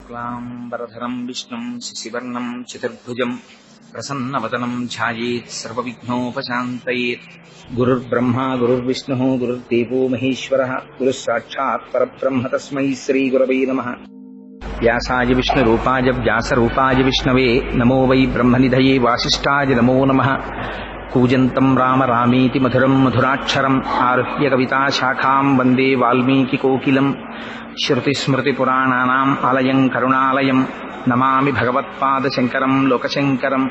शुक्लाम्बरधरम् विष्णुम् शशिवर्णम् चतुर्भुजम् प्रसन्नवदनम् ध्यायेत् सर्वविघ्नोपशान्तयेत्। गुरुर्ब्रह्मा गुरुर्विष्णुः गुरुर्देवो महेश्वरः गुरुः साक्षात् परब्रह्म तस्मै श्रीगुरवे नमः। व्यासाय विष्णुरूपाय व्यासरूपाय विष्णवे नमो वै ब्रह्मनिधये वासिष्ठाय नमो नमः। कूजन्तम् राम रामेति मधुरम् मधुराक्षरम् आरुह्य कविताशाखाम् वन्दे वाल्मीकिकोकिलम्। श्रुतिस्मृतिपुराणानाम् आलयम् करुणालयम् नमामि भगवत्पादशङ्करम् लोकशङ्करम्।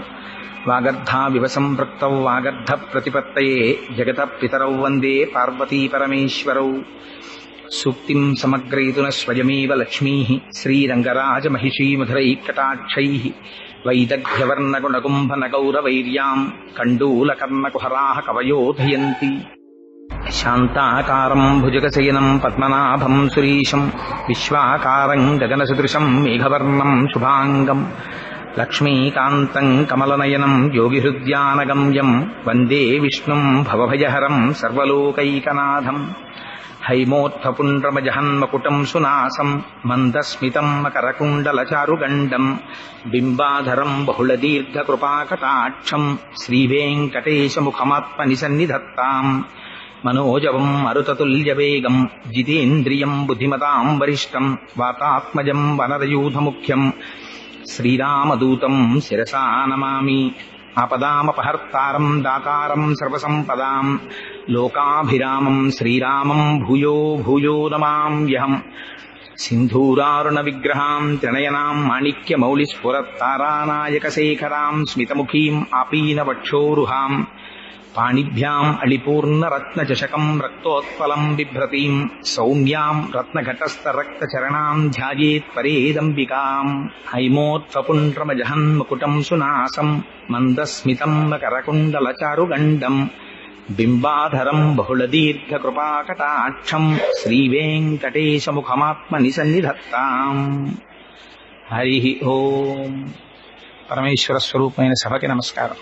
वागर्धाविव सम्पृक्तौ वागर्धप्रतिपत्तये जगतः पितरौ वन्दे पार्वतीपरमेश्वरौ। सूक्तिम् समग्रयितुनः स्वयमेव लक्ष्मीः श्रीरङ्गराजमहिषी मधुरैकटाक्षैः। वैदग्ध्यवर्णगुणकुम्भनगौरवैर्याम् कण्डूलकर्णकुहराः कवयोधयन्ति। शान्ताकारम् भुजगशयनम् पद्मनाभम् सुरीशम् विश्वाकारम् गगनसदृशम् मेघवर्णम् शुभाङ्गम्। लक्ष्मीकान्तम् कमलनयनम् योगिहृद्यानगम्यम् वन्दे विष्णुम् भवभयहरम् सर्वलोकैकनाथम्। हैमोत्थपुण्ड्रमजहन्मकुटम् सुनासम् मन्दस्मितम् मकरकुण्डलचारुगण्डम् बिम्बाधरम् बहुलदीर्घकृपाकटाक्षम् श्रीवेङ्कटेशमुखमात्मनिसन्निधत्ताम्। मनोजवम् मरुततुल्यवेगम् जितेन्द्रियम् बुद्धिमताम् वरिष्ठम् वातात्मजम् वनरयूथमुख्यम् श्रीरामदूतम् शिरसा नमामि। आपदामपहर्तारम् दातारम् सर्वसम्पदाम् लोकाभिरामम् श्रीरामम् भूयो भूयो नमाम्यहम्। सिन्धूरारुणविग्रहाम् त्रिनयनाम् माणिक्यमौलिस्फुरत्तारानायकशेखराम् स्मितमुखीम् आपीनवक्षोरुहाम् पाणिभ्याम् अलिपूर्णरत्नचषकम् रक्तोत्पलम् बिभ्रतीम् सौम्याम् रत्नघटस्थरक्तचरणाम् ध्यायेत् परेदम्बिकाम्। हैमोत्थपुण्ड्रमजहन्मकुटम् सुनासम् मन्दस्मितम् मकरकुण्डलचारुगण्डम् बिम्बाधरम् बहुलदीर्घकृपाकटाक्षम् श्रीवेङ्कटेशमुखमात्मनिसन्निधत्ताम्। हरिः ओम्। పరమేశ్వర స్వరూపమైన సభకి నమస్కారం.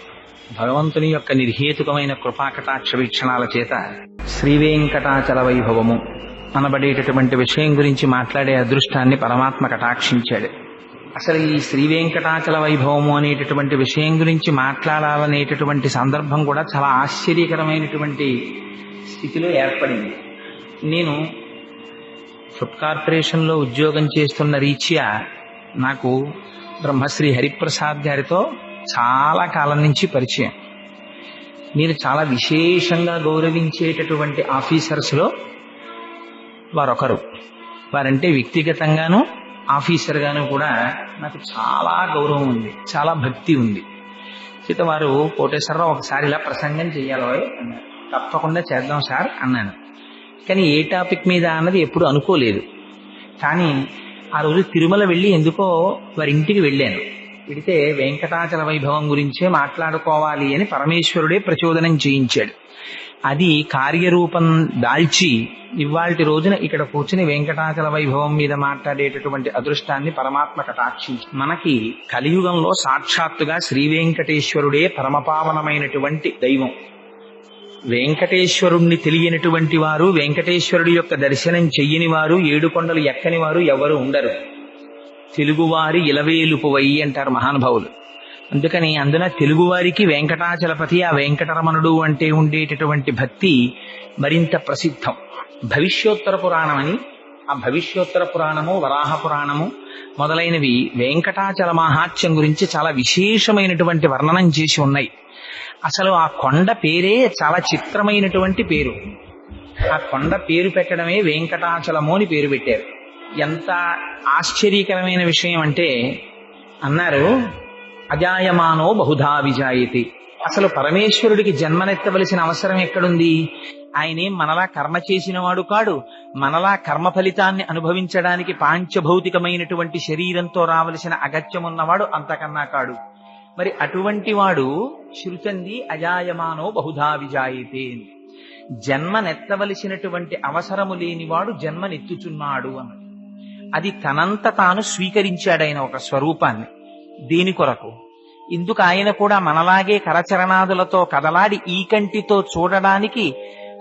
భగవంతుని యొక్క నిర్హేతుకమైన కృపాకటాక్ష వీక్షణాల చేత శ్రీవేంకటాచల వైభవము అనబడేటటువంటి విషయం గురించి మాట్లాడే అదృష్టాన్ని పరమాత్మ కటాక్షించాడు. అసలు ఈ శ్రీవేంకటాచల వైభవము అనేటటువంటి విషయం గురించి మాట్లాడాలనేటటువంటి సందర్భం కూడా చాలా ఆశ్చర్యకరమైనటువంటి స్థితిలో ఏర్పడింది. నేను ఫుడ్ కార్పొరేషన్లో ఉద్యోగం చేస్తున్న రీత్యా నాకు బ్రహ్మశ్రీ హరిప్రసాద్ గారితో చాలా కాలం నుంచి పరిచయం. నేను చాలా విశేషంగా గౌరవించేటటువంటి ఆఫీసర్స్లో వారొకరు. వారంటే వ్యక్తిగతంగాను ఆఫీసర్గాను కూడా నాకు చాలా గౌరవం ఉంది, చాలా భక్తి ఉంది. చేత వారు కోటేశ్వరరావు ఒకసారి ఇలా ప్రసంగం చేయాలో అన్నారు. తప్పకుండా చేద్దాం సార్ అన్నాను. కానీ ఏ టాపిక్ మీద అన్నది ఎప్పుడు అనుకోలేదు. కానీ ఆ రోజు తిరుమల వెళ్ళి ఎందుకో వారి ఇంటికి వెళ్ళాను. వెడితే వెంకటాచల వైభవం గురించే మాట్లాడుకోవాలి అని పరమేశ్వరుడే ప్రచోదనం చేయించాడు. అది కార్యరూపం దాల్చి ఇవాల్టి రోజున ఇక్కడ కూర్చుని వెంకటాచల వైభవం మీద మాట్లాడేటటువంటి అదృష్టాన్ని పరమాత్మ కటాక్షించి మనకి కలియుగంలో సాక్షాత్తుగా శ్రీ వెంకటేశ్వరుడే పరమపావనమైనటువంటి దైవం. వెంకటేశ్వరుణ్ణి తెలియనటువంటి వారు, వెంకటేశ్వరుడి యొక్క దర్శనం చెయ్యని వారు, ఏడుకొండలు ఎక్కని వారు ఎవరు ఉండరు. తెలుగువారి ఇలవేలుపువై అంటారు మహానుభావులు. అందుకని అందున తెలుగువారికి వెంకటాచలపతి, ఆ వెంకటరమణుడు అంటే ఉండేటటువంటి భక్తి మరింత ప్రసిద్ధం. భవిష్యోత్తర పురాణం అని, ఆ భవిష్యోత్తర పురాణము, వరాహ పురాణము మొదలైనవి వెంకటాచల మహాత్మ్యం గురించి చాలా విశేషమైనటువంటి వర్ణనం చేసి ఉన్నాయి. అసలు ఆ కొండ పేరే చాలా చిత్రమైనటువంటి పేరు. ఆ కొండ పేరు పెట్టడమే వెంకటాచలము అని పేరు పెట్టారు. ఎంత ఆశ్చర్యకరమైన విషయం అంటే అన్నారు, అజాయమానో బహుధా విజాయతి. అసలు పరమేశ్వరుడికి జన్మనెత్తవలసిన అవసరం ఎక్కడుంది? ఆయనేం మనలా కర్మ చేసిన వాడు కాడు. మనలా కర్మ ఫలితాన్ని అనుభవించడానికి పాంచభౌతికమైనటువంటి శరీరంతో రావలసిన అగత్యమున్నవాడు అంతకన్నా కాడు. మరి అటువంటి వాడు శృతంది అజాయమానో బహుధా విజాయతే. జన్మనెత్తవలసినటువంటి అవసరము లేనివాడు జన్మనెత్తుచున్నాడు అన్నది. అది తనంత తాను స్వీకరించాడైన ఒక స్వరూపాన్ని. దీని కొరకు ఇందుకు ఆయన కూడా మనలాగే కరచరణాదులతో కదలాడి ఈ కంటితో చూడడానికి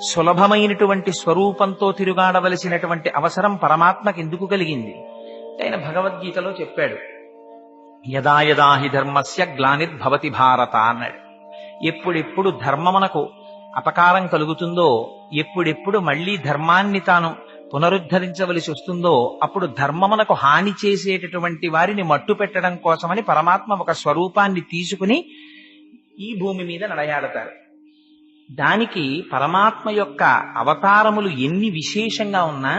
సులభమైనటువంటి స్వరూపంతో తిరుగాడవలసినటువంటి అవసరం పరమాత్మకి ఎందుకు కలిగింది? ఆయన భగవద్గీతలో చెప్పాడు, యదా యదా హి ధర్మస్య గ్లానిర్భవతి భారత అన్నాడు. ఎప్పుడెప్పుడు ధర్మమునకు అపకారం కలుగుతుందో, ఎప్పుడెప్పుడు మళ్లీ ధర్మాన్ని తాను పునరుద్ధరించవలసి వస్తుందో, అప్పుడు ధర్మమునకు హాని చేసేటటువంటి వారిని మట్టు పెట్టడం కోసమని పరమాత్మ ఒక స్వరూపాన్ని తీసుకుని ఈ భూమి మీద నడయాడతారు. దానికి పరమాత్మ యొక్క అవతారములు ఎన్ని విశేషంగా ఉన్నా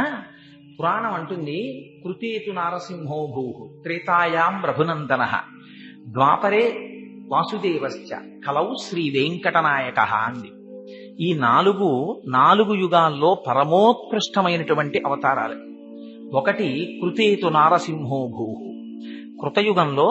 పురాణం అంటుంది, కృతేతు నారసింహో భూః త్రేతాయాం రఘునందనః ద్వాపరే వాసుదేవశ్చ కలౌ శ్రీ వెంకటనాయకః అంది. ఈ నాలుగు యుగాల్లో పరమోత్కృష్టమైనటువంటి అవతారాలు. ఒకటి కృతేతు నారసింహో భూః. కృతయుగంలో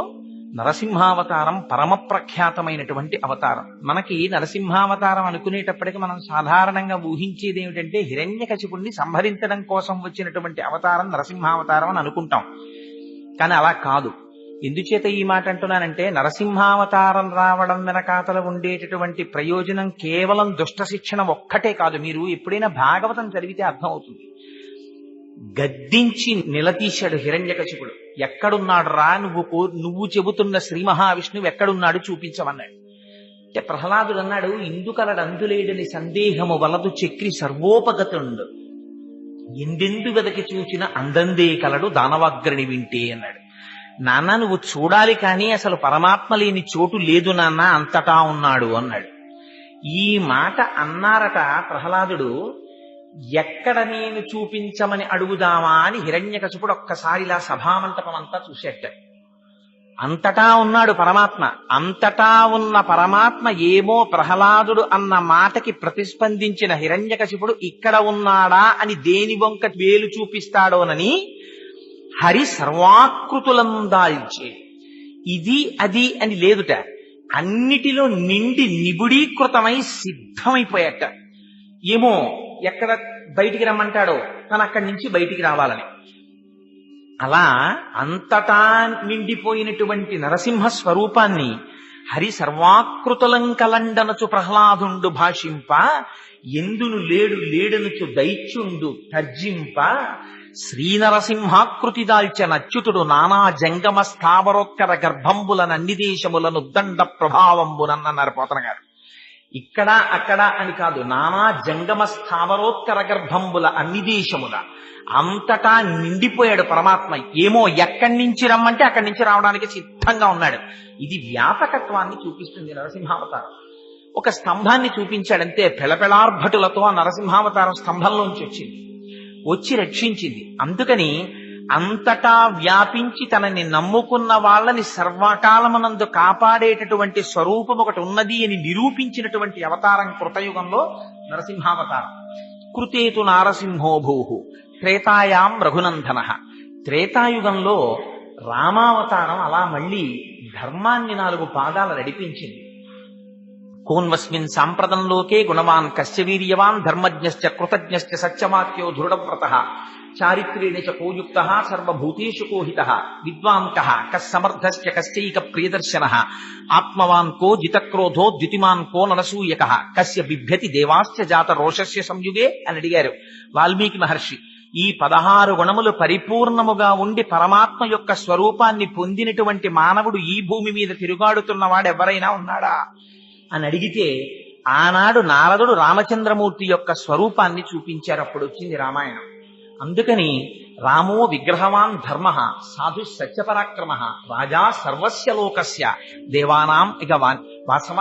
నరసింహావతారం పరమ ప్రఖ్యాతమైనటువంటి అవతారం. మనకి నరసింహావతారం అనుకునేటప్పటికి మనం సాధారణంగా ఊహించేది ఏమిటంటే హిరణ్యకశిపుణ్ణి సంహరించడం కోసం వచ్చినటువంటి అవతారం నరసింహావతారం అని అనుకుంటాం. కానీ అలా కాదు. ఎందుచేత ఈ మాట అంటున్నానంటే, నరసింహావతారం రావడం వెనకాతల ఉండేటటువంటి ప్రయోజనం కేవలం దుష్ట శిక్షణ ఒక్కటే కాదు. మీరు ఎప్పుడైనా భాగవతం చదివితే అర్థమవుతుంది. గద్దించి నిలదీశాడు హిరణ్యకశిపుడు. ఎక్కడున్నాడు రా, నువ్వు చెబుతున్న శ్రీ మహావిష్ణువు ఎక్కడున్నాడు చూపించమన్నాడు. అంటే ప్రహ్లాదుడు అన్నాడు, ఇందుకలడందులేడని సందేహము వలదు చక్రి సర్వోపగతుండు, ఎందెందు వెదకి చూచిన అందందే కలడు దానవాగ్రణి వింటే అన్నాడు. నాన్న, నువ్వు చూడాలి కానీ అసలు పరమాత్మ లేని చోటు లేదు నాన్న, అంతటా ఉన్నాడు అన్నాడు. ఈ మాట అన్నారట ప్రహ్లాదుడు. ఎక్కడ నేను చూపించమని అడుగుదామా అని హిరణ్యకశిపుడు ఒక్కసారి ఇలా సభామంటపం అంతా చూసేట. అంతటా ఉన్నాడు పరమాత్మ. అంతటా ఉన్న పరమాత్మ ఏమో ప్రహ్లాదుడు అన్న మాటకి ప్రతిస్పందించిన హిరణ్యకశిపుడు ఇక్కడ ఉన్నాడా అని దేని వంక వేలు చూపిస్తాడోనని హరి సర్వాకృతులందాల్చే ఇది అది అని లేదుట. అన్నిటిలో నిండి నిబుడీకృతమై సిద్ధమైపోయాట. ఏమో ఎక్కడ బయటికి రమ్మంటాడో తను అక్కడి నుంచి బయటికి రావాలని. అలా అంతటా నిండిపోయినటువంటి నరసింహ స్వరూపాన్ని హరి సర్వాకృతులంకలండనచు ప్రహ్లాదుండు భాషింప, ఎందును లేడు లేడనుచు దైత్యుండు తర్జింప, శ్రీనరసింహాకృతి దాల్చిన అచ్యుతుడు నానా జంగమ స్థావరోత్కర గర్భంబుల అన్ని దేశములను దండ ప్రభావంబునన్నారు పోతన గారు. ఇక్కడ అక్కడ అని కాదు, నానా జంగమ స్థావరోత్కర గర్భంబుల అన్ని దేశముల అంతటా నిండిపోయాడు పరమాత్మ. ఏమో ఎక్కడి నుంచి రమ్మంటే అక్కడి నుంచి రావడానికి సిద్ధంగా ఉన్నాడు. ఇది వ్యాపకత్వాన్ని చూపిస్తుంది నరసింహావతారం. ఒక స్తంభాన్ని చూపించాడంతే, పెళపెళార్భటులతో ఆ నరసింహావతారం స్తంభంలోంచి వచ్చి రక్షించింది. అందుకని అంతటా వ్యాపించి తనని నమ్ముకున్న వాళ్ళని సర్వకాలమునందు కాపాడేటటువంటి స్వరూపం ఒకటి ఉన్నది అని నిరూపించినటువంటి అవతారం కృతయుగంలో నరసింహావతారం. కృతేతు నారసింహో భూః త్రేతాయాం రఘునందనః. త్రేతాయుగంలో రామావతారం అలా మళ్ళీ ధర్మాన్ని 4 పాదాలు నడిపించింది. కోన్వస్మిన్ సాంప్రదంలోకే గుణవాన్ కశ్చ వీర్యవాన్ ధర్మజ్ఞశ్చ కృతజ్ఞశ్చ సత్యవాక్యో దృఢవ్రతః చారిత్రేణ చ కోయుక్తః సర్వభూతేషు కోహితః విద్వాన్ కః కస్సమర్థశ్చ కశ్చైక ప్రియదర్శనః ఆత్మవాన్ కో జితక్రోధో ద్యుతిమాన్ కో ననసూయకః కస్య బిభ్యతి దేవాశ్చ జాత రోషస్య సంయుగే అని అడిగారు వాల్మీకి మహర్షి. ఈ 16 గుణములు పరిపూర్ణముగా ఉండి పరమాత్మ యొక్క స్వరూపాన్ని పొందినటువంటి మానవుడు ఈ భూమి మీద తిరుగాడుతున్నవాడు ఎవరైనా ఉన్నాడా అని అడిగితే, ఆనాడు నారదుడు రామచంద్రమూర్తి యొక్క స్వరూపాన్ని చూపించారు. అప్పుడు వచ్చింది రామాయణం. అందుకని రామో విగ్రహవాన్ ధర్మ సాధు సత్యపరాక్రమ రాజా సర్వస్య లోకస్య దేవానాం ఇక వాసవ.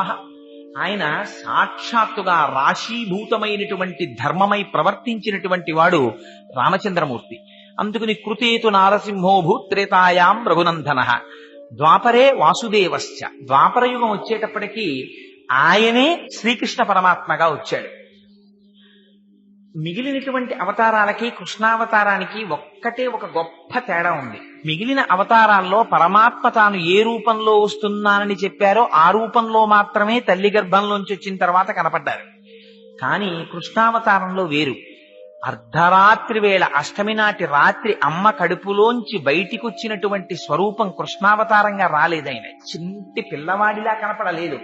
ఆయన సాక్షాత్తుగా రాశీభూతమైనటువంటి ధర్మమై ప్రవర్తించినటువంటి వాడు రామచంద్రమూర్తి. అందుకని కృతేతు నారసింహోభూ త్రేతాయాం రఘునందనః ద్వాపరే వాసుదేవశ్చ. ద్వాపరయుగం వచ్చేటప్పటికీ ఆయనే శ్రీకృష్ణ పరమాత్మగా వచ్చాడు. మిగిలినటువంటి అవతారాలకి కృష్ణావతారానికి ఒక్కటే ఒక గొప్ప తేడా ఉంది. మిగిలిన అవతారాల్లో పరమాత్మ తాను ఏ రూపంలో వస్తున్నానని చెప్పారో ఆ రూపంలో మాత్రమే తల్లి గర్భంలోంచి వచ్చిన తర్వాత కనపడ్డారు. కానీ కృష్ణావతారంలో వేరు. అర్ధరాత్రి వేళ అష్టమి నాటి రాత్రి అమ్మ కడుపులోంచి బయటికి వచ్చినటువంటి స్వరూపం కృష్ణావతారంగా రాలేదైన. చింటి పిల్లవాడిలా కనపడలేదు.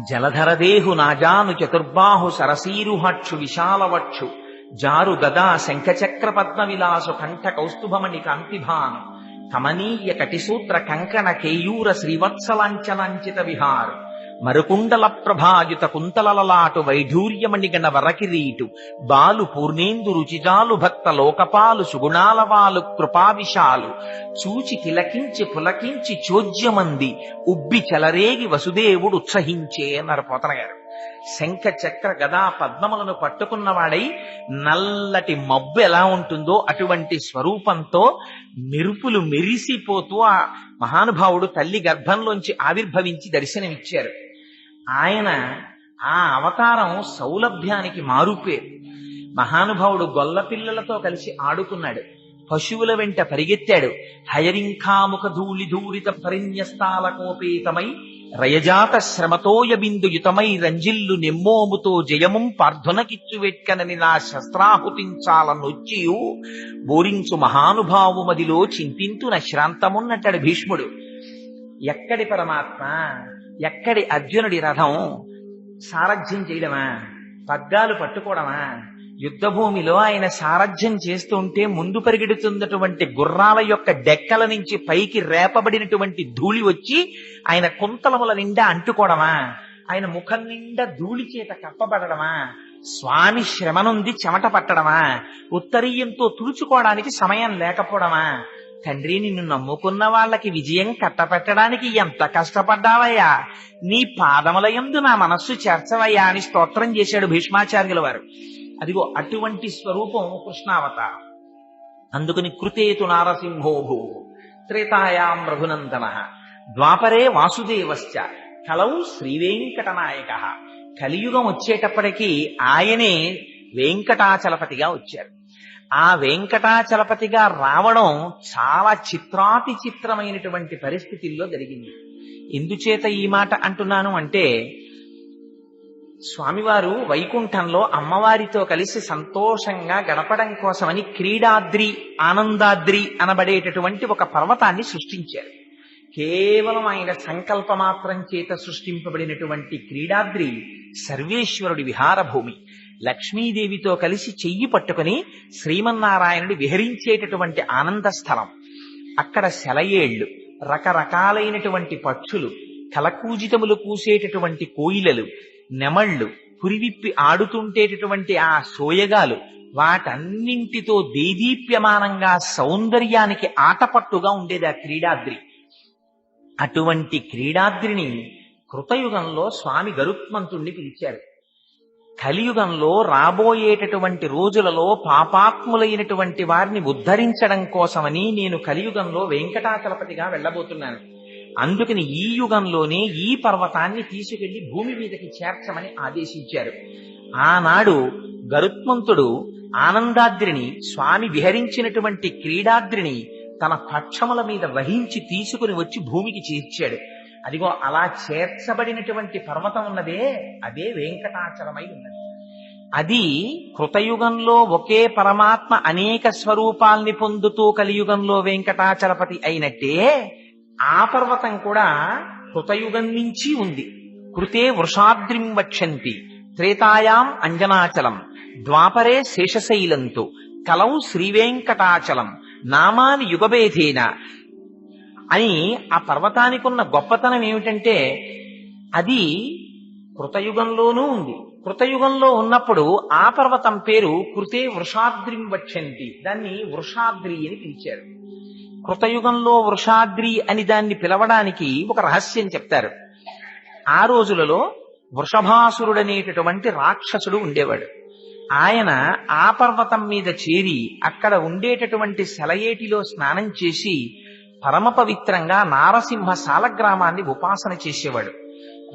జలధరదేహు నాజాను చతుర్బాహు సరసీరుహక్షు విశాలవక్షు జారు గదా శంఖచక్ర పద్మ విలాసు కంఠ కౌస్తుభమణి కాంతిభాను కమనీయ కటిసూత్ర కంకణ కేయూర శ్రీవత్సలాంచలాంచిత విహారు మరుకుండల ప్రభాయుత కుంతలలలాటు వైఢూర్యమణిగణ వరకిరీటు బాలు పూర్ణేందు రుచిజాలు భక్త లోకపాలు సుగుణాలవాలు కృపావిశాలు చూచి తిలకించి పులకించి చోద్యమంది ఉబ్బి చెలరేగి వసుదేవుడు ఉత్సహించే అన్నారు పోతన గారు. శంఖ చక్ర గదా పద్మములను పట్టుకున్నవాడై నల్లటి మబ్బు ఎలా ఉంటుందో అటువంటి స్వరూపంతో మెరుపులు మెరిసిపోతూ ఆ మహానుభావుడు తల్లి గర్భంలోంచి ఆవిర్భవించి దర్శనమిచ్చారు. ఆయన ఆ అవతారం సౌలభ్యానికి మారుపేరు. మహానుభావుడు గొల్ల పిల్లలతో కలిసి ఆడుకున్నాడు, పశువుల వెంట పరిగెత్తాడు. హయరింఖాముఖ ధూళి ధూరిత పరిన్యస్తాలకోపేతమై రయజాత శ్రమతోయ బిందుయుతమై రంజిల్లు నెమ్మోముతో జయముం పార్థునకిచ్చు వెట్కనని నా శస్త్రాహుతించాలనొచ్చియు బోరించు మహానుభావు మదిలో చింతింతు నశ్రాంతమున్నట్టాడు భీష్ముడు. ఎక్కడి పరమాత్మ, ఎక్కడి అర్జునుడి రథం సారథ్యం చేయడమా, పగ్గాలు పట్టుకోవడమా? యుద్ధభూమిలో ఆయన సారథ్యం చేస్తుంటే ముందు పరిగెడుతున్నటువంటి గుర్రాల యొక్క డెక్కల నుంచి పైకి రేపబడినటువంటి ధూళి వచ్చి ఆయన కుంతలముల నిండా అంటుకోవడమా? ఆయన ముఖం నిండా ధూళి చేత కప్పబడమా? స్వామి శ్రమనుంది చెమట పట్టడమా? ఉత్తరీయంతో తుడుచుకోవడానికి సమయం లేకపోవడమా? తండ్రి, నిన్ను నమ్ముకున్న వాళ్ళకి విజయం కట్టపెట్టడానికి ఎంత కష్టపడ్డావయ్యా, నీ పాదములయందు నా మనస్సు చేర్చవయ్యా అని స్తోత్రం చేశాడు భీష్మాచార్యుల వారు. అదిగో అటువంటి స్వరూపం కృష్ణావతారం. అందుకని కృతేతు నారసింహోభూ త్రేతాయాం రఘునందన ద్వాపరే వాసుదేవశ్చ కలౌ శ్రీవేంకటనాయక. కలియుగం వచ్చేటప్పటికీ ఆయనే వెంకటాచలపతిగా వచ్చారు. ఆ వెంకటాచలపతిగా రావడం చాలా చిత్రాతి చిత్రమైనటువంటి పరిస్థితుల్లో జరిగింది. ఎందుచేత ఈ మాట అంటున్నాను అంటే, స్వామివారు వైకుంఠంలో అమ్మవారితో కలిసి సంతోషంగా గడపడం కోసమని క్రీడాద్రి, ఆనందాద్రి అనబడేటటువంటి ఒక పర్వతాన్ని సృష్టించారు. కేవలం ఆయన సంకల్ప మాత్రం చేత సృష్టింపబడినటువంటి క్రీడాద్రి సర్వేశ్వరుడి విహారభూమి. లక్ష్మీదేవితో కలిసి చెయ్యి పట్టుకుని శ్రీమన్నారాయణుడి విహరించేటటువంటి ఆనంద స్థలం. అక్కడ సెలయేళ్లు, రకరకాలైనటువంటి పక్షులు, కలకూజితములు కూసేటటువంటి కోయిలలు, నెమళ్ళు, పురివిప్పి ఆడుతుంటేటటువంటి ఆ సోయగాలు, వాటన్నింటితో దేదీప్యమానంగా సౌందర్యానికి ఆటపట్టుగా ఉండేది ఆ క్రీడాద్రి. అటువంటి క్రీడాద్రిని కృతయుగంలో స్వామి గరుత్మంతుణ్ణి పిలిచారు. కలియుగంలో రాబోయేటటువంటి రోజులలో పాపాత్ములైనటువంటి వారిని ఉద్ధరించడం కోసమని నేను కలియుగంలో వెంకటాచలపతిగా వెళ్ళబోతున్నాను. అందుకని ఈ యుగంలోనే ఈ పర్వతాన్ని తీసుకెళ్లి భూమి మీదకి చేర్చమని ఆదేశించారు. ఆనాడు గరుత్మంతుడు ఆనందాద్రిని, స్వామి విహరించినటువంటి క్రీడాద్రిని తన పక్షముల మీద వహించి తీసుకుని వచ్చి భూమికి చేర్చాడు. అదిగో అలా చేర్చబడినటువంటి పర్వతం ఉన్నదే, అదే వెంకటాచలమై ఉన్నది. అది కృతయుగంలో ఒకే పరమాత్మ అనేక స్వరూపాల్ని పొందుతూ కలియుగంలో వెంకటాచలపతి అయినట్టే, ఆ పర్వతం కూడా కృతయుగం నుంచి ఉంది. కృతే వృషాద్రిం వక్షంతి త్రేతాయాం అంజనాచలం ద్వాపరే శేషశైలంతో కలౌ శ్రీవేంకటాచలం నామాని యుగభేదేన అని ఆ పర్వతానికి ఉన్న గొప్పతనం ఏమిటంటే, అది కృతయుగంలోనూ ఉంది. కృతయుగంలో ఉన్నప్పుడు ఆ పర్వతం పేరు కృతే వృషాద్రిం వక్షంతి, దాన్ని వృషాద్రి అని పిలిచారు. కృతయుగంలో వృషాద్రి అని దాన్ని పిలవడానికి ఒక రహస్యం చెప్తారు. ఆ రోజులలో వృషభాసురుడనేటటువంటి రాక్షసుడు ఉండేవాడు. ఆయన ఆ పర్వతం మీద చేరి అక్కడ ఉండేటటువంటి సెలయేటిలో స్నానం చేసి పరమ పవిత్రంగా నారసింహ సాలగ్రామాన్ని ఉపాసన చేసేవాడు.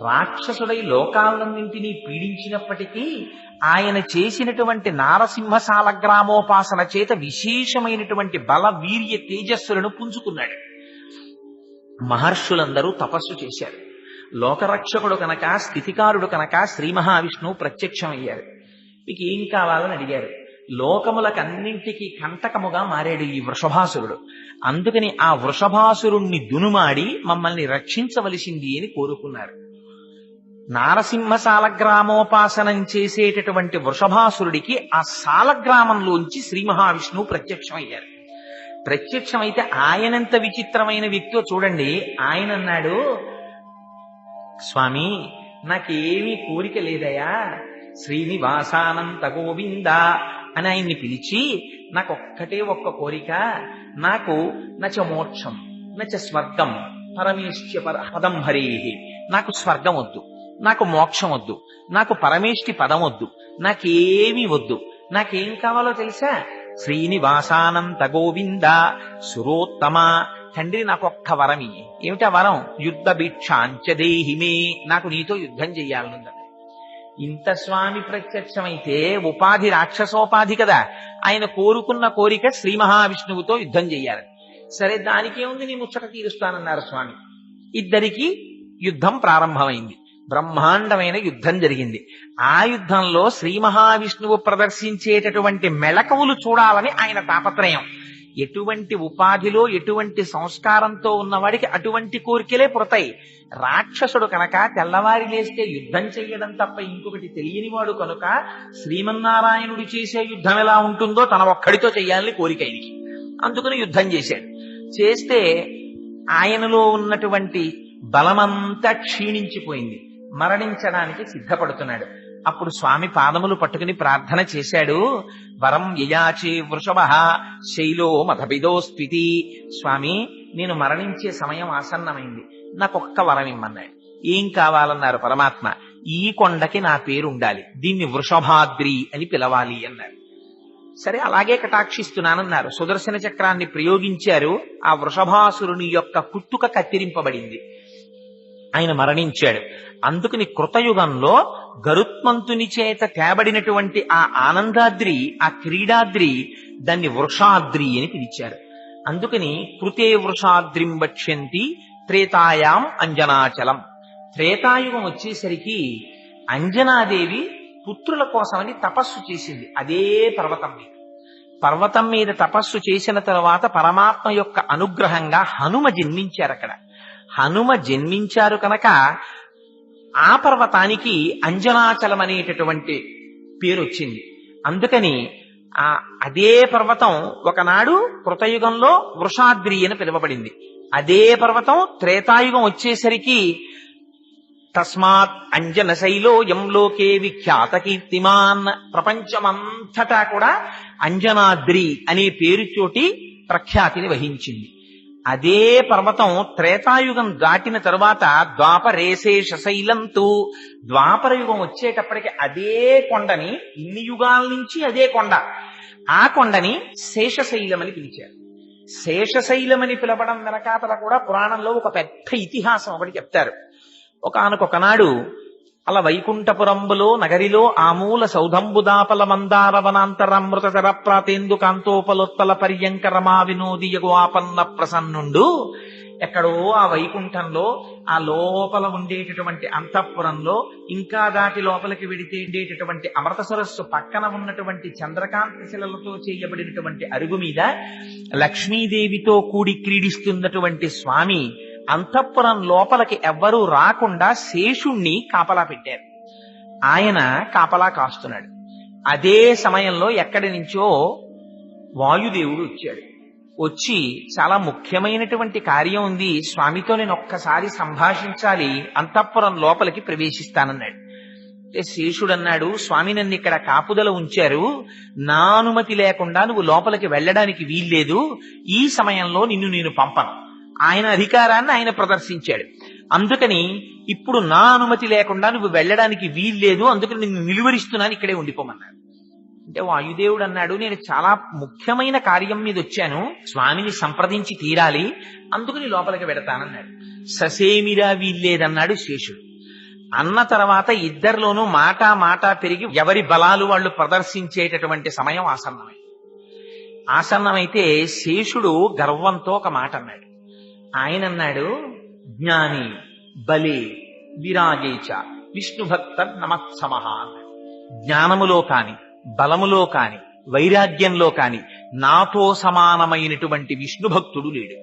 రాక్షసుడై లోకాలన్నింటినీ పీడించినప్పటికీ ఆయన చేసినటువంటి నారసింహ సాలగ్రామోపాసన చేత విశేషమైనటువంటి బల వీర్య తేజస్సులను పుంజుకున్నాడు. మహర్షులందరూ తపస్సు చేశారు. లోకరక్షకుడు కనుక, స్థితికారుడు కనుక శ్రీ మహావిష్ణువు ప్రత్యక్షమయ్యారు. మీకు ఏం కావాలని అడిగారు. లోకములకన్నింటికీ కంటకముగా మారాడు ఈ వృషభాసురుడు. అందుకని ఆ వృషభాసురుణ్ణి దునుమాడి మమ్మల్ని రక్షించవలసింది అని కోరుకున్నారు. నారసింహ సాలగ్రామోపాసనం చేసేటటువంటి వృషభాసురుడికి ఆ సాలగ్రామంలోంచి శ్రీ మహావిష్ణువు ప్రత్యక్షమయ్యారు. ప్రత్యక్షమైతే ఆయనంత విచిత్రమైన వ్యక్తో చూడండి. ఆయన అన్నాడు, స్వామి నాకేమీ కోరిక లేదయా, శ్రీనివాసానంత గోవింద అని ఆయన్ని పిలిచి, నాకొక్కటే ఒక్క కోరిక, నాకు నచ మోక్షం నచ స్వర్గం పరమేష్టి పదం హరే, నాకు స్వర్గం వద్దు, నాకు మోక్షం వద్దు, నాకు పరమేష్టి పదం వద్దు, నాకేమీ వద్దు, నాకేం కావాలో తెలుసా, శ్రీనివాసానంత గోవింద సురోత్తమ, తండ్రి నాకొక్క వరమి. ఏమిటా వరం? యుద్ధ భిక్షాంచదేహిమే, నాకు నీతో యుద్ధం చెయ్యాలనుంది. ఇంత స్వామి ప్రత్యక్షమైతే ఉపాధి రాక్షసోపాధి కదా, ఆయన కోరుకున్న కోరిక శ్రీ మహావిష్ణువుతో యుద్ధం చెయ్యాలని. సరే దానికేముంది, నీ ముచ్చట తీరుస్తానన్నారు స్వామి. ఇద్దరికి యుద్ధం ప్రారంభమైంది. బ్రహ్మాండమైన యుద్ధం జరిగింది. ఆ యుద్ధంలో శ్రీ మహావిష్ణువు ప్రదర్శించేటటువంటి మెళకువలు చూడాలని ఆయన తాపత్రయం. ఎటువంటి ఉపాధిలో ఎటువంటి సంస్కారంతో ఉన్నవాడికి అటువంటి కోరికలే పుడతాయి. రాక్షసుడు కనుక తెల్లవారి లేస్తే యుద్ధం చెయ్యడం తప్ప ఇంకొకటి తెలియనివాడు కనుక శ్రీమన్నారాయణుడు చేసే యుద్ధం ఎలా ఉంటుందో తన ఒక్కడితో చెయ్యాలని కోరిక ఆయనకి. అందుకని యుద్ధం చేశాడు. చేస్తే ఆయనలో ఉన్నటువంటి బలమంతా క్షీణించిపోయింది. మరణించడానికి సిద్ధపడుతున్నాడు. అప్పుడు స్వామి పాదములు పట్టుకుని ప్రార్థన చేశాడు. వరం యయాచే వృషభ శైలో మధబిదోస్పితి, స్వామి నేను మరణించే సమయం ఆసన్నమైంది, నాకొక్క వరం ఇమ్మన్నాడు. ఏం కావాలన్నారు పరమాత్మ? ఈ కొండకి నా పేరు ఉండాలి, దీన్ని వృషభాద్రి అని పిలవాలి అన్నారు. సరే అలాగే కటాక్షిస్తున్నానన్నారు. సుదర్శన చక్రాన్ని ప్రయోగించారు. ఆ వృషభాసురుని యొక్క కుత్తుక కత్తిరింపబడింది. ఆయన మరణించాడు. అందుకని కృతయుగంలో గరుత్మంతుని చేత తేబడినటువంటి ఆ ఆనందాద్రి, ఆ క్రీడాద్రి, దాన్ని వృషాద్రి అని పిలిచారు. అందుకని కృతే వృషాద్రిం వక్ష్యంతి త్రేతాయాం అంజనాచలం. త్రేతాయుగం వచ్చేసరికి అంజనాదేవి పుత్రుల కోసమని తపస్సు చేసింది. అదే పర్వతం మీద తపస్సు చేసిన తర్వాత పరమాత్మ యొక్క అనుగ్రహంగా హనుమ జన్మించారు. అక్కడ హనుమ జన్మించారు కనుక ఆ పర్వతానికి అంజనాచలం అనేటటువంటి పేరు వచ్చింది. అందుకని అదే పర్వతం ఒకనాడు కృతయుగంలో వృషాద్రి అని పిలువబడింది. అదే పర్వతం త్రేతాయుగం వచ్చేసరికి తస్మాత్ అంజన శైలోయం లోకే విఖ్యాత కీర్తిమాన్, ప్రపంచమంతటా కూడా అంజనాద్రి అనే పేరుతోటి ప్రఖ్యాతిని వహించింది. అదే పర్వతం త్రేతాయుగం దాటిన తరువాత ద్వాపరేశేష శైలంతు, ద్వాపర యుగం వచ్చేటప్పటికి అదే కొండని, ఇన్ని యుగాల నుంచి అదే కొండ, ఆ కొండని శేషశైలం అని పిలిచారు. శేషశైలమని పిలవడం వెనకాతల కూడా పురాణంలో ఒక పెద్ద ఇతిహాసం ఒకటి చెప్తారు. ఒకానొకనాడు అలా వైకుంఠపురంబులో నగరిలో ఆమూల సౌధంబుదాపల మందార వనాంతరమృతర ప్రాతేందు కాంతోపలోత్తల పర్యంకరమా వినోదియగు ఆపన్న ప్రసన్నుండు. ఎక్కడో ఆ వైకుంఠంలో ఆ లోపల ఉండేటటువంటి అంతఃపురంలో, ఇంకా దాటి లోపలికి వెడితే ఉండేటటువంటి అమృత సరస్సు పక్కన ఉన్నటువంటి చంద్రకాంతి శిలలతో చేయబడినటువంటి అరుగు మీద లక్ష్మీదేవితో కూడి క్రీడిస్తున్నటువంటి స్వామి అంతఃపురం లోపలికి ఎవ్వరూ రాకుండా శేషుణ్ణి కాపలా పెట్టారు. ఆయన కాపలా కాస్తున్నాడు. అదే సమయంలో ఎక్కడి నుంచో వాయుదేవుడు వచ్చాడు. వచ్చి చాలా ముఖ్యమైనటువంటి కార్యం ఉంది, స్వామితో నేను ఒక్కసారి సంభాషించాలి, అంతఃపురం లోపలికి ప్రవేశిస్తానన్నాడు. శేషుడు అన్నాడు, స్వామి నన్ను ఇక్కడ కాపుదల ఉంచారు, నా అనుమతి లేకుండా నువ్వు లోపలికి వెళ్ళడానికి వీల్లేదు, ఈ సమయంలో నిన్ను నేను పంపను. ఆయన అధికారాన్ని ఆయన ప్రదర్శించాడు. అందుకని ఇప్పుడు నా అనుమతి లేకుండా నువ్వు వెళ్ళడానికి వీల్లేదు, అందుకని నిన్ను నిలువరిస్తున్నాను, ఇక్కడే ఉండిపోమన్నాడు. అంటే వాయుదేవుడు అన్నాడు, నేను చాలా ముఖ్యమైన కార్యం మీద వచ్చాను, స్వామిని సంప్రదించి తీరాలి, అందుకని లోపలికి వెడతానన్నాడు. ససేమిరా వీల్లేదన్నాడు శేషుడు. అన్న తర్వాత ఇద్దరిలోనూ మాట పెరిగి ఎవరి బలాలు వాళ్ళు ప్రదర్శించేటటువంటి సమయం ఆసన్నమైతే శేషుడు గర్వంతో ఒక మాట అన్నాడు. ఆయన అన్నాడు, జ్ఞాని బలే విరాజేచ విష్ణుభక్త నమత్సమః. జ్ఞానములో కాని, బలములో కాని, వైరాగ్యంలో కాని నాతో సమానమైనటువంటి విష్ణు భక్తుడు లేడు.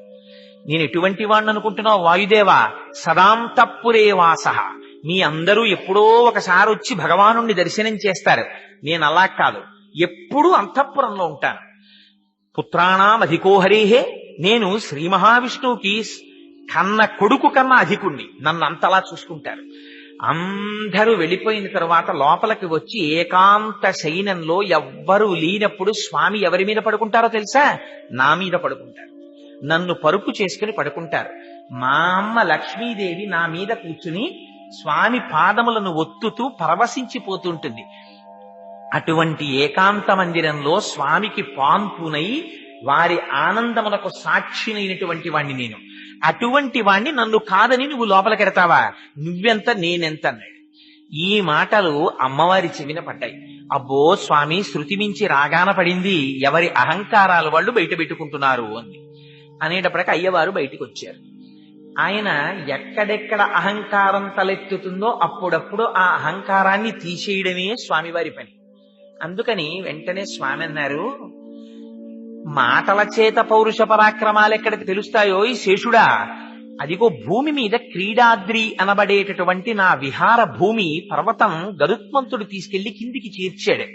నేను ఎటువంటి వాడిని అనుకుంటున్నావు వాయుదేవా? సదాంతఃపురే వాసః, మీ అందరూ ఎప్పుడో ఒకసారి వచ్చి భగవానుణ్ణి దర్శనం చేస్తారు. నేను అలా కాదు, ఎప్పుడూ అంతఃపురంలో ఉంటాను. పుత్రాణం అధికోహరేహే, నేను శ్రీ మహావిష్ణువుకి కన్న కొడుకు కన్నా అధికుణ్ణి. నన్ను అంతలా చూసుకుంటారు. అందరూ వెళ్ళిపోయిన తర్వాత లోపలికి వచ్చి ఏకాంత శయనంలో ఎవ్వరూ లేనప్పుడు స్వామి ఎవరి మీద పడుకుంటారో తెలుసా? నా మీద పడుకుంటారు. నన్ను పరుపు చేసుకుని పడుకుంటారు. మా అమ్మ లక్ష్మీదేవి నా మీద కూర్చుని స్వామి పాదములను ఒత్తుతూ పరవశించిపోతుంటుంది. అటువంటి ఏకాంత మందిరంలో స్వామికి పాన్పునై వారి ఆనందములకు సాక్షినైనటువంటి వాణ్ణి నేను. అటువంటి వాణ్ణి నన్ను కాదని నువ్వు లోపలికెడతావా? నువ్వెంత నేనెంత అన్నాడు. ఈ మాటలు అమ్మవారి చెవిన పడ్డాయి. అబ్బో స్వామి, శృతి మించి రాగాన పడింది, ఎవరి అహంకారాలు వాళ్ళు బయట పెట్టుకుంటున్నారు అంది. అనేటప్పటికి అయ్యవారు బయటికి వచ్చారు. ఆయన ఎక్కడెక్కడ అహంకారం తలెత్తుతుందో అప్పుడప్పుడు ఆ అహంకారాన్ని తీసేయడమే స్వామివారి పని. అందుకని వెంటనే స్వామి అన్నారు, మాటల చేత పౌరుష పరాక్రమాలు ఎక్కడికి తెలుస్తాయో ఈ శేషుడా, అదిగో భూమి మీద క్రీడాద్రి అనబడేటటువంటి నా విహార భూమి పర్వతం గరుత్మంతుడు తీసుకెళ్లి కిందికి చేర్చాడు.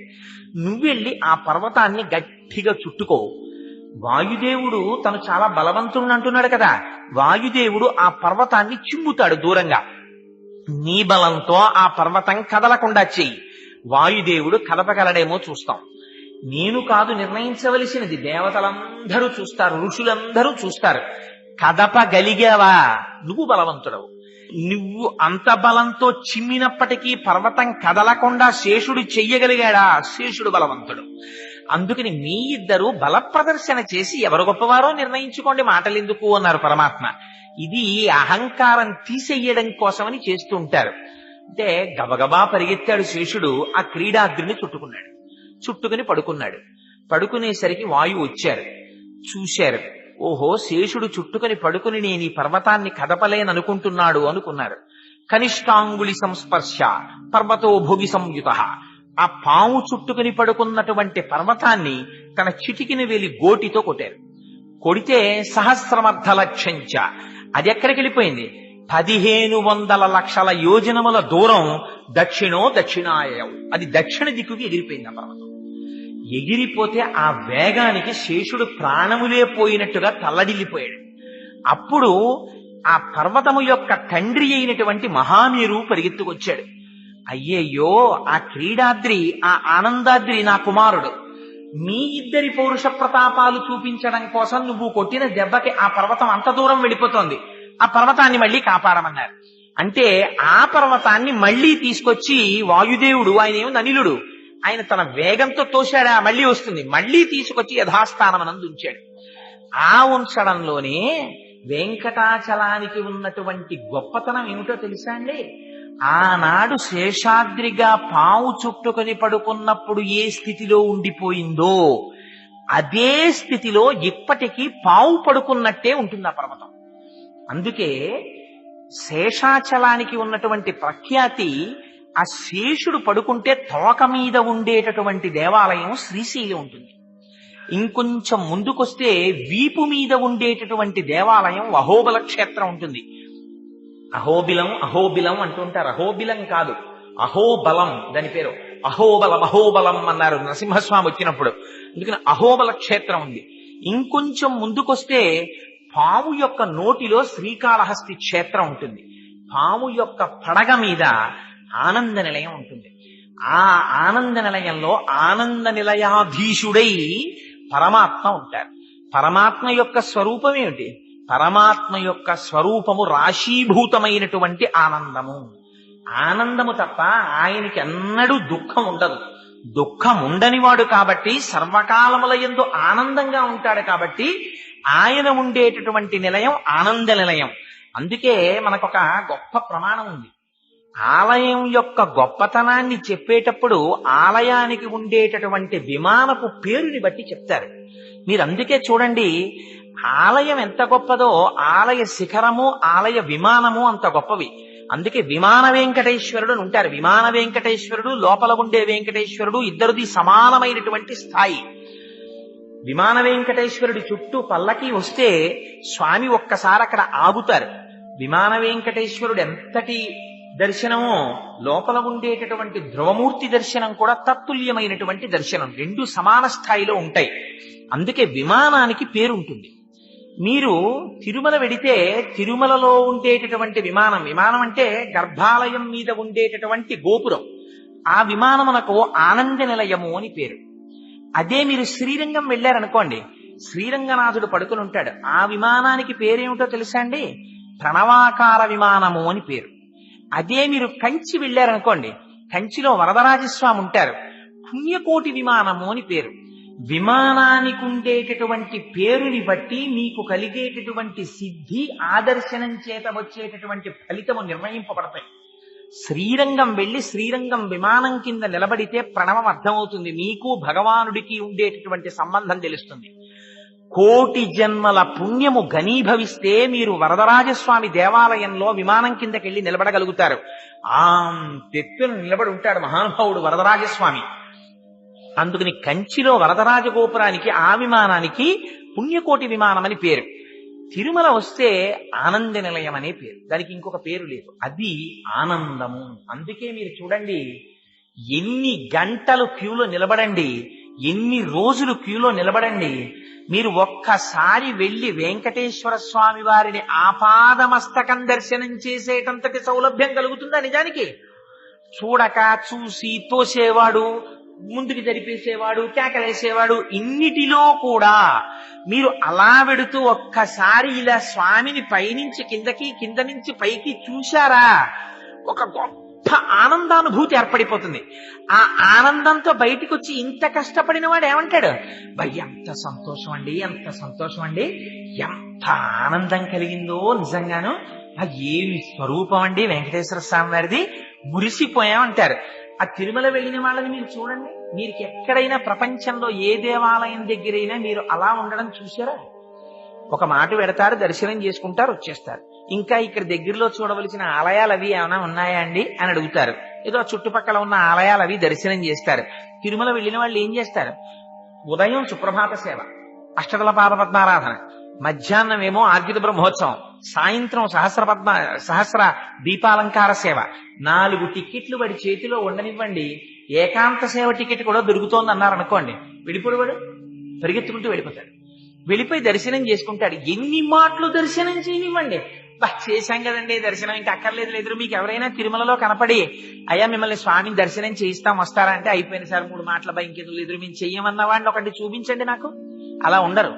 నువ్వెళ్ళి ఆ పర్వతాన్ని గట్టిగా చుట్టుకో. వాయుదేవుడు తను చాలా బలవంతుడు అంటున్నాడు కదా, వాయుదేవుడు ఆ పర్వతాన్ని చిమ్ముతాడు దూరంగా. నీ బలంతో ఆ పర్వతం కదలకుండా చెయ్యి. వాయుదేవుడు కదపగలడేమో చూస్తాం. నేను కాదు నిర్ణయించవలసినది, దేవతలందరూ చూస్తారు, ఋషులందరూ చూస్తారు. కదపగలిగావా నువ్వు బలవంతుడవు. నువ్వు అంత బలంతో చిమ్మినప్పటికీ పర్వతం కదలకుండా శేషుడు చెయ్యగలిగాడా? శేషుడు బలవంతుడు. అందుకని మీ ఇద్దరు బల ప్రదర్శన చేసి ఎవరు గొప్పవారో నిర్ణయించుకోండి, మాటలెందుకు అన్నారు పరమాత్మ. ఇది అహంకారం తీసేయడం కోసమని చేస్తూ ఉంటారు. అంటే గబగబా పరిగెత్తాడు శేషుడు, ఆ క్రీడాద్రిని చుట్టుకున్నాడు. చుట్టుకుని పడుకున్నాడు. పడుకునేసరికి వాయువు వచ్చారు, చూశారు. ఓహో, శేషుడు చుట్టుకుని పడుకుని నేను ఈ పర్వతాన్ని కదపలేననుకుంటున్నాడు అనుకున్నారు. కనిష్టాంగుళి సంస్పర్శ పర్వతో భోగి సంయుత. ఆ పాము చుట్టుకుని పడుకున్నటువంటి పర్వతాన్ని తన చిటికిన వేలి గోటితో కొట్టారు. కొడితే సహస్రమర్థ లక్ష్యంచ, అది ఎక్కడికి వెళ్ళిపోయింది? 1500 లక్షల యోజనముల దూరం దక్షిణాయనం, అది దక్షిణ దిక్కుకి ఎగిరిపోయింది. ఆ పర్వతం ఎగిరిపోతే ఆ వేగానికి శేషుడు ప్రాణములే పోయినట్టుగా తల్లడిల్లిపోయాడు. అప్పుడు ఆ పర్వతము యొక్క తండ్రి అయినటువంటి మహామేరు పరిగెత్తుకొచ్చాడు. అయ్యయ్యో, ఆ క్రీడాద్రి, ఆ ఆనందాద్రి నా కుమారుడు. మీ ఇద్దరి పౌరుష ప్రతాపాలు చూపించడం కోసం నువ్వు కొట్టిన దెబ్బకి ఆ పర్వతం అంత దూరం వెళ్ళిపోతోంది. ఆ పర్వతాన్ని మళ్ళీ కాపాడమన్నారు. అంటే ఆ పర్వతాన్ని మళ్ళీ తీసుకొచ్చి వాయుదేవుడు, ఆయన ఏముంది అనిలుడు, ఆయన తన వేగంతో తోశాడా, మళ్ళీ వస్తుంది, మళ్ళీ తీసుకొచ్చి యథాస్థానమనందు ఉంచాడు. ఆ ఉంచడంలోనే వెంకటాచలానికి ఉన్నటువంటి గొప్పతనం ఏమిటో తెలుసా అండి? ఆనాడు శేషాద్రిగా పావు చుట్టుకొని పడుకున్నప్పుడు ఏ స్థితిలో ఉండిపోయిందో అదే స్థితిలో ఇప్పటికీ పావు పడుకున్నట్టే ఉంటుంది ఆ పర్వతం. అందుకే శేషాచలానికి ఉన్నటువంటి ప్రఖ్యాతి, ఆ శేషుడు పడుకుంటే తోక మీద ఉండేటటువంటి దేవాలయం శ్రీశైలం ఉంటుంది. ఇంకొంచెం ముందుకొస్తే వీపు మీద ఉండేటటువంటి దేవాలయం అహోబల క్షేత్రం ఉంటుంది. అహోబిలం అంటుంటారు. అహోబిలం కాదు, అహోబలం దాని పేరు. అహోబలం అన్నారు నరసింహస్వామి వచ్చినప్పుడు. అందుకని అహోబల క్షేత్రం ఉంది. ఇంకొంచెం ముందుకొస్తే పాము యొక్క నోటిలో శ్రీకాళహస్తి క్షేత్రం ఉంటుంది. పాము యొక్క పడగ మీద ఆనంద నిలయం ఉంటుంది. ఆ ఆనంద నిలయంలో ఆనంద నిలయాధీశుడై పరమాత్మ ఉంటారు. పరమాత్మ యొక్క స్వరూపం ఏమిటి? పరమాత్మ యొక్క స్వరూపము రాశీభూతమైనటువంటి ఆనందము. ఆనందము తప్ప ఆయనకి ఎన్నడూ దుఃఖం ఉండదు. దుఃఖం ఉండనివాడు కాబట్టి సర్వకాలముల యందు ఆనందంగా ఉంటాడు. కాబట్టి ఆయన ఉండేటటువంటి నిలయం ఆనంద నిలయం. అందుకే మనకొక గొప్ప ప్రమాణం ఉంది. ఆలయం యొక్క గొప్పతనాన్ని చెప్పేటప్పుడు ఆలయానికి ఉండేటటువంటి విమానపు పేరుని బట్టి చెప్తారు. మీరు అందుకే చూడండి, ఆలయం ఎంత గొప్పదో ఆలయ శిఖరము, ఆలయ విమానము అంత గొప్పవి. అందుకే విమాన వెంకటేశ్వరుడు అని ఉంటారు. విమాన వెంకటేశ్వరుడు, లోపల ఉండే వెంకటేశ్వరుడు ఇద్దరిది సమానమైనటువంటి స్థాయి. విమాన వెంకటేశ్వరుడి చుట్టూ పల్లకి వస్తే స్వామి ఒక్కసారి అక్కడ ఆగుతారు. విమాన వెంకటేశ్వరుడు ఎంతటి దర్శనము, లోపల ఉండేటటువంటి ధ్రువమూర్తి దర్శనం కూడా తత్తుల్యమైనటువంటి దర్శనం. రెండు సమాన స్థాయిలో ఉంటాయి. అందుకే విమానానికి పేరు ఉంటుంది. మీరు తిరుమల వెడితే తిరుమలలో ఉండేటటువంటి విమానం, విమానం అంటే గర్భాలయం మీద ఉండేటటువంటి గోపురం, ఆ విమానమునకు ఆనంద నిలయము అని పేరు. అదే మీరు శ్రీరంగం వెళ్ళారనుకోండి, శ్రీరంగనాథుడు పడుకుని ఉంటాడు, ఆ విమానానికి పేరేమిటో తెలుసా అండి? ప్రణవాకార విమానము అని పేరు. అదే మీరు కంచి వెళ్ళారనుకోండి, కంచిలో వరదరాజస్వామి ఉంటారు, పుణ్యకోటి విమానము అని పేరు. విమానానికి ఉండేటటువంటి పేరుని బట్టి మీకు కలిగేటటువంటి సిద్ధి, ఆదర్శనం చేత వచ్చేటటువంటి ఫలితము నిర్ణయింపబడతాయి. శ్రీరంగం వెళ్ళి శ్రీరంగం విమానం కింద నిలబడితే ప్రణవం అర్థమవుతుంది, మీకు భగవానుడికి ఉండేటటువంటి సంబంధం తెలుస్తుంది. కోటి జన్మల పుణ్యము ఘనీభవిస్తే మీరు వరదరాజస్వామి దేవాలయంలో విమానం కిందకెళ్ళి నిలబడగలుగుతారు. ఆ తెత్తును నిలబడి ఉంటాడు మహానుభావుడు వరదరాజస్వామి. అందుకని కంచిలో వరదరాజగోపురానికి, ఆ విమానానికి పుణ్యకోటి విమానం అని పేరు. తిరుమల వస్తే ఆనంద నిలయం అనే పేరు, దానికి ఇంకొక పేరు లేదు, అది ఆనందము. అందుకే మీరు చూడండి, ఎన్ని గంటలు క్యూలో నిలబడండి, ఎన్ని రోజులు క్యూలో నిలబడండి, మీరు ఒక్కసారి వెళ్లి వెంకటేశ్వర స్వామి వారిని ఆపాదమస్తకం దర్శనం చేసేటంతటి సౌలభ్యం కలుగుతుందా? నిజానికి చూడక చూసి తోసేవాడు, ముందుకు జరిపేసేవాడు, కేకలేసేవాడు, ఇన్నిటిలో కూడా మీరు అలా వెడుతూ ఒక్కసారి ఇలా స్వామిని పైనుంచి కిందకి, కింద నుంచి పైకి చూశారా, ఒక గొప్ప ఆనందానుభూతి ఏర్పడిపోతుంది. ఆ ఆనందంతో బయటికి వచ్చి ఇంత కష్టపడిన వాడు ఏమంటాడు? ఎంత సంతోషం అండి, ఎంత సంతోషం అండి, ఎంత ఆనందం కలిగిందో నిజంగాను, ఏమి స్వరూపం అండి వెంకటేశ్వర స్వామి వారిది, మురిసిపోయామంటారు. ఆ తిరుమల వెళ్ళిన వాళ్ళని మీరు చూడండి, మీరు ఎక్కడైనా ప్రపంచంలో ఏ దేవాలయం దగ్గరైనా మీరు అలా ఉండడం చూసారా? ఒక మాట పెడతారు, దర్శనం చేసుకుంటారు, వచ్చేస్తారు. ఇంకా ఇక్కడ దగ్గరలో చూడవలసిన ఆలయాలు అవి ఏమైనా ఉన్నాయా అండి అని అడుగుతారు. ఏదో చుట్టుపక్కల ఉన్న ఆలయాలు అవి దర్శనం చేస్తారు. తిరుమల వెళ్ళిన వాళ్ళు ఏం చేస్తారు? ఉదయం సుప్రభాత సేవ, అష్టదళ పాదపద్మారాధన, మధ్యాహ్నం ఏమో ఆర్జిత బ్రహ్మోత్సవం, సాయంత్రం సహస్ర దీపాలంకార సేవ, 4 టిక్కెట్లు వాడి చేతిలో ఉండనివ్వండి, ఏకాంత సేవ టికెట్ కూడా దొరుకుతోంది అన్నారనుకోండి, వెళ్ళిపోడు, పరిగెత్తుకుంటూ వెళ్ళిపోతాడు. వెళ్ళిపోయి దర్శనం చేసుకుంటాడు. ఎన్ని మాటలు దర్శనం చేయనివ్వండి, చేశాం కదండి దర్శనం, ఇంకా అక్కర్లేదు. లేదు, మీకు ఎవరైనా తిరుమలలో కనపడి అయ్యా మిమ్మల్ని స్వామిని దర్శనం చేయిస్తాం వస్తారా అంటే, అయిపోయింది సార్ 3 మాటల ఇంకెందుకు లేదు, మేము చెయ్యమన్న వాడిని ఒకటి చూపించండి నాకు. అలా ఉండరు.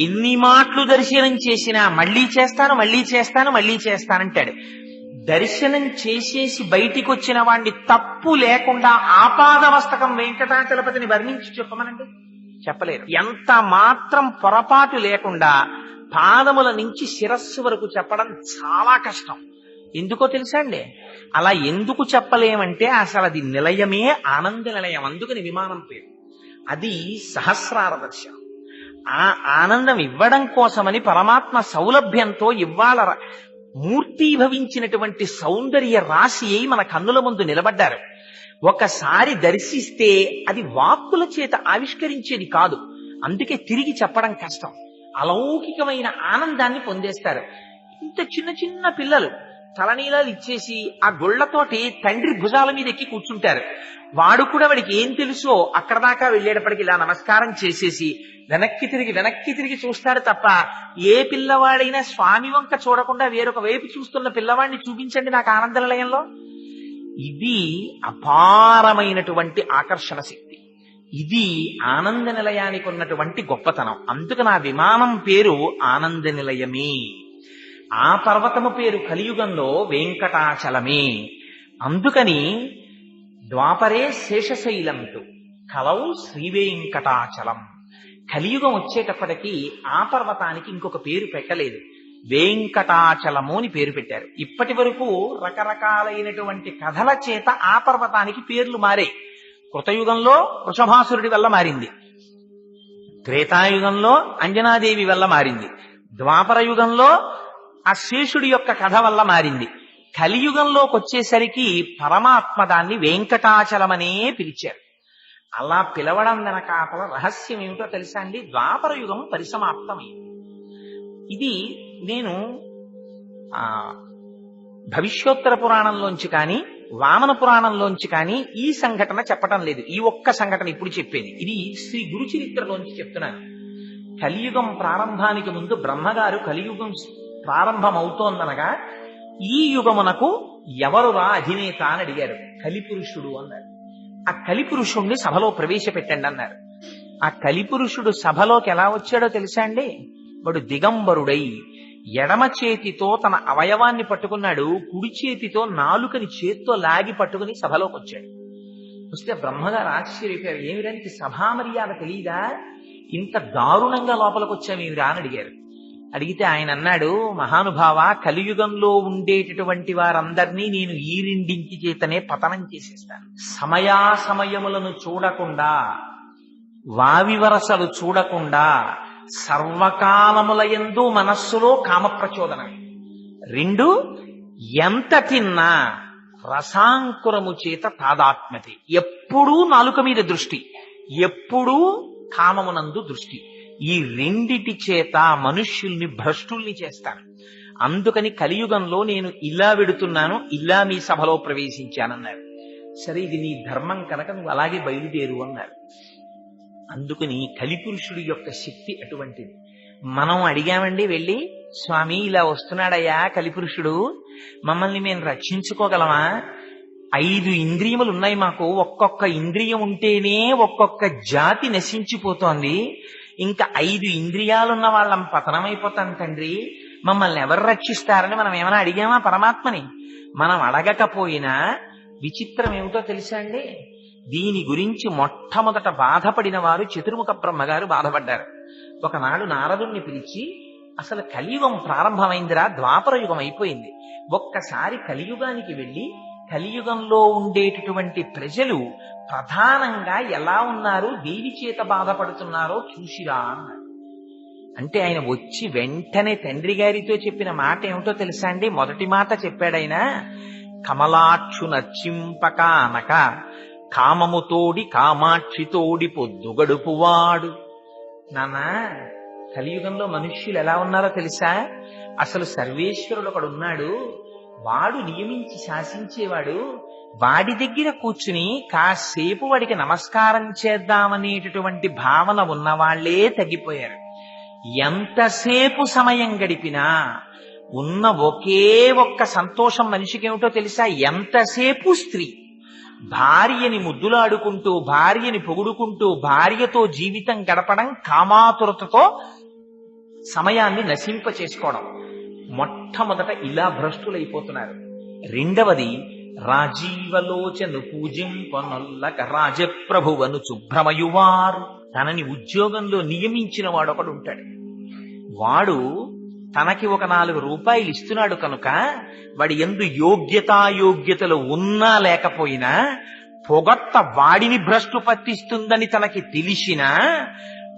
ఎన్ని మాటలు దర్శనం చేసినా మళ్ళీ చేస్తాను, మళ్ళీ చేస్తాను, మళ్ళీ చేస్తానంటాడు. దర్శనం చేసేసి బయటికి వచ్చిన వాడిని తప్పు లేకుండా ఆపాదమస్తకం వెంకటాచలపతిని వర్ణించి చెప్పమనండి, చెప్పలేరు. ఎంత మాత్రం పొరపాటు లేకుండా పాదముల నుంచి శిరస్సు వరకు చెప్పడం చాలా కష్టం. ఎందుకో తెలుసా అండి? అలా ఎందుకు చెప్పలేమంటే అసలు అది నిలయమే ఆనంద నిలయం. అందుకని విమానం పేరు. అది సహస్రార దర్శనం. ఆ ఆనందం ఇవ్వడం కోసమని పరమాత్మ సౌలభ్యంతో ఇవ్వాల మూర్తీభవించినటువంటి సౌందర్య రాశి అయి మన కన్నుల ముందు నిలబడ్డారు. ఒకసారి దర్శిస్తే అది వాక్కుల చేత ఆవిష్కరించేది కాదు, అందుకే తిరిగి చెప్పడం కష్టం. అలౌకికమైన ఆనందాన్ని పొందేస్తారు. ఇంత చిన్న చిన్న పిల్లలు తలనీలాలు ఇచ్చేసి ఆ గొళ్లతోటి తండ్రి భుజాల మీద ఎక్కి కూర్చుంటారు. వాడు కూడా వాడికి ఏం తెలుసో అక్కడ దాకా వెళ్ళేటప్పటికి ఇలా నమస్కారం చేసేసి వెనక్కి తిరిగి చూస్తాడు తప్ప, ఏ పిల్లవాడైనా స్వామి వంక చూడకుండా వేరొక వైపు చూస్తున్న పిల్లవాడిని చూపించండి నాకు ఆనంద నిలయంలో. ఇది అపారమైనటువంటి ఆకర్షణ శక్తి. ఇది ఆనంద నిలయానికి ఉన్నటువంటి గొప్పతనం. అందుకని ఆ విమానం పేరు ఆనంద నిలయమే. ఆ పర్వతము పేరు కలియుగంలో వెంకటాచలమే. అందుకని ద్వాపరే శేషశైలంతు కలౌ శ్రీవేంకటాచలం. కలియుగం వచ్చేటప్పటికి ఆ పర్వతానికి ఇంకొక పేరు పెట్టలేదు, వెంకటాచలము అని పేరు పెట్టారు. ఇప్పటి వరకు రకరకాలైనటువంటి కథల చేత ఆ పర్వతానికి పేర్లు మారాయి. కృతయుగంలో వృషభాసురుడి వల్ల మారింది, త్రేతాయుగంలో అంజనాదేవి వల్ల మారింది, ద్వాపర యుగంలో ఆ శేషుడి యొక్క కథ వల్ల మారింది. కలియుగంలోకి వచ్చేసరికి పరమాత్మ దాన్ని వెంకటాచలమనే పిలిచారు. అలా పిలవడం వెనకాతల రహస్యం ఏమిటో తెలుసా అండి? ద్వాపర యుగం పరిసమాప్తమైంది. ఇది నేను భవిష్యోత్తర పురాణంలోంచి కానీ వామన పురాణంలోంచి కానీ ఈ సంఘటన చెప్పటం లేదు. ఈ ఒక్క సంఘటన ఇప్పుడు చెప్పేది. ఇది శ్రీ గురు చరిత్రలోంచి చెప్తున్నాను. కలియుగం ప్రారంభానికి ముందు బ్రహ్మగారు కలియుగం ప్రారంభమవుతోందనగా ఈ యుగమునకు ఎవరురా అధినేత అని అడిగారు. కలిపురుషుడు అన్నారు. ఆ కలిపురుషుణ్ణి సభలో ప్రవేశపెట్టండి అన్నారు. ఆ కలిపురుషుడు సభలోకి ఎలా వచ్చాడో తెలుసా అండి? వాడు దిగంబరుడై ఎడమ చేతితో తన అవయవాన్ని పట్టుకున్నాడు, కుడి చేతితో నాలుకని చేత్తో లాగి పట్టుకుని సభలోకి వచ్చాడు. వస్తే బ్రహ్మగారు ఆశ్చర్యపోయారు. ఏమిరంటే సభా మర్యాద తెలియదా? ఇంత దారుణంగా లోపలికి వచ్చామేమిరా అని అడిగారు. అడిగితే ఆయన అన్నాడు, మహానుభావ, కలియుగంలో ఉండేటటువంటి వారందరినీ నేను ఈ రెండింటి చేతనే పతనం చేసేస్తాను. సమయాసమయములను చూడకుండా, వావివరసలు చూడకుండా, సర్వకాలములయందు మనస్సులో కామప్రచోదనం. 2, ఎంత తిన్నా రసాంకురము చేత తాదాత్మ్యత. ఎప్పుడూ నాలుక మీద దృష్టి, ఎప్పుడూ కామమునందు దృష్టి. ఈ రెండిటి చేత మనుష్యుల్ని భ్రష్టుల్ని చేస్తాను. అందుకని కలియుగంలో నేను ఇలా వెడుతున్నాను, ఇలా మీ సభలో ప్రవేశించానన్నారు. సరే, ఇది నీ ధర్మం కనుక నువ్వు అలాగే బయలుదేరు అన్నారు. అందుకని కలిపురుషుడి యొక్క శక్తి అటువంటిది. మనం అడిగామండి వెళ్ళి, స్వామి ఇలా వస్తున్నాడయ్యా కలిపురుషుడు, మమ్మల్ని మేము రక్షించుకోగలమా? 5 ఇంద్రియములు ఉన్నాయి మాకు, ఒక్కొక్క ఇంద్రియం ఉంటేనే ఒక్కొక్క జాతి నశించిపోతోంది. ఇంకా 5 ఇంద్రియాలున్న వాళ్ళం పతనమైపోతాం తండ్రి, మమ్మల్ని ఎవరు రక్షిస్తారని మనం ఏమైనా అడిగామా పరమాత్మని? మనం అడగకపోయినా విచిత్రం ఏమిటో తెలుసా అండి? దీని గురించి మొట్టమొదట బాధపడిన వారు చతుర్ముఖ బ్రహ్మగారు బాధపడ్డారు. ఒకనాడు నారదుణ్ణి పిలిచి, అసలు కలియుగం ప్రారంభమైందిరా, ద్వాపర యుగం అయిపోయింది, ఒక్కసారి కలియుగానికి వెళ్ళి కలియుగంలో ఉండేటటువంటి ప్రజలు ప్రధానంగా ఎలా ఉన్నారు, దేవి చేత బాధపడుతున్నారో చూసిరా అన్నారు. అంటే ఆయన వచ్చి వెంటనే తండ్రి గారితో చెప్పిన మాట ఏమిటో తెలుసా అండి? మొదటి మాట చెప్పాడైనా, కమలాక్షు నర్చింపక అనక కామముతోడి కామాక్షితోడి పొద్దు గడుపువాడు. నాన్న, కలియుగంలో మనుష్యులు ఎలా ఉన్నారో తెలుసా? అసలు సర్వేశ్వరుడు ఒకడున్నాడు, వాడు నియమించి శాసించేవాడు. వాడి దగ్గర కూర్చుని కాసేపు వాడికి నమస్కారం చేద్దామనేటటువంటి భావన ఉన్నవాళ్లే తగ్గిపోయారు. ఎంతసేపు సమయం గడిపినా ఉన్న ఒకే ఒక్క సంతోషం మనిషికి ఏమిటో తెలుసా? ఎంతసేపు స్త్రీ. భార్యని ముద్దులాడుకుంటూ, భార్యని పొగుడుకుంటూ, భార్యతో జీవితం గడపడం, కామాతురతతో సమయాన్ని నశింప చేసుకోవడం. మొట్టమొదట ఇలా భ్రష్టులైపోతున్నారు. రెండవది, రాజీవలోచను పూజింపనొల్లక రాజప్రభువను శుభ్రమయువారు. తనని ఉద్యోగంలో నియమించిన వాడు ఒకడు ఉంటాడు. వాడు తనకి ఒక 4 రూపాయలు ఇస్తున్నాడు కనుక వాడి యందు యోగ్యతాయోగ్యతలు ఉన్నా లేకపోయినా పొగట్ట వాడిని భ్రష్టు పట్టిస్తుందని తనకి తెలిసినా,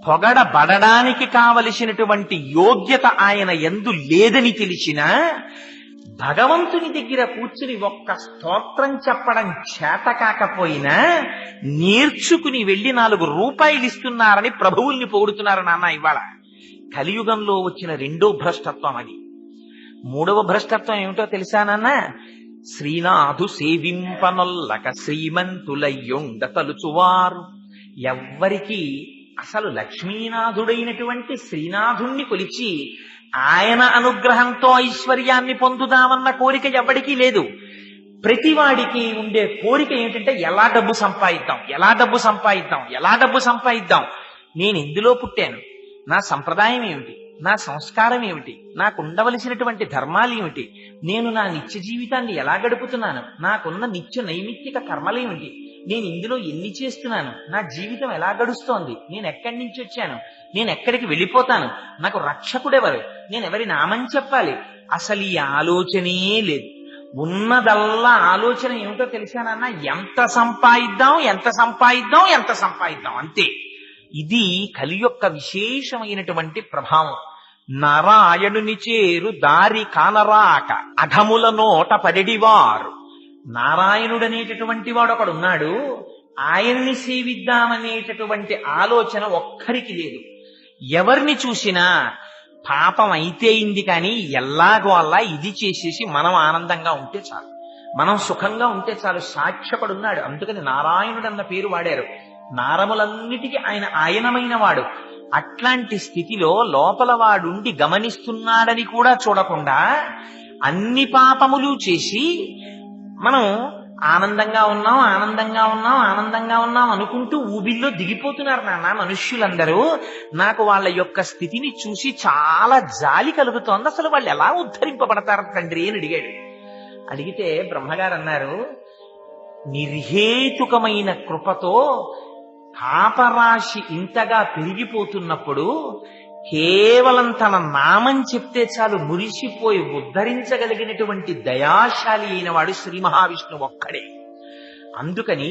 పొగడబడడానికి కావలసినటువంటి యోగ్యత ఆయన యందు లేదని తెలిసినా, భగవంతుని దగ్గర కూర్చుని ఒక్క స్తోత్రం చెప్పడం చేత కాకపోయినా నేర్చుకుని వెళ్లి 4 రూపాయలు ఇస్తున్నారని ప్రభువుల్ని పొగుడుతున్నారు నాన్న. ఇవాళ కలియుగంలో వచ్చిన 2వ భ్రష్టత్వం అది. 3వ భ్రష్టత్వం ఏమిటో తెలుసా నాన్న? శ్రీనాథు సేవింపనొల్లక శ్రీమంతులయ్యుండ తలుచువారు. ఎవ్వరికి అసలు లక్ష్మీనాథుడైనటువంటి శ్రీనాథుణ్ణి కొలిచి ఆయన అనుగ్రహంతో ఐశ్వర్యాన్ని పొందుదామన్న కోరిక ఎవ్వడికి లేదు. ప్రతివాడికి ఉండే కోరిక ఏమిటంటే ఎలా డబ్బు సంపాదిద్దాం, ఎలా డబ్బు సంపాదిద్దాం, ఎలా డబ్బు సంపాదిద్దాం. నేను ఎందులో పుట్టాను, నా సంప్రదాయం ఏమిటి, నా సంస్కారం ఏమిటి, నాకు ఉండవలసినటువంటి ధర్మాలు ఏమిటి, నేను నా నిత్య జీవితాన్ని ఎలా గడుపుతున్నాను, నాకున్న నిత్య నైమిత్తిక కర్మలేమిటి, నేను ఇందులో ఎన్ని చేస్తున్నాను, నా జీవితం ఎలా గడుస్తోంది, నేను ఎక్కడి నుంచి వచ్చాను, నేను ఎక్కడికి వెళ్ళిపోతాను, నాకు రక్షకుడెవరు, నేను ఎవరి నామని చెప్పాలి, అసలు ఈ ఆలోచనే లేదు. ఉన్నదల్లా ఆలోచన ఏమిటో తెలిసానన్నా, ఎంత సంపాదిద్దాం, ఎంత సంపాదిద్దాం, ఎంత సంపాదిద్దాం, అంతే. ఇది కలి యొక్క విశేషమైనటువంటి ప్రభావం. నారాయణుని చేరు దారి కానరాక అధముల నోట పడివారు. నారాయణుడనేటటువంటి వాడు ఒకడున్నాడు, ఆయన్ని సేవిద్దామనేటటువంటి ఆలోచన ఒక్కరికి లేదు. ఎవరిని చూసినా పాపం అయితే అయింది, కానీ ఎల్లాగో అలా ఇది చేసేసి మనం ఆనందంగా ఉంటే చాలు, మనం సుఖంగా ఉంటే చాలు. సాక్ష్యపడున్నాడు. అందుకని నారాయణుడు అన్న పేరు వాడారు. నారములన్నిటికీ ఆయన ఆయనమైన వాడు. అట్లాంటి స్థితిలో లోపల వాడుండి గమనిస్తున్నాడని కూడా చూడకుండా అన్ని పాపములు చేసి మనం ఆనందంగా ఉన్నాం, ఆనందంగా ఉన్నాం, ఆనందంగా ఉన్నాం అనుకుంటూ ఊబిల్లో దిగిపోతున్నారు నాన్న మనుష్యులందరూ. నాకు వాళ్ళ యొక్క స్థితిని చూసి చాలా జాలి కలుగుతోంది. అసలు వాళ్ళు ఎలా ఉద్ధరింపబడతారు తండ్రి అని అడిగాడు. అడిగితే బ్రహ్మగారు అన్నారు, నిర్హేతుకమైన కృపతో పాపరాశి ఇంతగా పెరిగిపోతున్నప్పుడు కేవలం తన నామం చెప్తే చాలు మురిసిపోయి ఉద్ధరించగలిగినటువంటి దయాశాలి అయిన వాడు శ్రీ మహావిష్ణువు ఒక్కడే. అందుకని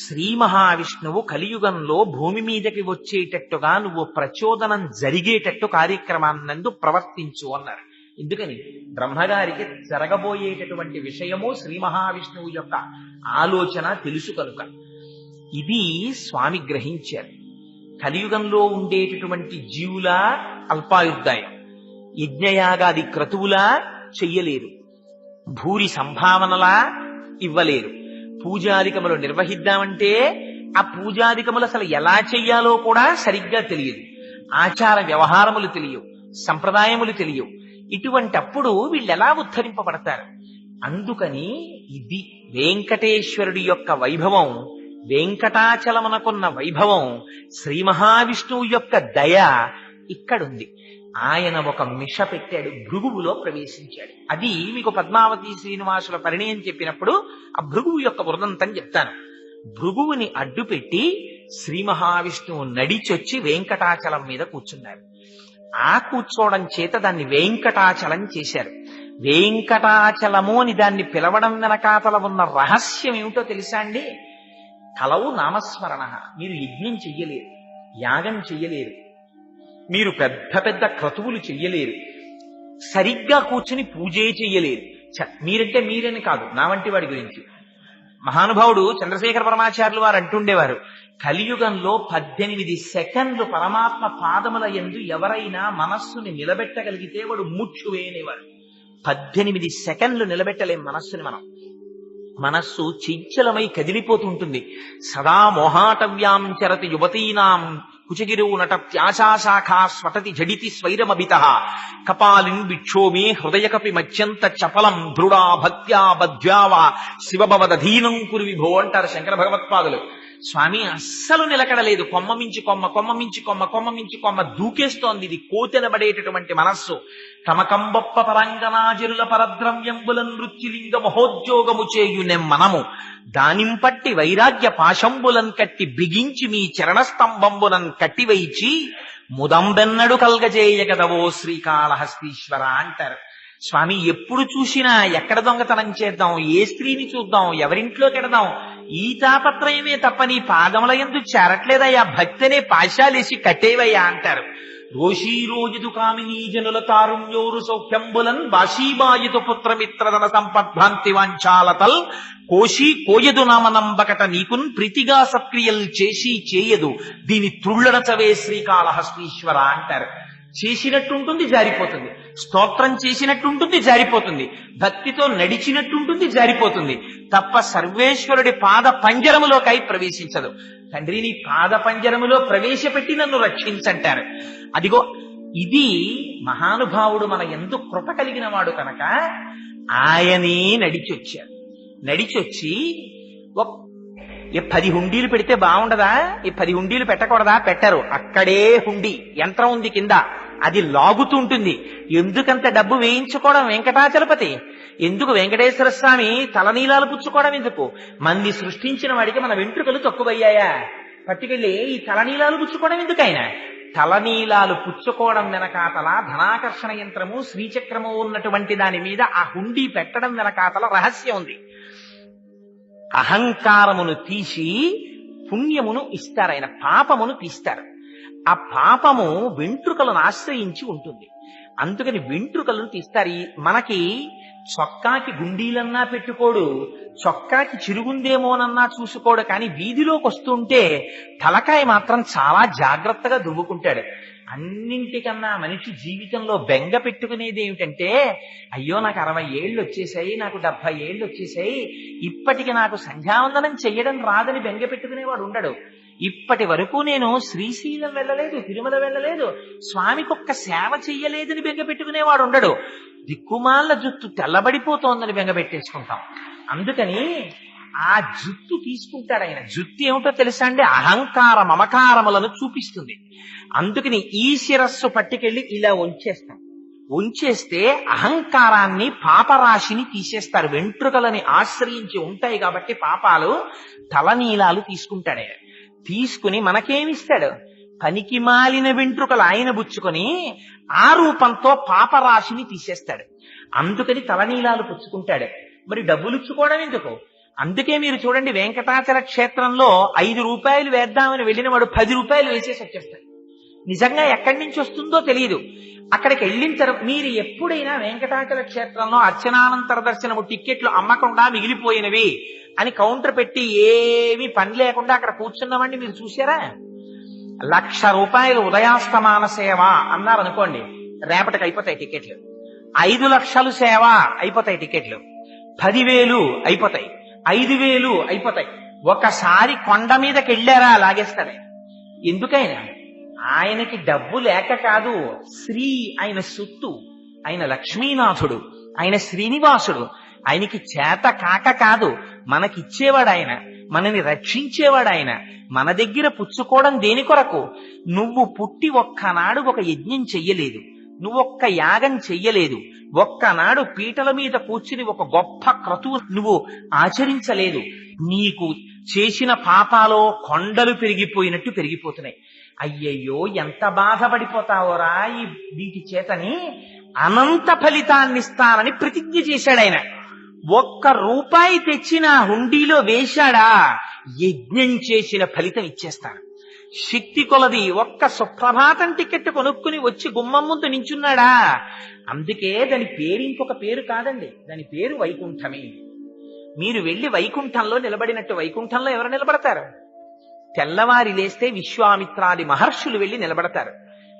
శ్రీ మహావిష్ణువు కలియుగంలో భూమి మీదకి వచ్చేటట్టుగా నువ్వు ప్రచోదనం జరిగేటట్టు కార్యక్రమాన్నందు ప్రవర్తించు అన్నారు. ఎందుకని బ్రహ్మగారికి జరగబోయేటటువంటి విషయము శ్రీ మహావిష్ణువు యొక్క ఆలోచన తెలుసు కనుక. ఇది స్వామి గ్రహించారు. కలియుగంలో ఉండేటటువంటి జీవుల అల్పాయుర్దాయం, యజ్ఞయాగాది క్రతువులా చెయ్యలేరు, భూరి సంభావనలా ఇవ్వలేరు. పూజాదికములు నిర్వహిద్దామంటే ఆ పూజాదికములు అసలు ఎలా చెయ్యాలో కూడా సరిగ్గా తెలియదు, ఆచార వ్యవహారములు తెలియవు, సంప్రదాయములు తెలియవు. ఇటువంటప్పుడు వీళ్ళు ఎలా ఉద్ధరింపబడతారు? అందుకని ఇది వెంకటేశ్వరుడి యొక్క వైభవం, వెంకటాచలమునకున్న వైభవం, శ్రీ మహావిష్ణువు యొక్క దయ ఇక్కడుంది. ఆయన ఒక మిష పెట్టాడు, భృగువులో ప్రవేశించాడు. అది మీకు పద్మావతి శ్రీనివాసుల పరిణయం చెప్పినప్పుడు ఆ భృగువు యొక్క వృదంతం చెప్తాను. భృగువుని అడ్డుపెట్టి శ్రీ మహావిష్ణువు నడిచొచ్చి వెంకటాచలం మీద కూర్చున్నారు. ఆ కూర్చోవడం చేత దాన్ని వెంకటాచలం చేశారు. వెంకటాచలము అని దాన్ని పిలవడం వెనకాతల ఉన్న రహస్యం ఏమిటో తెలుసా అండి? కలవు నామస్మరణ. మీరు యజ్ఞం చెయ్యలేరు, యాగం చెయ్యలేరు, మీరు పెద్ద పెద్ద క్రతువులు చెయ్యలేరు, సరిగ్గా కూర్చుని పూజే చెయ్యలేరు. మీరంటే మీరని కాదు, నా వంటి వాడి గురించి మహానుభావుడు చంద్రశేఖర పరమాచార్యులు వారు అంటుండేవారు, కలియుగంలో 18 సెకండ్లు పరమాత్మ పాదముల యందు ఎవరైనా మనస్సుని నిలబెట్టగలిగితే వాడు ముఖ్యువే అనేవారు. 18 సెకండ్లు నిలబెట్టలేం మనస్సుని మనం. మనస్సు చంచలమై కదిలిపోతుంటుంది. సదా మోహాటవ్యాం చరతి యువతీనాం కుచగిరు నటత్యాశాఖా స్వటతి జడితి స్వైరమభిత కపాలిన్ విక్షోమే హృదయకపి మధ్యంత చపలం దృఢా భక్త్యా బధ్యావా శివభవదధీనం కురు విభో అంటారు శంకర భగవత్పాదులు. స్వామి అస్సలు నిలకడలేదు. కొమ్మ మించి కొమ్మ, కొమ్మ మించి కొమ్మ, కొమ్మ మించి కొమ్మ దూకేస్తోంది. ఇది కోతెనబడేటటువంటి మనస్సు. తమకంబొప్ప పరంగనాజరుల పరద్రవ్యంబులన్ నృత్యులింగ మహోద్యోగము చేయునెం మనము దానింపట్టి వైరాగ్య పాశంబులన్ కట్టి బిగించి మీ చరణస్తంభంబులన్ కట్టివైచి ముదంబెన్నడు కల్గజేయగదవో శ్రీకాళహస్తీశ్వర అంటారు. స్వామి ఎప్పుడు చూసినా ఎక్కడ దొంగతనం చేద్దాం, ఏ స్త్రీని చూద్దాం, ఎవరింట్లోకి ఎడదాం, ఈ తాపత్రయమే తప్ప నీ పాదముల యందు చేరట్లేదయ్యా, భక్తనే పాశాలేసి కట్టేవయ్యా అంటారు. రోషీరోజుదు కామినీ జనుల తారుణ్యోరు సౌఖ్యంబులన్ బాషీబాయుతు పుత్రమిత్రదన సంపద్భ్రాంతి వాంఛాలతల్ కోశీ కోయదు నామనంబకట నీకున్ ప్రీతిగా సత్క్రియలు చేసి చేయదు దీని త్రుళ్ళనచవే శ్రీకాళహస్తీశ్వర అంటారు. చేసినట్టుంటుంది, జారిపోతుంది. స్తోత్రం చేసినట్టుంటుంది, జారిపోతుంది. భక్తితో నడిచినట్టుంటుంది, జారిపోతుంది. తప్ప సర్వేశ్వరుడి పాద పంజరములోకై ప్రవేశించదు. తండ్రి నీ పాద పంజరములో ప్రవేశపెట్టి నన్ను రక్షించంటారు. అదిగో ఇది మహానుభావుడు మన యందు కృప కలిగిన వాడు కనుక ఆయనే నడిచొచ్చారు. నడిచొచ్చి 10 హుండీలు పెడితే బాగుండదా? 10 హుండీలు పెట్టకూడదా? పెట్టరు. అక్కడే హుండీ యంత్రం ఉంది కింద, అది లాగుతుంటుంది. ఎందుకంత డబ్బు వేయించుకోవడం వెంకటాచలపతి? ఎందుకు వెంకటేశ్వర స్వామి తలనీలాలు పుచ్చుకోవడం ఎందుకు? మంది సృష్టించిన వాడికి మన వెంట్రుకలు తక్కువయ్యాయా? పట్టుకెళ్ళి ఈ తలనీలాలు పుచ్చుకోవడం ఎందుకు? ఆయన తలనీలాలు పుచ్చుకోవడం వెనకాతల ధనాకర్షణ యంత్రము శ్రీచక్రము ఉన్నటువంటి దాని మీద ఆ హుండీ పెట్టడం వెనకాతల రహస్యం ఉంది. అహంకారమును తీసి పుణ్యమును ఇస్తారు ఆయన, పాపమును తీస్తారు. ఆ పాపము వెంట్రుకలను ఆశ్రయించి ఉంటుంది. అందుకని వెంట్రుకలను తీస్తారు. మనకి చొక్కాకి గుండీలన్నా పెట్టుకోడు, చొక్కాకి చిరుగుందేమోనన్నా చూసుకోడు. కానీ వీధిలోకి వస్తుంటే తలకాయ మాత్రం చాలా జాగ్రత్తగా దువ్వుకుంటాడు. అన్నింటికన్నా మనిషి జీవితంలో బెంగ పెట్టుకునేది ఏమిటంటే, అయ్యో నాకు 60 ఏళ్ళు వచ్చేసాయి, నాకు 70 ఏళ్ళు వచ్చేసాయి, ఇప్పటికి నాకు సంధ్యావందనం చెయ్యడం రాదని బెంగ పెట్టుకునేవాడు ఉండడు. ఇప్పటి వరకు నేను శ్రీశైలం వెళ్ళలేదు, తిరుమల వెళ్ళలేదు, స్వామికి ఒక్క సేవ చెయ్యలేదని బెంగ పెట్టుకునేవాడు ఉండడు. దిక్కుమాల జుత్తు తెల్లబడిపోతోందని బెంగ పెట్టేసుకుంటాం. అందుకని ఆ జుత్తు తీసుకుంటాడు ఆయన. జుత్తు ఏమిటో తెలుసా అండి? అహంకార మమకారములను చూపిస్తుంది. అందుకని ఈ శిరస్సు పట్టుకెళ్ళి ఇలా ఉంచేస్తాం. ఉంచేస్తే అహంకారాన్ని, పాపరాశిని తీసేస్తారు. వెంట్రుకలని ఆశ్రయించి ఉంటాయి కాబట్టి పాపాలు, తలనీలాలు తీసుకుంటాడు ఆయన. తీసుకుని మనకేమిస్తాడు? పనికి మాలిన వెంట్రుకలు ఆయన బుచ్చుకొని ఆ రూపంతో పాపరాశిని తీసేస్తాడు. అందుకని తలనీలాలు పుచ్చుకుంటాడు. మరి డబ్బులు ఇచ్చుకోవడం ఎందుకు? అందుకే మీరు చూడండి, వెంకటాచల క్షేత్రంలో 5 రూపాయలు వేద్దామని వెళ్ళిన వాడు 10 రూపాయలు వేసేసి వచ్చేస్తాడు. నిజంగా ఎక్కడి నుంచి వస్తుందో తెలియదు. అక్కడికి వెళ్ళిన తర్వాత మీరు ఎప్పుడైనా వెంకటాచల క్షేత్రంలో అర్చనానంతర దర్శనము టిక్కెట్లు అమ్మకుండా మిగిలిపోయినవి అని కౌంటర్ పెట్టి ఏమీ పని లేకుండా అక్కడ కూర్చున్నామండి మీరు చూసారా? 1,00,000 రూపాయలు ఉదయాస్తమాన సేవ అన్నారు అనుకోండి, రేపటికి అయిపోతాయి టికెట్లు. 5 లక్షలు సేవ అయిపోతాయి టికెట్లు. 10,000 అయిపోతాయి, 5,000 అయిపోతాయి. ఒకసారి కొండ మీదకి వెళ్ళారా లాగేస్తాడు. ఎందుకైనా ఆయనకి డబ్బు లేక కాదు, శ్రీ ఆయన సొత్తు, ఆయన లక్ష్మీనాథుడు, ఆయన శ్రీనివాసుడు. ఆయనకి చేత కాక కాదు, మనకిచ్చేవాడు ఆయన, మనని రక్షించేవాడు ఆయన. మన దగ్గర పుచ్చుకోవడం దేని కొరకు? నువ్వు పుట్టి ఒక్కనాడు ఒక యజ్ఞం చెయ్యలేదు, నువ్వొక్క యాగం చెయ్యలేదు, ఒక్కనాడు పీటల మీద కూర్చుని ఒక గొప్ప క్రతువు నువ్వు ఆచరించలేదు. నీకు చేసిన పాపాలో కొండలు పెరిగిపోయినట్టు పెరిగిపోతున్నాయి. అయ్యయ్యో ఎంత బాధపడిపోతావోరా ఈ వీటి చేతని అనంత ఫలితాన్ని ఇస్తానని ప్రతిజ్ఞ చేశాడు ఆయన. 1 రూపాయి తెచ్చిన హుండీలో వేశాడా, యజ్ఞం చేసిన ఫలితం ఇచ్చేస్తాడు. శక్తి కొలది ఒక్క సుప్రభాతం టికెట్ కొనుక్కుని వచ్చి గుమ్మం ముందు నించున్నాడా. అందుకే దాని పేరు ఇంకొక పేరు కాదండి, దాని పేరు వైకుంఠమే. మీరు వెళ్లి వైకుంఠంలో నిలబడినట్టు వైకుంఠంలో ఎవరు నిలబడతారు? తెల్లవారి లేస్తే విశ్వామిత్రాది మహర్షులు వెళ్లి నిలబడతారు.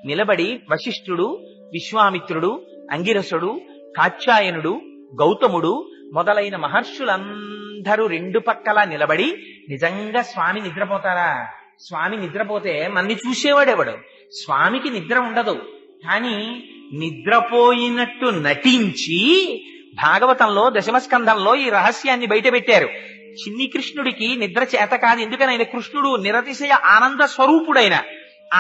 నిలబడి వశిష్ఠుడు, విశ్వామిత్రుడు, అంగిరసుడు, కాత్యాయనుడు, గౌతముడు మొదలైన మహర్షులందరూ 2 పక్కలా నిలబడి, నిజంగా స్వామి నిద్రపోతారా? స్వామి నిద్రపోతే మన్ని చూసేవాడెవడు? స్వామికి నిద్ర ఉండదు. కానీ నిద్రపోయినట్టు నటించి భాగవతంలో దశమస్కంధంలో ఈ రహస్యాన్ని బయట పెట్టారు. చిన్ని కృష్ణుడికి నిద్ర చేత కాదు. ఎందుకని? ఆయన కృష్ణుడు నిరతిశయ ఆనంద స్వరూపుడైన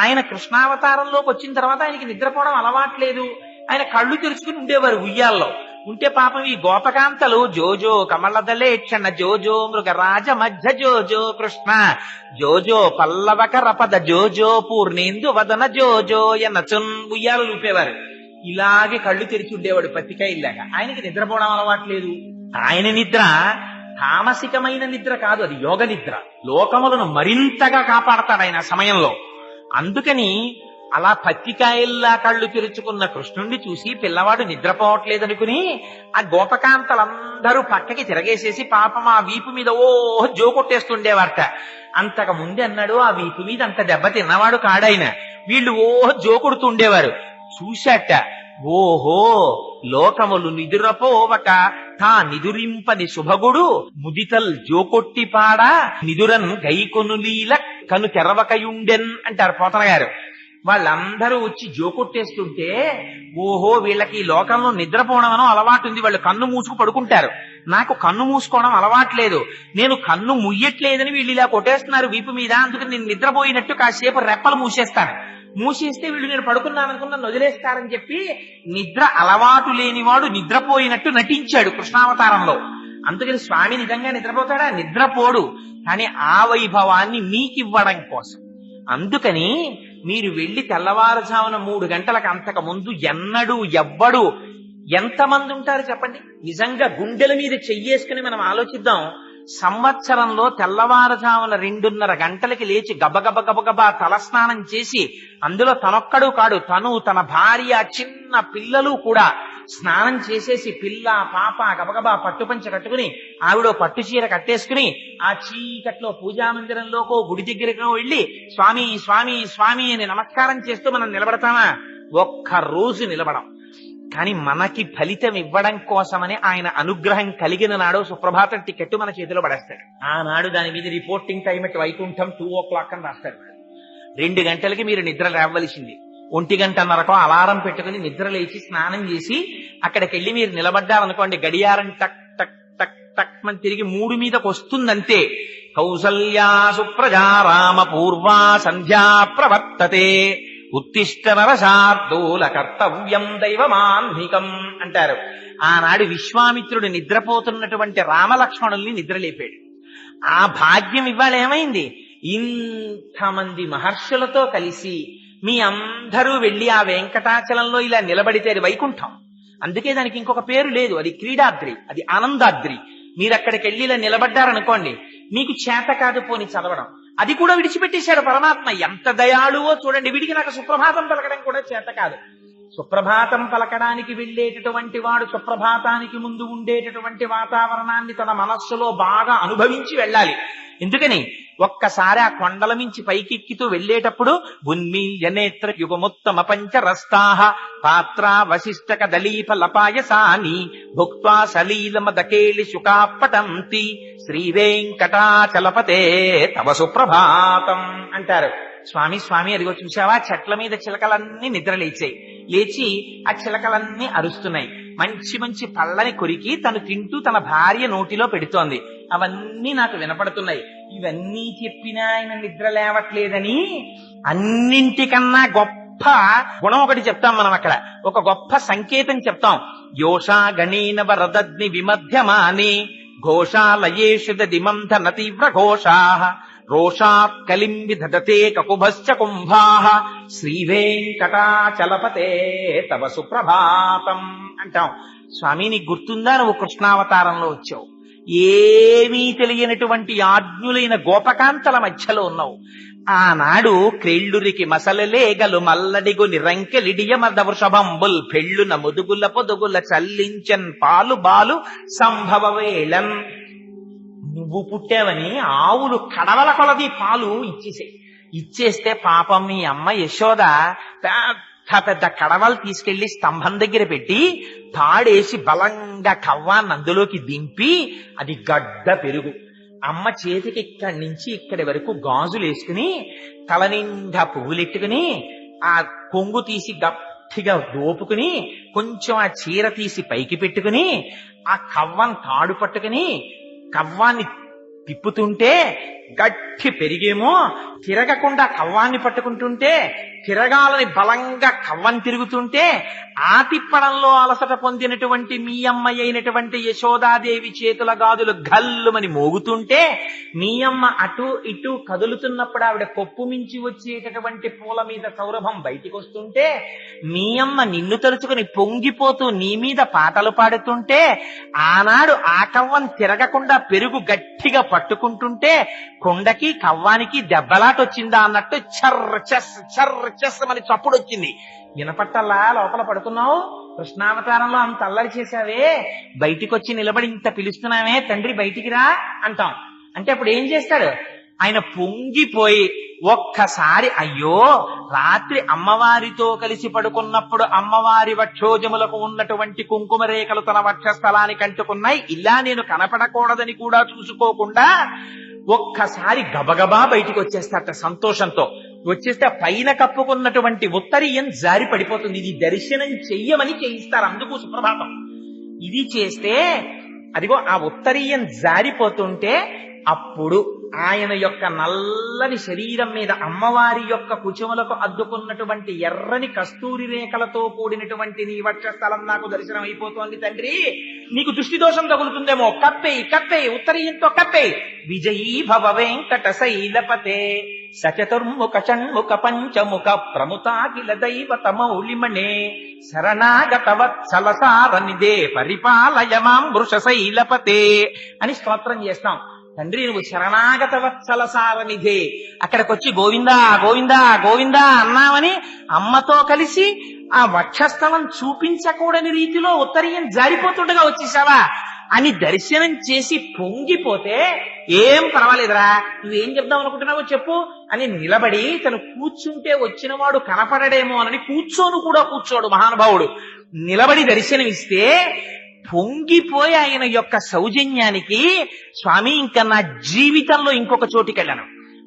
ఆయన కృష్ణావతారంలోకి వచ్చిన తర్వాత ఆయనకి నిద్రపోవడం అలవాట్లేదు. ఆయన కళ్ళు తెరుచుకుని ఉండేవారు ఉయ్యాల్లో. ఉంటే పాపం ఈ గోపకాంతలు జోజో కమలదలేక్షణ జోజో మృగరాజ మధ్య జోజో కృష్ణ జోజో పల్లవక రపద జోజో పూర్ణేందు వదన జోజో ఎన్నచున్ ఉయ్యాలు లూపేవారు. ఇలాగే కళ్ళు తెరిచి ఉండేవాడు పత్తికాయల్లాగా. ఆయనకి నిద్రపోవడం అలవాట్లేదు. ఆయన నిద్ర తామసికమైన నిద్ర కాదు, అది యోగ నిద్ర. లోకములను మరింతగా కాపాడతాడు ఆయన సమయంలో. అందుకని అలా పత్తికాయల్లా కళ్ళు తెరుచుకున్న కృష్ణుణ్ణి చూసి పిల్లవాడు నిద్రపోవట్లేదనుకుని ఆ గోపకాంతలందరూ పక్కకి తిరగేసేసి పాపం ఆ వీపు మీద జో కొట్టేస్తుండేవారట. అంతకు ముందే అన్నాడు, ఆ వీపు మీద అంత దెబ్బ తిన్నవాడు కాడాయన. వీళ్ళు జో కొడుతుండేవారు. చూశాట, ఓహో లోకములు నిదురపోవక తా నిదురింపని శుభగుడు ముదితల్ జోకొట్టి పాడ నిదురన్ గైకొనులీల కను తెరవకయుండెన్ అంటారు పోతన గారు. వాళ్ళందరూ వచ్చి జోకొట్టేస్తుంటే, ఓహో వీళ్ళకి ఈ లోకంలో నిద్రపోవడం అలవాటు ఉంది, వాళ్ళు కన్ను మూసుకు పడుకుంటారు, నాకు కన్ను మూసుకోవడం అలవాట్లేదు, నేను కన్ను ముయ్యట్లేదని వీళ్ళు ఇలా కొట్టేస్తున్నారు వీపు మీద, అందుకని నేను నిద్రపోయినట్టు కాసేపు రెప్పలు మూసేస్తాను, మూసేస్తే వీళ్ళు నేను పడుకున్నాననుకున్న వదిలేస్తారని చెప్పి నిద్ర అలవాటు లేనివాడు నిద్రపోయినట్టు నటించాడు కృష్ణావతారంలో. అందుకని స్వామి నిజంగా నిద్రపోతాడా? నిద్రపోడు. కానీ ఆ వైభవాన్ని మీకివ్వడం కోసం. అందుకని మీరు వెళ్లి తెల్లవారుజామున 3 గంటలకు అంతకు ముందు ఎన్నడూ ఎవ్వడు ఎంతమంది ఉంటారు చెప్పండి? నిజంగా గుండెల మీద చెయ్యేసుకుని మనం ఆలోచిద్దాం. సంవత్సరంలో తెల్లవారుజామున 2:30 గంటలకి లేచి గబగబా తలస్నానం చేసి, అందులో తనొక్కడు కాడు, తను తన భార్య చిన్న పిల్లలు కూడా స్నానం చేసేసి పిల్ల పాప గబగబా పట్టుపంచ కట్టుకుని ఆవిడో పట్టు చీర కట్టేసుకుని ఆ చీకట్లో పూజా మందిరంలోకో గుడి దగ్గరకో వెళ్ళి స్వామి స్వామి స్వామి అని నమస్కారం చేస్తూ మనం నిలబడతామా? ఒక్క రోజు నిలబడం. కానీ మనకి ఫలితం ఇవ్వడం కోసమని ఆయన అనుగ్రహం కలిగిన నాడు సుప్రభాతం టికెట్ మన చేతిలో పడేస్తాడు. ఆనాడు దాని మీద రిపోర్టింగ్ టైం ఎట్ వైకుంఠం 2:00 అని రాస్తాడు. 2 గంటలకి మీరు నిద్ర లేవలసింది. 1:30కో అలారం పెట్టుకుని నిద్ర లేచి స్నానం చేసి అక్కడికి వెళ్ళి మీరు నిలబడ్డారనుకోండి, గడియారం టక్ టక్ టక్ టక్ అని తిరిగి 3 మీదకి వస్తుందంతే. కౌసల్యా సుప్రజా రామ పూర్వా సంధ్యా ప్రవర్తతే ఉత్తిష్ట నరశార్దూల కర్తవ్యం దైవమాన్నికం అంటారు. ఆనాడు విశ్వామిత్రుడు నిద్రపోతున్నటువంటి రామలక్ష్మణుల్ని నిద్రలేపాడు. ఆ భాగ్యం ఇవాళ ఏమైంది? ఇంతమంది మహర్షులతో కలిసి మీ అందరూ వెళ్లి ఆ వెంకటాచలంలో ఇలా నిలబడితే అది వైకుంఠం. అందుకే దానికి ఇంకొక పేరు లేదు. అది క్రీడాద్రి, అది ఆనందాద్రి. మీరు అక్కడికి వెళ్ళి ఇలా నిలబడ్డారనుకోండి, మీకు చేత కాదు పోని చదవడం, అది కూడా విడిచిపెట్టేశాడు పరమాత్మ. ఎంత దయాళువో చూడండి. వీడికి నాకు సుప్రభాతం పలకడం కూడా చేత కాదు. సుప్రభాతం పలకడానికి వెళ్ళేటటువంటి వాడు సుప్రభాతానికి ముందు ఉండేటటువంటి వాతావరణాన్ని తన మనస్సులో బాగా అనుభవించి వెళ్ళాలి. ఎందుకని? ఒక్కసారి ఆ కొండల మించి పైకెక్కితూ వెళ్ళేటప్పుడు ఉన్మీల్యనేత్ర యుగముత్తమ పంచరస్తాహ పాత్ర వశిష్ఠక దళీప లపాయసాని భుక్త్వా సలీలమదకేళి శుకాపటంతి శ్రీ వెంకటాచలపతే తవ సుప్రభాతం అంటారు. స్వామి స్వామి అదిగో చూసావా, చెట్ల మీద చిలకలన్నీ నిద్రలేచాయి. లేచి ఆ చిలకలన్నీ అరుస్తున్నాయి. మంచి మంచి పళ్ళని కొరికి తను తింటూ తన భార్య నోటిలో పెడుతోంది. అవన్నీ నాకు వినపడుతున్నాయి. ఇవన్నీ చెప్పినా ఆయన నిద్ర లేవట్లేదని అన్నింటికన్నా గొప్ప గుణం ఒకటి చెప్తాం మనం అక్కడ. ఒక గొప్ప సంకేతం చెప్తాం. యోషా గణీన వరదగ్ని విమధ్యమాని ఘోషాలయేషు దిమంధన తీవ్ర ఘోషా రోషాత్ కలిం విధతే కకుభశ్చ కుంభాః శ్రీ వెంకటాచలపతే తవ సుప్రభాతం అంటాం. స్వామి నీకు గుర్తుందా, నువ్వు కృష్ణావతారంలో వచ్చావు, ఏమీ తెలియనటువంటి ఆజ్ఞులైన గోపకాంతల మధ్యలో ఉన్నావు. ఆనాడు క్రేళ్ళురికి మసలలేగలు మల్లడిగు నిరంకెలిడియ మద వృషభంబుల్ పెళ్ళున ముదుగుల పొదుగుల చల్లించన్ పాలు బాలు సంభవ వేళన్. నువ్వు పుట్టావని ఆవులు కడవల కొలది పాలు ఇచ్చేస్తే పాపం మీ అమ్మ యశోద పెద్ద పెద్ద కడవలు తీసుకెళ్లి స్తంభం దగ్గర పెట్టి తాడేసి బలంగా కవ్వాన్ని అందులోకి దింపి అది గడ్డ పెరుగు. అమ్మ చేతికి ఇక్కడి నుంచి ఇక్కడి వరకు గాజులు వేసుకుని తల నిండా పువ్వులెట్టుకుని ఆ కొంగు తీసి గట్టిగా దోపుకుని కొంచెం ఆ చీర తీసి పైకి పెట్టుకుని ఆ కవ్వం తాడు పట్టుకుని కవ్వాన్ని తిప్పుతుంటే గట్టి పెరిగేమో తిరగకుండా కవ్వాన్ని పట్టుకుంటుంటే తిరగాలని బలంగా కవ్వం తిరుగుతుంటే ఆ తిప్పడంలో అలసట పొందినటువంటి మీ అమ్మాయి అయినటువంటి యశోదాదేవి చేతుల గాజులు గల్లుమని మోగుతుంటే మీ అమ్మ అటు ఇటు కదులుతున్నప్పుడు ఆవిడ కొప్పు మించి వచ్చేటటువంటి పూల మీద సౌరభం బయటికి వస్తుంటే మీ అమ్మ నిన్ను తలుచుకుని పొంగిపోతూ నీ మీద పాటలు పాడుతుంటే ఆనాడు ఆ కవ్వం తిరగకుండా పెరుగు గట్టిగా పట్టుకుంటుంటే కొండకి కవ్వానికి దెబ్బలాటొచ్చిందా అన్నట్టు చర్ర చెస్ అని చప్పుడు వచ్చింది. వినపట్టల్లా లోపల పడుకున్నావు, కృష్ణావతారంలో అంత అల్లరి చేశావే, బయటికి వచ్చి నిలబడి ఇంత పిలుస్తున్నావే తండ్రి బయటికి రా అంటాం. అంటే అప్పుడు ఏం చేస్తాడు ఆయన? పొంగిపోయి ఒక్కసారి అయ్యో రాత్రి అమ్మవారితో కలిసి పడుకున్నప్పుడు అమ్మవారి వక్షోజములకు ఉన్నటువంటి కుంకుమ రేఖలు తన వక్షస్థలానికి అంటుకున్నాయి, ఇలా నేను కనపడకూడదని కూడా చూసుకోకుండా ఒక్కసారి గబగబా బయటికి వచ్చేస్తారట సంతోషంతో. వచ్చేస్తే పైన కప్పుకున్నటువంటి ఉత్తరీయం జారి పడిపోతుంది. ఇది దర్శనం చెయ్యమని చేయిస్తారు, అందుకు సుప్రభాతం. ఇది చేస్తే అదిగో ఆ ఉత్తరీయం జారిపోతుంటే అప్పుడు ఆయన యొక్క నల్లని శరీరం మీద అమ్మవారి యొక్క కుచములకు అద్దుకున్నటువంటి ఎర్రని కస్తూరి రేఖలతో కూడినటువంటి నీ వక్షస్థలం నాకు దర్శనం అయిపోతోంది తండ్రి, నీకు దృష్టి దోషం తగులుతుందేమో, కప్పేయి ఉత్తరీయంతో కప్పేయి. విజయీ భవ వెంకట శైలపతే సచతుర్ముఖ షణ్ముఖ పంచముఖ ప్రముతాకిల దైవత మౌళిమణే శరణాగత వత్సలసార నిదే పరిపాలయ మాం వృష శైలపతే అని స్తోత్రం చేస్తాం. తండ్రి నువ్వు శరణాగత వత్సల సారనిధే, అక్కడికొచ్చి గోవిందా గోవిందా గోవిందా అన్నామని అమ్మతో కలిసి ఆ వక్షస్థలం చూపించకూడని రీతిలో ఉత్తరీయం జారిపోతుండగా వచ్చేసావా అని దర్శనం చేసి పొంగిపోతే, ఏం పర్వాలేదురా, నువ్వేం చెప్దాం అనుకుంటున్నావో చెప్పు అని నిలబడి తను కూర్చుంటే వచ్చినవాడు కనపడడేమో అని కూర్చోడు మహానుభావుడు. నిలబడి దర్శనమిస్తే పొంగిపోయి ఆయన యొక్క సౌజన్యానికి, స్వామి ఇంకా నా జీవితంలో ఇంకొక చోటికెళ్ళను,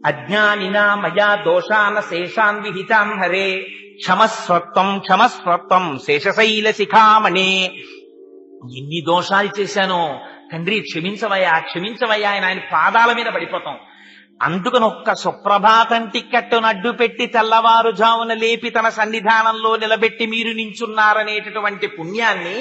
అజ్ఞానినా మయా దోషాన శేషాన్ విహితాం హరే క్షమస్వత్వం శేషశైల శిఖామణే. ఎన్ని దోషాలు చేశానో తండ్రి క్షమించవయ్యా క్షమించవయ్యా అని ఆయన పాదాల మీద పడిపోతాం. అందుకని ఒక్క సుప్రభాతం టిక్కెట్టును అడ్డు పెట్టి తెల్లవారుజామున లేపి తన సన్నిధానంలో నిలబెట్టి మీరు నించున్నారనేటటువంటి పుణ్యాన్ని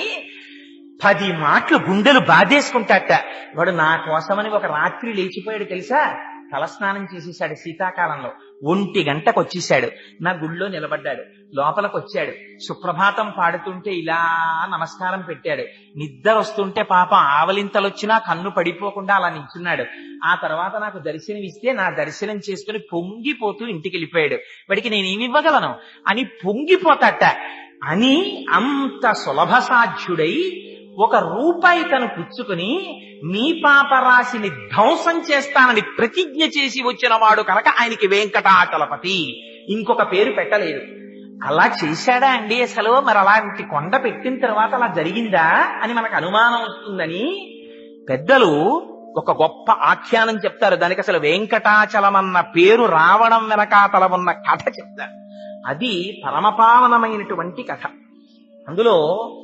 10 మాటలు గుండెలు బాధేసుకుంటాట. వాడు నా కోసమని ఒక రాత్రి లేచిపోయాడు తెలుసా, తలస్నానం చేసేసాడు శీతాకాలంలో, 1 గంటకు వచ్చేసాడు, నా గుళ్ళో నిలబడ్డాడు, లోపలికి వచ్చాడు, సుప్రభాతం పాడుతుంటే ఇలా నమస్కారం పెట్టాడు, నిద్ర వస్తుంటే పాపం ఆవలింతలొచ్చినా కన్ను పడిపోకుండా అలా నించున్నాడు. ఆ తర్వాత నాకు దర్శనం ఇస్తే నా దర్శనం చేసుకుని పొంగిపోతూ ఇంటికి వెళ్ళిపోయాడు. వాడికి నేనేమి ఇవ్వగలను అని పొంగిపోతాట అని అంత సులభ సాధ్యుడై 1 రూపాయి తను పుచ్చుకుని మీ పాపరాశిని ధ్వంసం చేస్తానని ప్రతిజ్ఞ చేసి వచ్చిన వాడు కనుక ఆయనకి వెంకటాచలపతి, ఇంకొక పేరు పెట్టలేదు. అలా చేశాడా అండి అసలు? మరి అలాంటి కొండ పెట్టిన తర్వాత అలా జరిగిందా అని మనకు అనుమానం వస్తుందని పెద్దలు ఒక గొప్ప ఆఖ్యానం చెప్తారు. దానికి అసలు వెంకటాచలం అన్న పేరు రావడం వెనకాతల ఉన్న కథ చెప్తారు. అది పరమపావనమైనటువంటి కథ. అందులో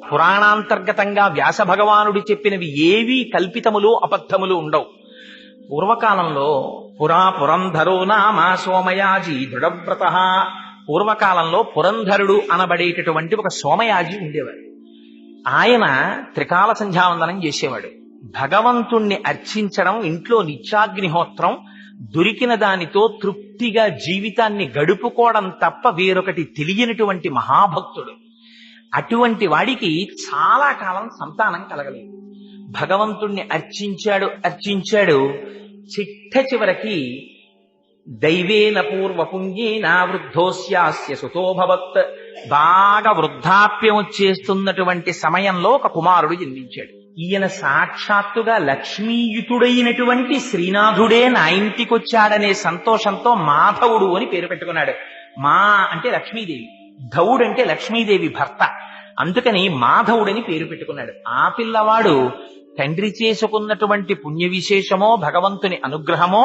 పురాణాంతర్గతంగా వ్యాస భగవానుడు చెప్పినవి ఏవీ కల్పితములు అబద్ధములు ఉండవు. పూర్వకాలంలో పురంధరో నామ సోమయాజి దృఢవ్రత, పూర్వకాలంలో పురంధరుడు అనబడేటటువంటి ఒక సోమయాజి ఉండేవాడు. ఆయన త్రికాల సంధ్యావందనం చేసేవాడు. భగవంతుణ్ణి అర్చించడం, ఇంట్లో నిత్యాగ్నిహోత్రం, దొరికిన దానితో తృప్తిగా జీవితాన్ని గడుపుకోవడం తప్ప వేరొకటి తెలియనటువంటి మహాభక్తుడు. అటువంటి వాడికి చాలా కాలం సంతానం కలగలేదు. భగవంతుణ్ణి అర్చించాడు. చిట్ట చివరికి దైవేన పూర్వ పుణ్యేన వృద్ధోస్యాస్య సుతోభవత్, బాగా వృద్ధాప్యం వచ్చేస్తున్నటువంటి సమయంలో ఒక కుమారుడు జన్మించాడు. ఈయన సాక్షాత్తుగా లక్ష్మీయుతుడైనటువంటి శ్రీనాథుడే నా ఇంటికొచ్చాడనే సంతోషంతో మాధవుడు అని పేరు పెట్టుకున్నాడు. మా అంటే లక్ష్మీదేవి, ధవుడు అంటే లక్ష్మీదేవి భర్త, అందుకని మాధవుడని పేరు పెట్టుకున్నాడు. ఆ పిల్లవాడు తండ్రి చేసుకున్నటువంటి పుణ్య విశేషమో భగవంతుని అనుగ్రహమో,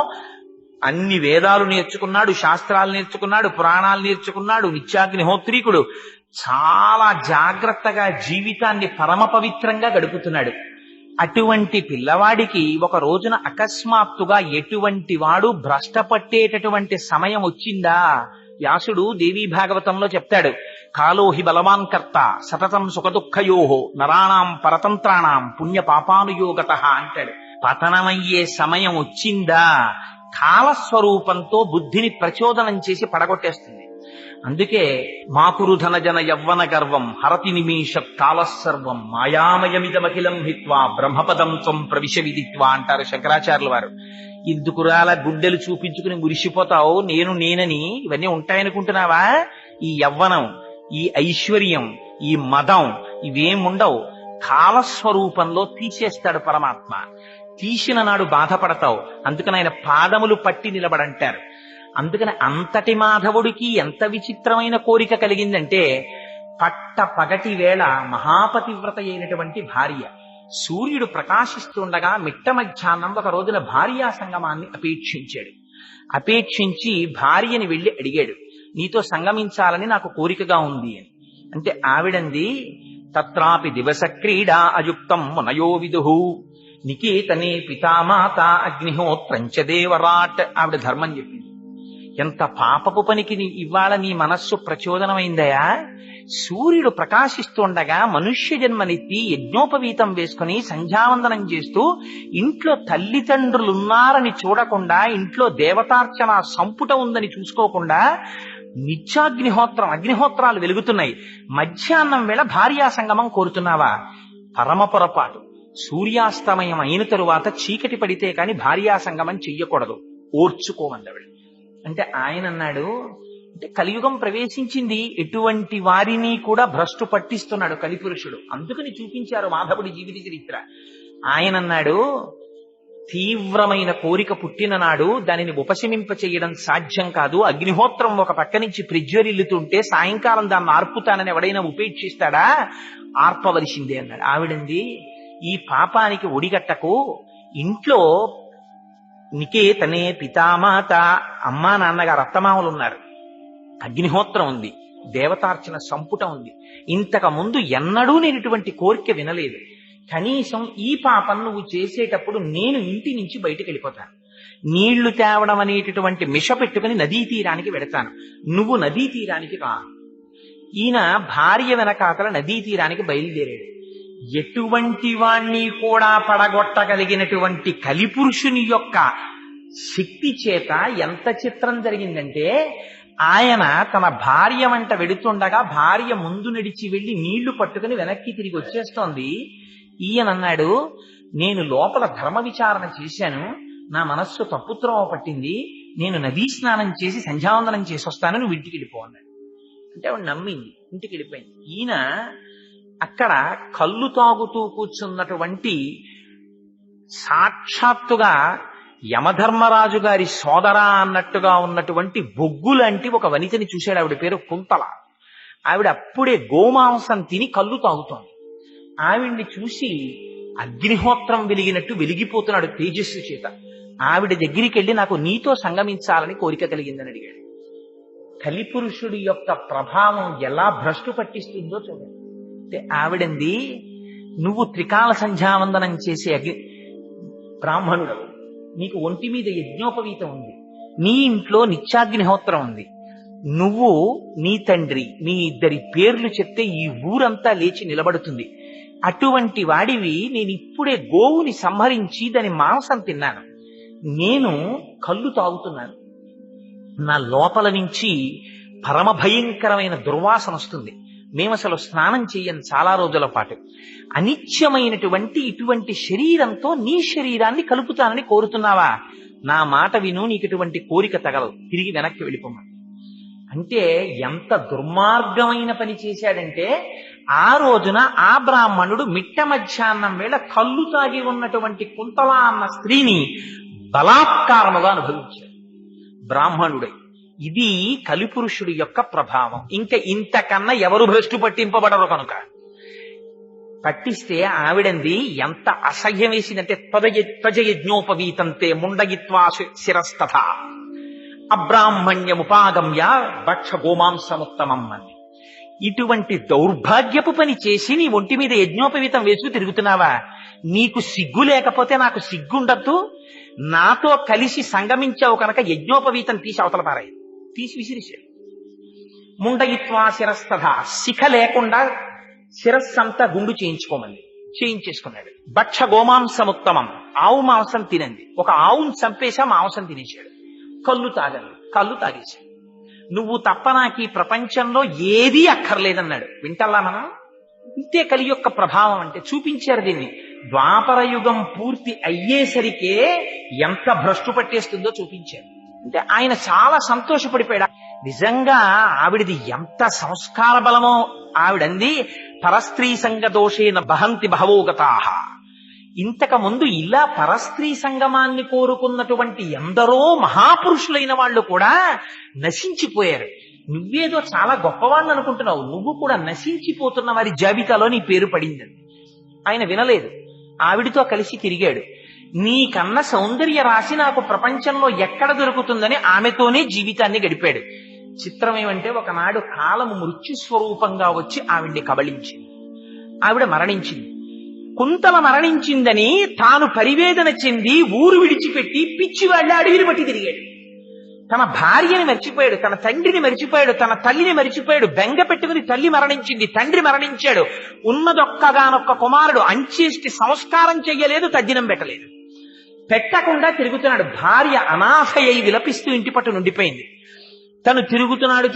అన్ని వేదాలు నేర్చుకున్నాడు, శాస్త్రాలు నేర్చుకున్నాడు, పురాణాలు నేర్చుకున్నాడు, నిత్యాగ్నిహోత్రీకుడు, చాలా జాగ్రత్తగా జీవితాన్ని పరమ పవిత్రంగా గడుపుతున్నాడు. అటువంటి పిల్లవాడికి ఒక రోజున అకస్మాత్తుగా ఎటువంటి వాడు భ్రష్టపట్టేటటువంటి సమయం వచ్చిందా? వ్యాసుడు దేవీ భాగవతంలో చెప్తాడు, కాలోహి బలవాన్ కర్త సతతం సుఖదుఃఖయోహో నరాణాం పరతంత్రాణం పుణ్య పాపానుయోగత అంటాడు. పతనమయ్యే సమయం వచ్చిందా కాలస్వరూపంతో బుద్ధిని ప్రచోదనం చేసి పడగొట్టేస్తుంది. అందుకే మాకురు ధన జన యవ్వన గర్వం హరతి నిమీష కాలసర్వం మాయామయమిదమఖిలం హిత్వా బ్రహ్మపదం త్వం ప్రవిశ విదిత్వా అంటారు శంకరాచార్యుల వారు. ఇందుకురాల గుడ్డెలు చూపించుకుని మురిసిపోతావు నేనని ఇవన్నీ ఉంటాయనుకుంటున్నావా? ఈ యవ్వనం, ఈ ఐశ్వర్యం, ఈ మదం ఇవేముండవు. కాలస్వరూపంలో తీసేస్తాడు పరమాత్మ. తీసిన నాడు బాధపడతావు. అందుకని ఆయన పాదములు పట్టి నిలబడంటారు. అందుకని అంతటి మాధవుడికి ఎంత విచిత్రమైన కోరిక కలిగిందంటే, పట్ట పగటి వేళ మహాపతివ్రత అయినటువంటి భార్య, సూర్యుడు ప్రకాశిస్తుండగా మిట్ట మధ్యాహ్నం ఒక రోజున భార్యా సంగమాన్ని అపేక్షించి భార్యని వెళ్లి అడిగాడు, నీతో సంగమించాలని నాకు కోరికగా ఉంది అని. అంటే ఆవిడంది, తత్రాపి దివస క్రీడా అయుక్తం మునయో విదుహు నికేతనే పితామాత అగ్నిహోత్రంచ దేవరాట్. ఆవిడ ధర్మం చెప్పింది. ఎంత పాపపు పనికి ఇవాళ నీ మనస్సు ప్రచోదనమైందయా? సూర్యుడు ప్రకాశిస్తుండగా మనుష్య జన్మనెత్తి యజ్ఞోపవీతం వేసుకుని సంధ్యావందనం చేస్తూ ఇంట్లో తల్లిదండ్రులున్నారని చూడకుండా, ఇంట్లో దేవతార్చన సంపుట ఉందని చూసుకోకుండా అగ్నిహోత్రాలు వెలుగుతున్నాయి, మధ్యాహ్నం వేళ భార్యా సంగమం కోరుతున్నావా? పరమ పొరపాటు. సూర్యాస్తమయం అయిన తరువాత చీకటి పడితే కాని భార్యా సంగమం చెయ్యకూడదు, ఓర్చుకోమన్నాడు. అంటే ఆయన అన్నాడు, అంటే కలియుగం ప్రవేశించింది, ఎటువంటి వారిని కూడా భ్రష్టు పట్టిస్తున్నాడు కలిపురుషుడు, అందుకని చూపించారు మాధవుడి జీవిత చరిత్ర. ఆయన అన్నాడు, తీవ్రమైన కోరిక పుట్టిన నాడు దానిని ఉపశమింప చేయడం సాధ్యం కాదు. అగ్నిహోత్రం ఒక పక్క నుంచి ప్రజ్వరిల్లుతుంటే సాయంకాలం దాన్ని ఆర్పుతానని ఎవడైనా ఉపేక్షిస్తాడా? ఆర్పవలసిందే అన్నాడు. ఆవిడంది, ఈ పాపానికి ఒడిగట్టకు, ఇంట్లో నికేతనే పితామాత, అమ్మా నాన్నగారు అత్తమామలు ఉన్నారు, అగ్నిహోత్రం ఉంది, దేవతార్చన సంపుటం ఉంది. ఇంతకు ముందు ఎన్నడూ నేను ఇటువంటి కోరిక వినలేదు. కనీసం ఈ పాపం నువ్వు చేసేటప్పుడు నేను ఇంటి నుంచి బయటకు వెళ్ళిపోతాను, నీళ్లు తేవడం అనేటటువంటి మిష పెట్టుకుని నదీ తీరానికి వెడతాను, నువ్వు నదీ తీరానికి రా. ఈయన భార్య వెనకాతల నదీ తీరానికి బయలుదేరాడు. ఎటువంటి వాణ్ణి కూడా పడగొట్టగలిగినటువంటి కలిపురుషుని యొక్క శక్తి చేత ఎంత చిత్రం జరిగిందంటే, ఆయన తన భార్య వెంట వెడుతుండగా భార్య ముందు నడిచి వెళ్లి నీళ్లు పట్టుకుని వెనక్కి తిరిగి వచ్చేస్తోంది. ఈయన అన్నాడు, నేను లోపల ధర్మ విచారణ చేశాను, నా మనస్సు తప్పుత్రోవ పట్టింది, నేను నదీ స్నానం చేసి సంధ్యావందనం చేసి వస్తాను, నువ్వు ఇంటికి వెళ్ళిపో అన్నాడు. అంటే ఆవిడ నమ్మింది, ఇంటికి వెళ్ళిపోయింది. ఈయన అక్కడ కళ్ళు తాగుతూ కూర్చున్నటువంటి సాక్షాత్తుగా యమధర్మరాజు గారి సోదరా అన్నట్టుగా ఉన్నటువంటి బొగ్గులాంటి ఒక వనితని చూశాడు. ఆవిడ పేరు కుంతల. ఆవిడ అప్పుడే గోమాంసం తిని కళ్ళు తాగుతోంది. ఆవిడ్ని చూసి అగ్నిహోత్రం వెలిగినట్టు వెలిగిపోతున్నాడు తేజస్సు చేత. ఆవిడ దగ్గరికి వెళ్ళి, నాకు నీతో సంగమించాలని కోరిక కలిగిందని అడిగాడు. కలిపురుషుడి యొక్క ప్రభావం ఎలా భ్రష్టు పట్టిస్తుందో చూడండి. అంటే ఆవిడంది, నువ్వు త్రికాల సంధ్యావందనం చేసే బ్రాహ్మణుడు, నీకు ఒంటి మీద యజ్ఞోపవీతం ఉంది, నీ ఇంట్లో నిత్యాగ్నిహోత్రం ఉంది, నువ్వు నీ తండ్రి మీ ఇద్దరి పేర్లు చెప్తే ఈ ఊరంతా లేచి నిలబడుతుంది. అటువంటి వాడివి నేను ఇప్పుడే గోవుని సంహరించి దాని మాంసం తిన్నాను, నేను కళ్ళు తాగుతున్నాను, నా లోపల నుంచి పరమ భయంకరమైన దుర్వాసన వస్తుంది, మేము అసలు స్నానం చెయ్యం చాలా రోజుల పాటు, అనిత్యమైనటువంటి ఇటువంటి శరీరంతో నీ శరీరాన్ని కలుపుతానని కోరుతున్నావా? నా మాట విను, నీకు ఇటువంటి కోరిక తగలదు, తిరిగి వెనక్కి వెళ్ళిపోమని. అంటే ఎంత దుర్మార్గమైన పని చేశాడంటే, ఆ రోజున ఆ బ్రాహ్మణుడు మిట్ట మధ్యాహ్నం వేళ కళ్ళు తాగి ఉన్నటువంటి కుంతల అన్న స్త్రీని బలాత్కారముగా అనుభవించాడు బ్రాహ్మణుడై. ఇది కలిపురుషుడి యొక్క ప్రభావం. ఇంకా ఇంతకన్నా ఎవరు భ్రష్టు పట్టింపబడరు కనుక. పట్టిస్తే ఆవిడంది ఎంత అసహ్యం వేసిందంటే, త్వజయజ్ఞోపవీతంతే ముండగిత్వా శిరస్తథ అబ్రాహ్మణ్యముపాగమ్య భక్ష గోమాంసముత్తమం అని. ఇటువంటి దౌర్భాగ్యపు పని చేసి నీ ఒంటి మీద యజ్ఞోపవీతం వేసుకు తిరుగుతున్నావా? నీకు సిగ్గు లేకపోతే నాకు సిగ్గుండద్దు? నాతో కలిసి సంగమించావు కనుక యజ్ఞోపవీతం తీసి అవతల పారాయి, తీసి విసిరిశాడు. ముండగిత్వా శిరస్తథ, శిఖ లేకుండా శిరస్సంతా గుండు చేయించేసుకున్నాడు. భక్ష గోమాంసముత్తమం, ఆవు మాంసం తినండి. ఒక ఆవును చంపేశా, మాంసం తినేశాడు. కళ్ళు తాగేశాడు. నువ్వు తప్ప నాకు ఈ ప్రపంచంలో ఏదీ అక్కర్లేదన్నాడు. వింటల్లా మనం? ఇంతే కలి యొక్క ప్రభావం అంటే. చూపించారు దీన్ని. ద్వాపర యుగం పూర్తి అయ్యేసరికే ఎంత భ్రష్టు పట్టేస్తుందో చూపించారు. అంటే ఆయన చాలా సంతోషపడిపోయాడు. నిజంగా ఆవిడిది ఎంత సంస్కార బలమో. ఆవిడంది, పరస్త్రీ సంగ దోషేన బహంతి బహవోగతాః. ఇంతకు ముందు ఇలా పరస్త్రీ సంగమాన్ని కోరుకున్నటువంటి ఎందరో మహాపురుషులైన వాళ్ళు కూడా నశించిపోయారు. నువ్వేదో చాలా గొప్పవాణ్ణి అనుకుంటున్నావు, నువ్వు కూడా నశించిపోతున్న వారి జాబితాలో నీ పేరు పడిందని. ఆయన వినలేదు, ఆవిడితో కలిసి తిరిగాడు. నీకన్న సౌందర్య రాశి నాకు ప్రపంచంలో ఎక్కడ దొరుకుతుందని ఆమెతోనే జీవితాన్ని గడిపాడు. చిత్రం ఏమంటే, ఒకనాడు కాలము మృత్యు స్వరూపంగా వచ్చి ఆవిడ్ని కబళించింది. ఆవిడ మరణించింది. కుంతల మరణించిందని తాను పరివేదన చెంది ఊరు విడిచిపెట్టి పిచ్చివాళ్ళ అడవిని బట్టి తిరిగాడు. తన భార్యని మర్చిపోయాడు, తన తండ్రిని మర్చిపోయాడు, తన తల్లిని మర్చిపోయాడు. బెంగ పెట్టుకుని తల్లి మరణించింది, తండ్రి మరణించాడు. ఉన్నదొక్కగానొక్క కుమారుడు, అంచేష్టి సంస్కారం చెయ్యలేదు, తద్దినం పెట్టలేదు. పెట్టకుండా తిరుగుతున్నాడు. భార్య అనాథయ్యి విలపిస్తూ ఇంటి పట్టు నుండిపోయింది. తను తిరుగుతున్నాడు.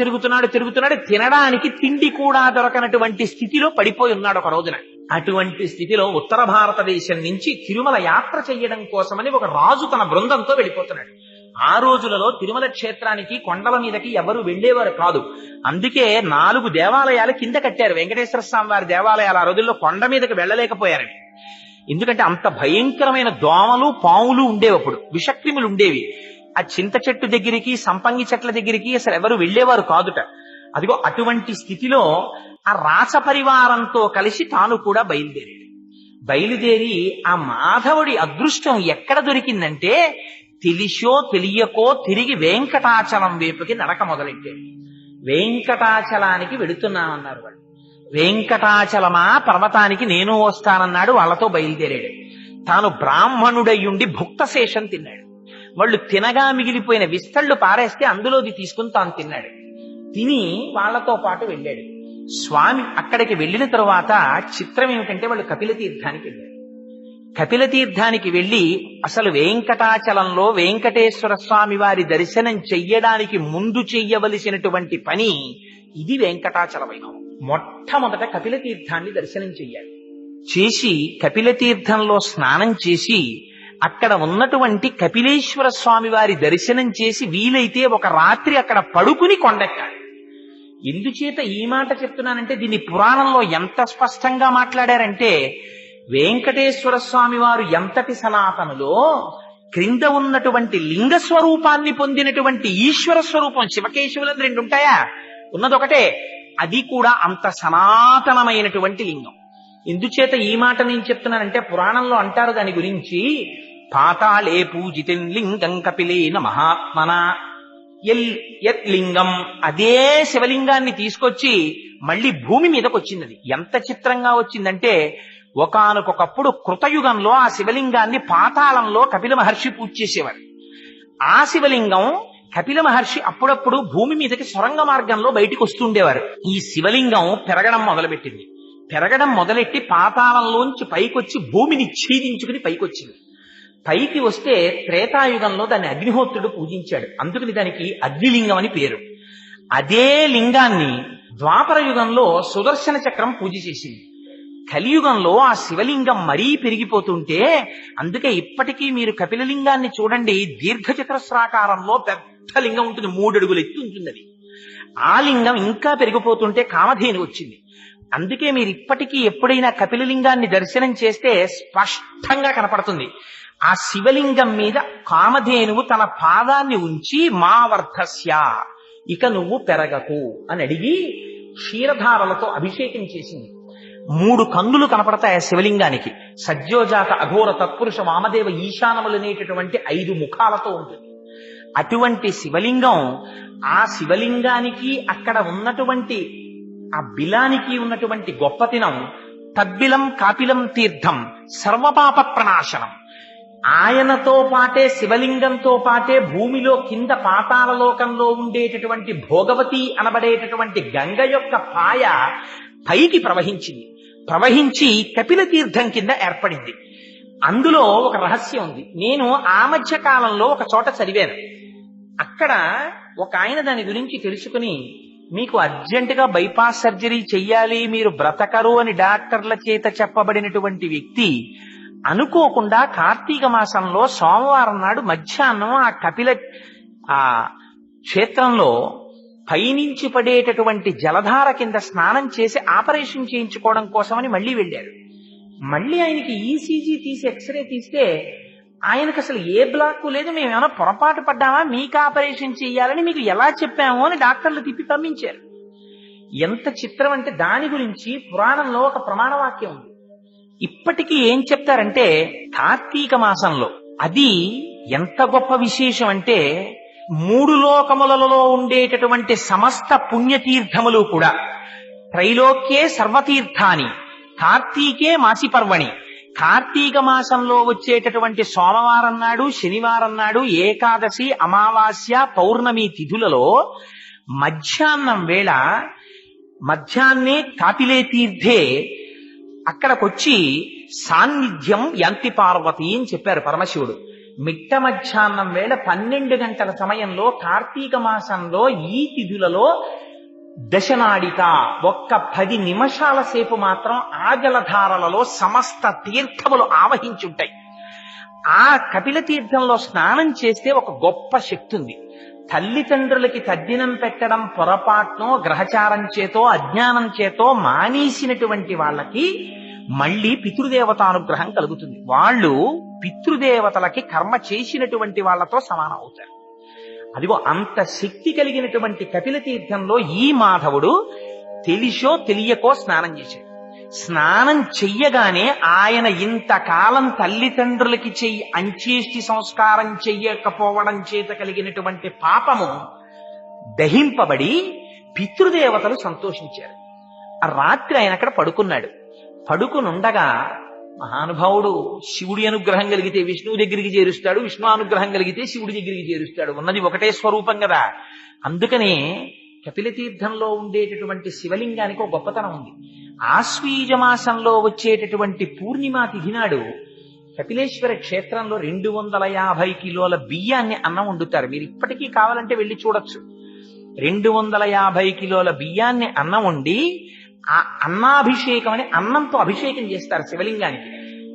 తినడానికి తిండి కూడా దొరకనటువంటి స్థితిలో పడిపోయి ఉన్నాడు ఒక రోజున. అటువంటి స్థితిలో ఉత్తర భారతదేశం నుంచి తిరుమల యాత్ర చెయ్యడం కోసమని ఒక రాజు తన బృందంతో వెళ్ళిపోతున్నాడు. ఆ రోజులలో తిరుమల క్షేత్రానికి కొండల మీదకి ఎవరు వెళ్లేవారు కాదు. అందుకే 4 దేవాలయాలు కింద కట్టారు. వెంకటేశ్వర స్వామి వారి దేవాలయాలు ఆ రోజుల్లో కొండ మీదకి వెళ్ళలేకపోయారని. ఎందుకంటే అంత భయంకరమైన దోమలు పాములు ఉండేవి, అప్పుడు విషక్రిములు ఉండేవి. ఆ చింత చెట్టు దగ్గరికి సంపంగి చెట్ల దగ్గరికి అసలు ఎవరు వెళ్లేవారు కాదుట. అదిగో అటువంటి స్థితిలో ఆ రాస పరివారంతో కలిసి తాను కూడా బయలుదేరి ఆ మాధవుడి అదృష్టం ఎక్కడ దొరికిందంటే తెలిసో తెలియకో తిరిగి వెంకటాచలం వైపుకి నడక మొదలెట్టాడు. వెంకటాచలానికి వెడుతున్నామన్నారు వాళ్ళు. వెంకటాచలమా పర్వతానికి నేను వస్తానన్నాడు. వాళ్ళతో బయలుదేరాడు. తాను బ్రాహ్మణుడయ్యుండి భుక్తశేషం తిన్నాడు. వాళ్ళు తినగా మిగిలిపోయిన విస్తళ్ళు పారేస్తే అందులోది తీసుకుని తాను తిన్నాడు. తిని వాళ్లతో పాటు వెళ్ళాడు. స్వామి అక్కడికి వెళ్ళిన తరువాత చిత్రం ఏమిటంటే వాళ్ళు కపిల తీర్థానికి వెళ్ళారు. కపిల తీర్థానికి వెళ్లి అసలు వెంకటాచలంలో వెంకటేశ్వర స్వామి వారి దర్శనం చెయ్యడానికి ముందు చెయ్యవలసినటువంటి పని ఇది. వెంకటాచల వైభవం మొట్టమొదట కపిల తీర్థాన్ని దర్శనం చెయ్యాలి. చేసి కపిల తీర్థంలో స్నానం చేసి అక్కడ ఉన్నటువంటి కపిలేశ్వర స్వామి వారి దర్శనం చేసి వీలైతే ఒక రాత్రి అక్కడ పడుకుని కొండెక్కాలి. ఎందుచేత ఈ మాట చెప్తున్నానంటే దీన్ని పురాణంలో ఎంత స్పష్టంగా మాట్లాడారంటే వెంకటేశ్వర స్వామి వారు ఎంతటి సనాతనులో క్రింద ఉన్నటువంటి లింగ స్వరూపాన్ని పొందినటువంటి ఈశ్వర స్వరూపం శివకేశవులను 2 ఉంటాయా? ఉన్నదొకటే. అది కూడా అంత సనాతనమైనటువంటి లింగం. ఎందుచేత ఈ మాట నేను చెప్తున్నానంటే పురాణంలో అంటారు దాని గురించి, పాతాళే పూజితం లింగం కపిలేన మహాత్మన యత్ లింగం. అదే శివలింగాన్ని తీసుకొచ్చి మళ్ళీ భూమి మీదకి వచ్చింది. అది ఎంత చిత్రంగా వచ్చిందంటే ఒకానొకప్పుడు కృతయుగంలో ఆ శివలింగాన్ని పాతాళంలో కపిల మహర్షి పూజ చేసేవారు. ఆ శివలింగం కపిల మహర్షి అప్పుడప్పుడు భూమి మీదకి సొరంగ మార్గంలో బయటికి వస్తుండేవారు. ఈ శివలింగం పెరగడం మొదలుపెట్టింది. పెరగడం మొదలెట్టి పాతాళంలోంచి పైకొచ్చి భూమిని ఛేదించుకుని పైకొచ్చింది. పైకి వస్తే త్రేతాయుగంలో దాన్ని అగ్నిహోత్రుడు పూజించాడు. అందుకని దానికి అగ్నిలింగం అని పేరు. అదే లింగాన్ని ద్వాపర యుగంలో సుదర్శన చక్రం పూజ చేసింది. కలియుగంలో ఆ శివలింగం మరీ పెరిగిపోతుంటే అందుకే ఇప్పటికీ మీరు కపిలలింగాన్ని చూడండి, దీర్ఘచతురస్రాకారంలో పెద్ద లింగం ఉంటుంది, 3 అడుగులు ఎత్తు ఉంటుంది. అది ఆ లింగం ఇంకా పెరిగిపోతుంటే కామధేను వచ్చింది. అందుకే మీరు ఇప్పటికీ ఎప్పుడైనా కపిలలింగాన్ని దర్శనం చేస్తే స్పష్టంగా కనపడుతుంది. ఆ శివలింగం మీద కామధేనువు తన పాదాన్ని ఉంచి మా వర్ధస్య, ఇక నువ్వు పెరగకు అని అడిగి క్షీరధారలతో అభిషేకం చేసింది. 3 కన్నులు కనపడతాయి ఆ శివలింగానికి. సజ్జోజాత అఘోర తత్పురుష వామదేవ ఈశానములనేటటువంటి 5 ముఖాలతో ఉంటుంది. అటువంటి శివలింగం, ఆ శివలింగానికి అక్కడ ఉన్నటువంటి ఆ బిలానికి ఉన్నటువంటి గొప్పతనం, తద్బిలం కాపిలం తీర్థం సర్వపాప ప్రణాశనం. ఆయనతో పాటే శివలింగంతో పాటే భూమిలో కింద పాతాళ లోకంలో ఉండేటటువంటి భోగవతి అనబడేటటువంటి గంగ యొక్క పాయ పైకి ప్రవహించి కపిల తీర్థం కింద ఏర్పడింది. అందులో ఒక రహస్యం ఉంది. నేను ఆ మధ్య కాలంలో ఒక చోట చదివాను. అక్కడ ఒక ఆయన దాని గురించి తెలుసుకుని, మీకు అర్జెంటుగా బైపాస్ సర్జరీ చెయ్యాలి, మీరు బ్రతకరు అని డాక్టర్ల చేత చెప్పబడినటువంటి వ్యక్తి అనుకోకుండా కార్తీక మాసంలో సోమవారం నాడు మధ్యాహ్నం ఆ కపిల ఆ క్షేత్రంలో పైనుంచి పడేటటువంటి జలధార కింద స్నానం చేసి ఆపరేషన్ చేయించుకోవడం కోసమని మళ్ళీ వెళ్ళారు. మళ్ళీ ఆయనకి ఈసీజీ తీసి ఎక్స్రే తీస్తే ఆయనకు అసలు ఏ బ్లాక్ లేదు. మేము ఏమైనా పొరపాటు పడ్డామా, మీకు ఆపరేషన్ చేయాలని మీకు ఎలా చెప్పాము అని డాక్టర్లు తిప్పి పంపించారు. ఎంత చిత్రం అంటే దాని గురించి పురాణంలో ఒక ప్రమాణవాక్యం ఉంది. ఇప్పటికీ ఏం చెప్తారంటే కార్తీక మాసంలో అది ఎంత గొప్ప విశేషం అంటే 3 లోకములలో ఉండేటటువంటి సమస్త పుణ్యతీర్థములు కూడా త్రైలోక్యే సర్వతీర్థాని కార్తీకే మాసి పర్వణి, కార్తీక మాసంలో వచ్చేటటువంటి సోమవారం నాడు, శనివారం నాడు, ఏకాదశి, అమావాస్య, పౌర్ణమి తిథులలో మధ్యాహ్నం వేళ మధ్యాహ్నే కాపిలే తీర్థే అక్కడికొచ్చి సాన్నిధ్యం యాంతి పార్వతి అని చెప్పారు పరమశివుడు. మిట్ట మధ్యాహ్నం వేళ 12 గంటల సమయంలో కార్తీక మాసంలో ఈ తిథులలో దశనాడిక, ఒక్క 10 నిమిషాల సేపు మాత్రం ఆ జలధారలలో సమస్త తీర్థములు ఆవహించుంటాయి. ఆ కపిల తీర్థంలో స్నానం చేస్తే ఒక గొప్ప శక్తి ఉంది. తల్లిదండ్రులకి తద్దినం పెట్టడం పొరపాటునో గ్రహచారం చేతో అజ్ఞానం చేతో మానేసినటువంటి వాళ్ళకి మళ్ళీ పితృదేవతానుగ్రహం కలుగుతుంది. వాళ్ళు పితృదేవతలకి కర్మ చేసినటువంటి వాళ్ళతో సమానం అవుతారు. అదిగో అంత శక్తి కలిగినటువంటి కపిల తీర్థంలో ఈ మాధవుడు తెలిసో తెలియకో స్నానం చేశాడు. స్నానం చెయ్యగానే ఆయన ఇంతకాలం తల్లిదండ్రులకి అంచేష్టి సంస్కారం చెయ్యకపోవడం చేత కలిగినటువంటి పాపము దహింపబడి పితృదేవతలు సంతోషించారు. ఆ రాత్రి ఆయన అక్కడ పడుకున్నాడు. పడుకునుండగా మహానుభావుడు శివుడి అనుగ్రహం కలిగితే విష్ణువు దగ్గరికి చేరుస్తాడు, విష్ణు అనుగ్రహం కలిగితే శివుడి దగ్గరికి చేరుస్తాడు. ఉన్నది ఒకటే స్వరూపం కదా. అందుకనే కపిల తీర్థంలో ఉండేటటువంటి శివలింగానికి ఒక గొప్పతనం ఉంది. ఆశ్వీజ మాసంలో వచ్చేటటువంటి పూర్ణిమా తిథి నాడు కపిలేశ్వర క్షేత్రంలో 250 కిలోల బియ్యాన్ని అన్నం వండుతారు. మీరు ఇప్పటికీ కావాలంటే వెళ్ళి చూడొచ్చు. 250 కిలోల బియ్యాన్ని అన్నం వండి ఆ అన్నాభిషేకం అని అన్నంతో అభిషేకం చేస్తారు శివలింగానికి.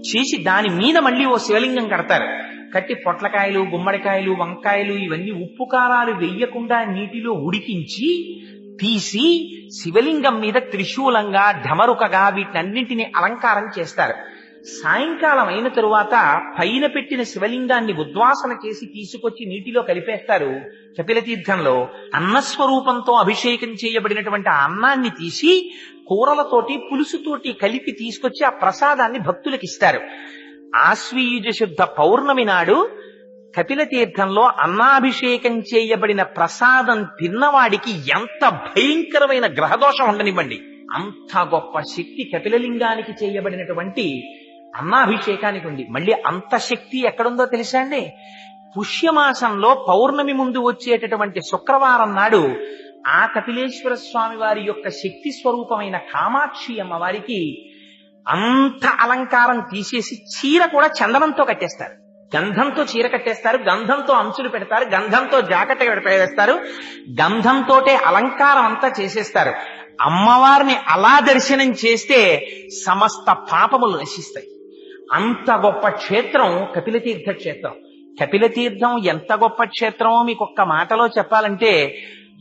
చేసి దాని మీద మళ్ళీ ఓ శివలింగం కడతారు. కట్టి పొట్లకాయలు, గుమ్మడికాయలు, వంకాయలు ఇవన్నీ ఉప్పు కారాలు వెయ్యకుండా నీటిలో ఉడికించి తీసి శివలింగం మీద త్రిశూలంగా ఢమరుకగా వీటినన్నింటినీ అలంకారం చేస్తారు. సాయంకాలం అయిన తరువాత పైన పెట్టిన శివలింగాన్ని ఉద్వాసన చేసి తీసుకొచ్చి నీటిలో కలిపేస్తారు. కపిల తీర్థంలో అన్నస్వరూపంతో అభిషేకం చేయబడినటువంటి ఆ అన్నాన్ని తీసి కూరలతోటి పులుసుతోటి కలిపి తీసుకొచ్చి ఆ ప్రసాదాన్ని భక్తులకు ఇస్తారు. ఆశ్వీజ శుద్ధ పౌర్ణమి నాడు కపిల తీర్థంలో అన్నాభిషేకం చేయబడిన ప్రసాదం తిన్నవాడికి ఎంత భయంకరమైన గ్రహదోషం ఉండనివ్వండి, అంత గొప్ప శక్తి కపిలలింగానికి చేయబడినటువంటి అన్నాభిషేకానికి ఉంది. మళ్ళీ అంత శక్తి ఎక్కడుందో తెలుసా అండి? పుష్యమాసంలో పౌర్ణమి ముందు వచ్చేటటువంటి శుక్రవారం నాడు ఆ కపిలేశ్వర స్వామి వారి యొక్క శక్తి స్వరూపమైన కామాక్షి అమ్మవారికి అంత అలంకారం తీసేసి చీర కూడా చందనంతో కట్టేస్తారు. గంధంతో చీర కట్టేస్తారు, గంధంతో అంచులు పెడతారు, గంధంతో జాకెట్ వేస్తారు, గంధంతోటే అలంకారం అంతా చేసేస్తారు. అమ్మవారిని అలా దర్శనం చేస్తే సమస్త పాపములు నశిస్తాయి. అంత గొప్ప క్షేత్రం కపిలతీర్థ క్షేత్రం. కపిలతీర్థం ఎంత గొప్ప క్షేత్రమో మీకు ఒక్క మాటలో చెప్పాలంటే,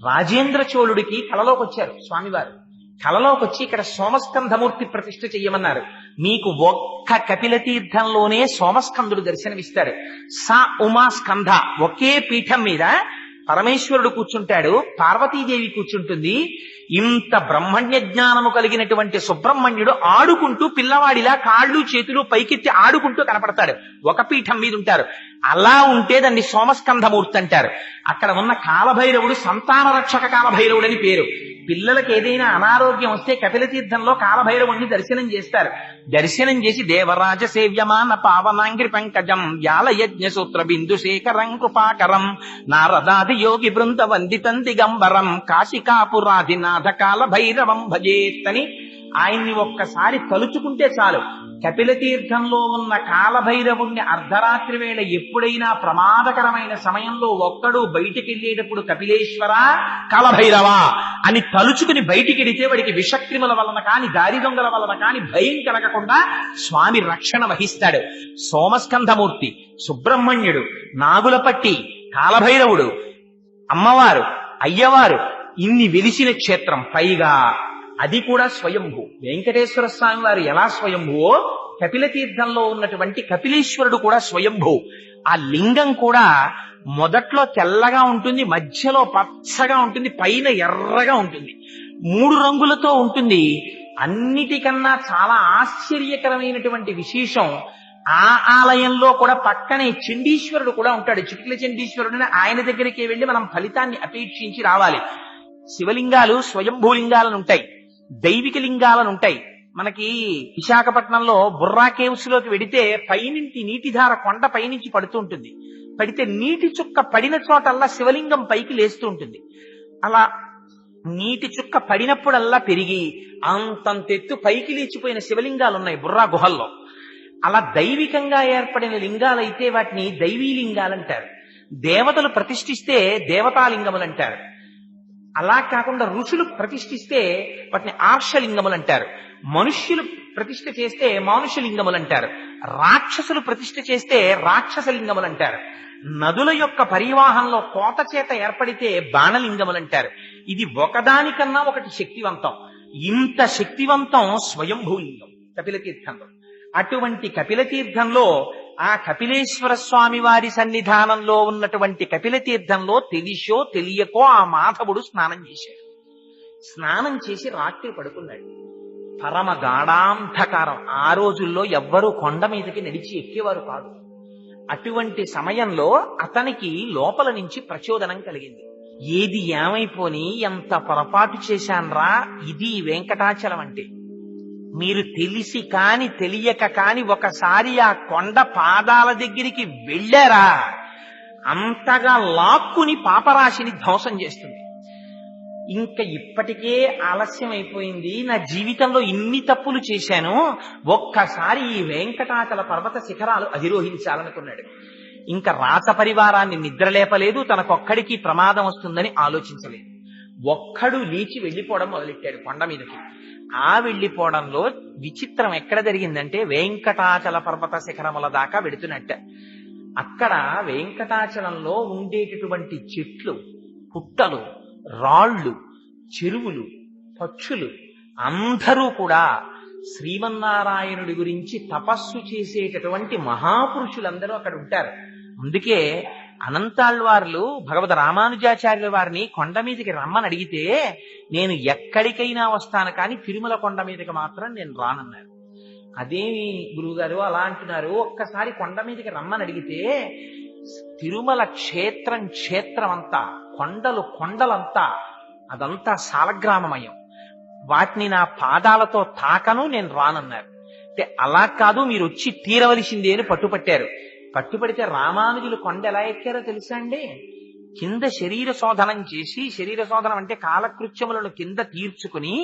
రాజేంద్ర చోళుడికి కలలోకి వచ్చారు స్వామివారు. కలలోకి వచ్చి ఇక్కడ సోమస్కంధమూర్తి ప్రతిష్ఠ చెయ్యమన్నారు. మీకు ఒక్క కపిల తీర్థంలోనే సోమస్కందుడు దర్శనమిస్తాడు. సా ఉమా స్కంధ ఒకే పీఠం మీద పరమేశ్వరుడు కూర్చుంటాడు, పార్వతీదేవి కూర్చుంటుంది. ఇంత బ్రహ్మణ్య జ్ఞానము కలిగినటువంటి సుబ్రహ్మణ్యుడు ఆడుకుంటూ పిల్లవాడిలా కాళ్ళు చేతులు పైకెత్తి ఆడుకుంటూ కనపడతాడు. ఒక పీఠం మీద ఉంటారు. అలా ఉంటే దాన్ని సోమస్కంధమూర్తి అంటారు. అక్కడ ఉన్న కాలభైరవుడు సంతాన రక్షక కాలభైరవుడు అని పేరు. పిల్లలకి ఏదైనా అనారోగ్యం వస్తే కపిల తీర్థంలో కాలభైరవుణ్ణి దర్శనం చేస్తారు. దర్శనం చేసి దేవరాజ సేవ్యమాన పావనాంగ్రి పంకజం వ్యాల యజ్ఞ సూత్ర బిందు శేఖరం కృపాకరం నారదాది యోగి బృంద వందితం దిగంబరం కాశికాపురాధినాథ కాలభైరవం భజేత్తని ఆయన్ని ఒక్కసారి తలుచుకుంటే చాలు. కపిల తీర్థంలో ఉన్న కాలభైరవుణ్ణి అర్ధరాత్రి వేళ ఎప్పుడైనా ప్రమాదకరమైన సమయంలో ఒక్కడు బయటికి వెళ్ళేటప్పుడు కపిలేశ్వర కాలభైరవ అని తలుచుకుని బయటికి వెడితే వాడికి విషక్రిముల వలన కాని దారి దొంగల వలన కాని భయం కలగకుండా స్వామి రక్షణ వహిస్తాడు. సోమస్కంధమూర్తి, సుబ్రహ్మణ్యుడు, నాగులపట్టి, కాలభైరవుడు, అమ్మవారు, అయ్యవారు ఇన్ని వెలిసిన క్షేత్రం. పైగా అది కూడా స్వయంభూ. వెంకటేశ్వర స్వామి వారు ఎలా స్వయంభువో కపిల తీర్థంలో ఉన్నటువంటి కపిలేశ్వరుడు కూడా స్వయంభూ. ఆ లింగం కూడా మొదట్లో తెల్లగా ఉంటుంది, మధ్యలో పచ్చగా ఉంటుంది, పైన ఎర్రగా ఉంటుంది, 3 రంగులతో ఉంటుంది. అన్నిటికన్నా చాలా ఆశ్చర్యకరమైనటువంటి విశేషం, ఆ ఆలయంలో కూడా పక్కనే చండీశ్వరుడు కూడా ఉంటాడు. చిటికల చండీశ్వరుడిని ఆయన దగ్గరికి వెళ్ళి మనం ఫలితాన్ని అపేక్షించి రావాలి. శివలింగాలు స్వయంభూలింగాలను ఉంటాయి, దైవిక లింగాలను ఉంటాయి. మనకి విశాఖపట్నంలో బుర్రా కేవ్స్ లోకి వెడితే పైనుంచి నీటిధార కొండ పైనుంచి పడుతూ ఉంటుంది. పడితే నీటి చుక్క పడిన చోటల్లా శివలింగం పైకి లేస్తూ ఉంటుంది. అలా నీటి చుక్క పడినప్పుడల్లా పెరిగి అంతంతెత్తు పైకి లేచిపోయిన శివలింగాలు ఉన్నాయి బుర్రా గుహల్లో. అలా దైవికంగా ఏర్పడిన లింగాలైతే వాటిని దైవీ లింగాలంటారు. దేవతలు ప్రతిష్ఠిస్తే దేవతాలింగములంటారు. అలా కాకుండా ఋషులు ప్రతిష్ఠిస్తే వాటిని ఆర్షలింగములు అంటారు. మనుష్యులు ప్రతిష్ఠ చేస్తే మానుషలింగములు అంటారు. రాక్షసులు ప్రతిష్ఠ చేస్తే రాక్షసలింగములు అంటారు. నదుల యొక్క పరివాహంలో కోత చేత ఏర్పడితే బాణలింగములు అంటారు. ఇది ఒకదానికన్నా ఒకటి శక్తివంతం. ఇంత శక్తివంతం స్వయంభూలింగం కపిలతీర్థంలో. అటువంటి కపిలతీర్థంలో ఆ కపిలేశ్వర స్వామి వారి సన్నిధానంలో ఉన్నటువంటి కపిలతీర్థంలో తెలిసో తెలియకో ఆ మాధవుడు స్నానం చేశాడు. స్నానం చేసి రాత్రి పడుకున్నాడు. పరమ గాఢాంధకారం. ఆ రోజుల్లో ఎవ్వరూ కొండ మీదకి నడిచి ఎక్కేవారు కాదు. అటువంటి సమయంలో అతనికి లోపల నుంచి ప్రచోదనం కలిగింది. ఏది ఏమైపోని ఎంత పొరపాటు చేశాన్రా, ఇది వెంకటాచలం అంటే. మీరు తెలిసి కాని తెలియక కాని ఒకసారి ఆ కొండ పాదాల దగ్గరికి వెళ్ళారా, అంతగా లాక్కుని పాపరాశిని ధ్వంసం చేస్తుంది. ఇంకా ఇప్పటికే ఆలస్యం అయిపోయింది, నా జీవితంలో ఇన్ని తప్పులు చేశాను, ఒక్కసారి ఈ వెంకటాచల పర్వత శిఖరాలు అధిరోహించాలనుకున్నాడు. ఇంకా రాత పరివారాన్ని నిద్రలేపలేదు, తనకొక్కడికి ప్రమాదం వస్తుందని ఆలోచించలేదు. ఒక్కడు లేచి వెళ్లిపోవడం మొదలెట్టాడు కొండ మీదకి. ఆ వెళ్లిపోవడంలో విచిత్రం ఎక్కడ జరిగిందంటే, వెంకటాచల పర్వత శిఖరముల దాకా వెడుతున్నట్ట. అక్కడ వెంకటాచలంలో ఉండేటటువంటి చెట్లు, పుట్టలు, రాళ్ళు, చెరువులు, పక్షులు అందరూ కూడా శ్రీమన్నారాయణుడి గురించి తపస్సు చేసేటటువంటి మహాపురుషులందరూ అక్కడ ఉంటారు. అందుకే అనంతాళ్వార్లు భగవద్ రామానుజాచార్యుల వారిని కొండ మీదకి రమ్మని అడిగితే, నేను ఎక్కడికైనా వస్తాను కానీ తిరుమల కొండ మీదకి మాత్రం నేను రానన్నారు. అదేమి గురువుగారు అలా అంటున్నారు, ఒక్కసారి కొండ మీదకి రమ్మని అడిగితే, తిరుమల క్షేత్రం అంతా, కొండలు కొండలంతా, అదంతా సాలగ్రామమయం, వాటిని నా పాదాలతో తాకను, నేను రానన్నారు. అంటే అలా కాదు, మీరు వచ్చి తీరవలసిందే అని పట్టుపట్టారు. పట్టుపడితే రామానుజులు కొండ ఎలా ఎక్కారో తెలుసా అండి? కింద శరీర శోధనం చేసి, శరీర శోధనం అంటే కాలకృత్యములను కింద తీర్చుకుని,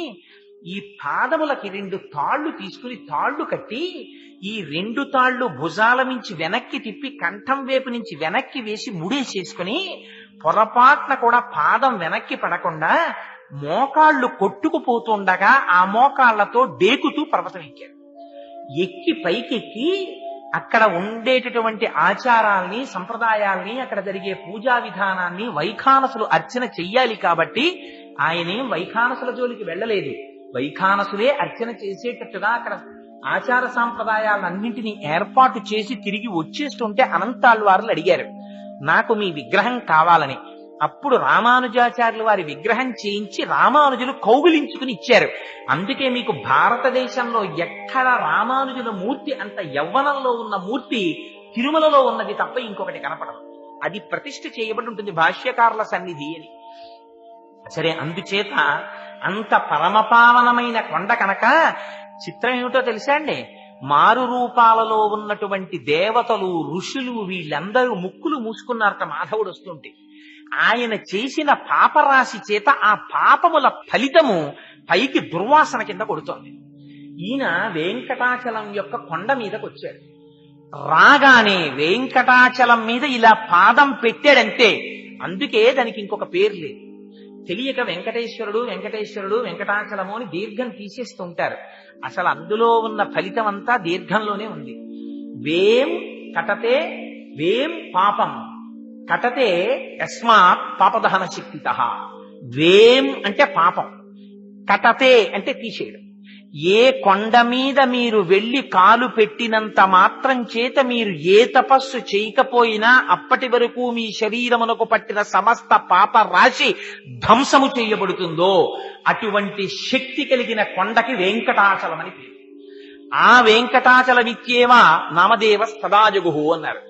ఈ పాదములకి 2 తాళ్లు తీసుకుని తాళ్లు కట్టి, ఈ 2 తాళ్లు భుజాల నుంచి వెనక్కి తిప్పి కంఠం వైపు నుంచి వెనక్కి వేసి ముడేసేసుకుని, పొరపాటున కూడా పాదం వెనక్కి పడకుండా మోకాళ్ళు కొట్టుకుపోతుండగా ఆ మోకాళ్లతో డేకుతూ పర్వతం ఎక్కారు. ఎక్కి పైకెక్కి అక్కడ ఉండేటటువంటి ఆచారాల్ని, సంప్రదాయాల్ని, అక్కడ జరిగే పూజా విధానాన్ని, వైఖానసులు అర్చన చెయ్యాలి కాబట్టి ఆయనేం వైఖానసుల జోలికి వెళ్ళలేదు. వైఖానసులే అర్చన చేసేటట్టుగా అక్కడ ఆచార సాంప్రదాయాలన్నింటినీ ఏర్పాటు చేసి తిరిగి వచ్చేస్తుంటే అనంతాళ్వార్లు అడిగారు, నాకు మీ విగ్రహం కావాలని. అప్పుడు రామానుజాచార్యులు వారి విగ్రహం చేయించి రామానుజులు కౌగిలించుకుని ఇచ్చారు. అందుకే మీకు భారతదేశంలో ఎక్కడ రామానుజుల మూర్తి అంత యవ్వనంలో ఉన్న మూర్తి తిరుమలలో ఉన్నది తప్ప ఇంకొకటి కనపడదు. అది ప్రతిష్ఠ చేయబడి ఉంటుంది భాష్యకారుల సన్నిధి అని. సరే, అందుచేత అంత పరమపావనమైన కొండ కనుక చిత్రం ఏమిటో తెలుసా అండి? మారు రూపాలలో ఉన్నటువంటి దేవతలు, ఋషులు వీళ్ళందరూ ముక్కులు మూసుకున్నారట మాధవుడు వస్తుంటే. ఆయన చేసిన పాపరాశి చేత ఆ పాపముల ఫలితము పైకి దుర్వాసన కింద కొడుతోంది. ఈయన వెంకటాచలం యొక్క కొండ మీదకి వచ్చాడు. రాగానే వెంకటాచలం మీద ఇలా పాదం పెట్టాడంటే, అందుకే దానికి ఇంకొక పేరు లేదు. తెలియక వెంకటేశ్వరుడు వెంకటేశ్వరుడు వెంకటాచలము అని దీర్ఘం తీసేస్తుంటారు. అసలు అందులో ఉన్న ఫలితం అంతా దీర్ఘంలోనే ఉంది. వేం కటతే వేం పాపం కటతే యస్మాత్ పాపదహన శక్తితః. వేం అంటే పాపం, కటతే అంటే తీసేయడం. ఏ కొండ మీద మీరు వెళ్లి కాలు పెట్టినంత మాత్రం చేత మీరు ఏ తపస్సు చేయకపోయినా అప్పటి వరకు మీ శరీరమునకు పట్టిన సమస్త పాప రాశి ధ్వంసము చేయబడుతుందో అటువంటి శక్తి కలిగిన కొండకి వెంకటాచలం అని పేరు. ఆ వెంకటాచలమిత్యేవా నామదేవ సదాజగుహు అన్నారు.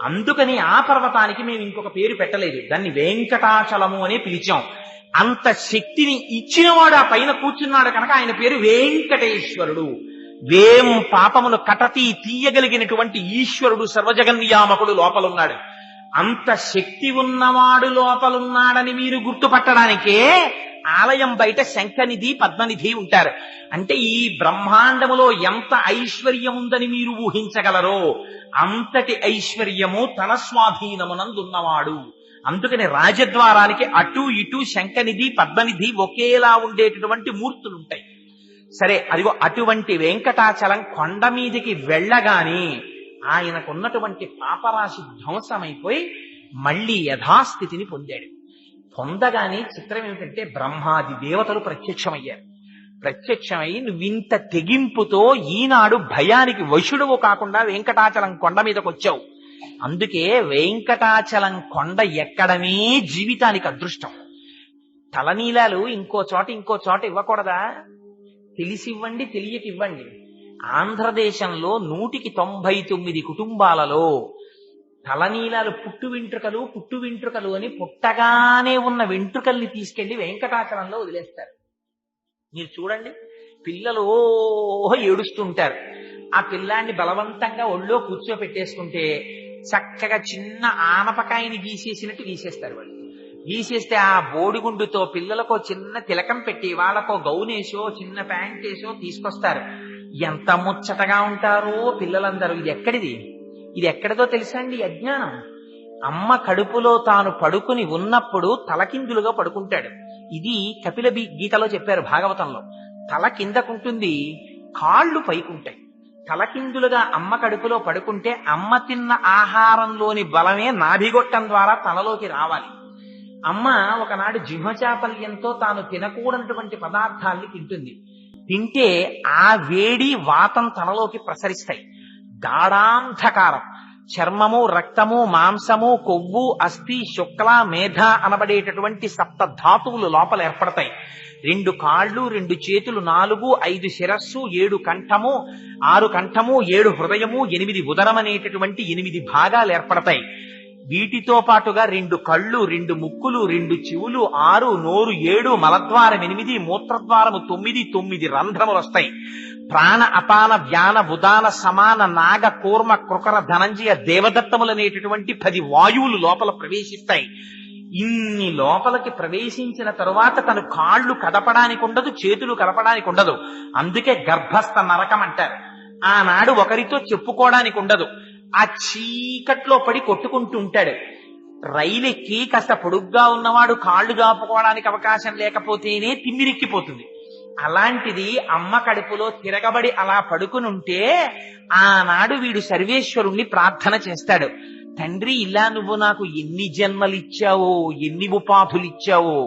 అందుకని ఆ పర్వతానికి మేము ఇంకొక పేరు పెట్టలేదు, దాన్ని వెంకటాచలము అనే పిలిచాం. అంత శక్తిని ఇచ్చినవాడు ఆ పైన కూర్చున్నాడు కనుక ఆయన పేరు వెంకటేశ్వరుడు. వేం పాపమును కటతి తీయగలిగినటువంటి ఈశ్వరుడు, సర్వజగన్నియామకుడు లోపలున్నాడు. అంత శక్తి ఉన్నవాడు లోపలున్నాడని మీరు గుర్తుపట్టడానికే ఆలయం బయట శంఖనిధి, పద్మనిధి ఉంటారు. అంటే ఈ బ్రహ్మాండములో ఎంత ఐశ్వర్యం ఉందని మీరు ఊహించగలరో అంతటి ఐశ్వర్యము తన స్వాధీనమునందున్నవాడు. అందుకని రాజద్వారానికి అటు ఇటు శంఖనిధి పద్మనిధి ఒకేలా ఉండేటటువంటి మూర్తులు ఉంటాయి. సరే, అదిగో అటువంటి వెంకటాచలం కొండ మీదికి వెళ్ళగానే ఆయనకున్నటువంటి పాపరాశి ధ్వంసమైపోయి మళ్ళీ యథాస్థితిని పొందాడు. పొందగానే చిత్రం ఏమిటంటే బ్రహ్మాది దేవతలు ప్రత్యక్షమయ్యారు. ప్రత్యక్షమై నువ్వింత తెగింపుతో ఈనాడు భయానికి వశుడువు కాకుండా వెంకటాచలం కొండ మీదకి వచ్చావు. అందుకే వెంకటాచలం కొండ ఎక్కడమే జీవితానికి అదృష్టం. తలనీలాలు ఇంకో చోట ఇవ్వకూడదా? తెలిసివ్వండి, తెలియక ఇవ్వండి. ఆంధ్రదేశంలో 199 కుటుంబాలలో తలనీలాలు పుట్టు వెంట్రుకలు అని పుట్టగానే ఉన్న వెంట్రుకల్ని తీసుకెళ్లి వెంకటాచలంలో వదిలేస్తారు. మీరు చూడండి, పిల్లలు ఏడుస్తుంటారు. ఆ పిల్లాన్ని బలవంతంగా ఒళ్ళో కూర్చోపెట్టేసుకుంటే చక్కగా చిన్న ఆనపకాయని గీసేసినట్టు గీసేస్తారు వాళ్ళు. గీసేస్తే ఆ బోడిగుండుతో పిల్లలకో చిన్న తిలకం పెట్టి వాళ్ళకో గౌనేసో చిన్న ప్యాంటేసో తీసుకొస్తారు. ఎంత ముచ్చటగా ఉంటారో పిల్లలందరూ. ఇది ఎక్కడిదో తెలుసా అండి? అజ్ఞానం. అమ్మ కడుపులో తాను పడుకుని ఉన్నప్పుడు తలకిందులుగా పడుకుంటాడు. ఇది కపిల గీతలో చెప్పారు, భాగవతంలో. తల కిందకుంటుంది, కాళ్ళు పైకుంటాయి. తలకిందులుగా అమ్మ కడుపులో పడుకుంటే అమ్మ తిన్న ఆహారంలోని బలమే నాభిగొట్టం ద్వారా తలలోకి రావాలి. అమ్మ ఒకనాడు జిహ్వచాపల్యంతో తాను తినకూడనటువంటి పదార్థాల్ని తింటే ఆ వేడి వాతం తనలోకి ప్రసరిస్తాయి. గాఢాంధకారం, చర్మము, రక్తము, మాంసము, కొవ్వు, అస్థి, శుక్ల, మేధ అనబడేటటువంటి 7 ధాతువులు లోపల ఏర్పడతాయి. 2 కాళ్ళు, 2 చేతులు, 4, 5 శిరస్సు, 7 కంఠము, 6 కంఠము, 7 హృదయము, 8 ఉదరం అనేటటువంటి 8 భాగాలు ఏర్పడతాయి. వీటితో పాటుగా 2 కళ్ళు, 2 ముక్కులు, 2 చెవులు, 6 నోరు, 7 మలద్వారం, 8 మూత్రద్వారము, 9 రంధ్రములు వస్తాయి. ప్రాణ, అపాన, వ్యాన, ఉదాన, సమాన, నాగ, కూర్మ, కృకర, ధనంజయ, దేవదత్తములు అనేటటువంటి 10 వాయువులు లోపల ప్రవేశిస్తాయి. ఇన్ని లోపలికి ప్రవేశించిన తరువాత తను కాళ్ళు కదపడానికి ఉండదు, చేతులు కదపడానికి ఉండదు. అందుకే గర్భస్థ నరకం అంటారు. ఆనాడు ఒకరితో చెప్పుకోవడానికి ఉండదు. ఆ చీకట్లో పడి కొట్టుకుంటూ ఉంటాడు. రైలెక్కి కాస్త పొడుగ్గా ఉన్నవాడు కాళ్ళు జాపుకోవడానికి అవకాశం లేకపోతేనే తిమ్మిరెక్కిపోతుంది. అలాంటిది అమ్మ కడుపులో తిరగబడి అలా పడుకునుంటే ఆనాడు వీడు సర్వేశ్వరుణ్ణి ప్రార్థన చేస్తాడు. తండ్రి, ఇలా నువ్వు నాకు ఎన్ని జన్మలిచ్చావో, ఎన్ని ఉపాధులిచ్చావో.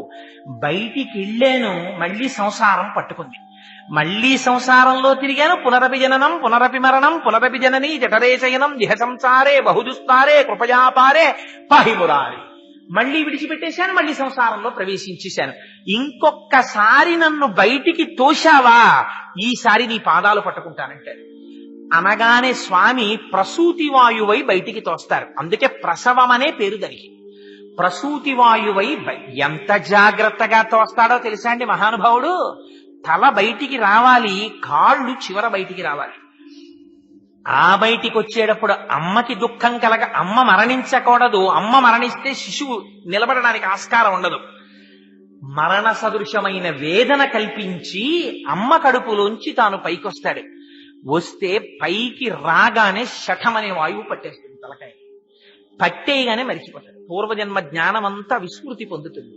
బయటికి వెళ్ళాను, మళ్ళీ సంసారం పట్టుకుంది. మళ్లీ సంసారంలో తిరిగాను. పునరపి జననం, పునరపి మరణం, పునరపి జనని జఠరే శయనం, జిహ సంసారే బహుదుస్తారే కృపయాపారే పాహిమురారి. మళ్లీ విడిచిపెట్టేశాను, మళ్లీ సంసారంలో ప్రవేశించేశాను. ఇంకొక్కసారి నన్ను బయటికి తోశావా, ఈసారి నీ పాదాలు పట్టుకుంటానంటాడు. అనగానే స్వామి ప్రసూతి వాయువై బయటికి తోస్తారు. అందుకే ప్రసవం అనే పేరు దానికి. ప్రసూతి వాయువై ఎంత జాగ్రత్తగా తోస్తాడో తెలుసా అండి మహానుభావుడు. తల బయటికి రావాలి, కాళ్ళు చివర బయటికి రావాలి. ఆ బయటికి వచ్చేటప్పుడు అమ్మకి దుఃఖం అమ్మ మరణించకూడదు. అమ్మ మరణిస్తే శిశువు నిలబడడానికి ఆస్కారం ఉండదు. మరణ సదృశమైన వేదన కల్పించి అమ్మ కడుపులోంచి తాను పైకొస్తాడు. వస్తే పైకి రాగానే శఠం అనే వాయువు పట్టేస్తుంది తలకాయ. పట్టేయగానే మరిచిపోతాడు. పూర్వజన్మ జ్ఞానం అంతా విస్మృతి పొందుతుంది.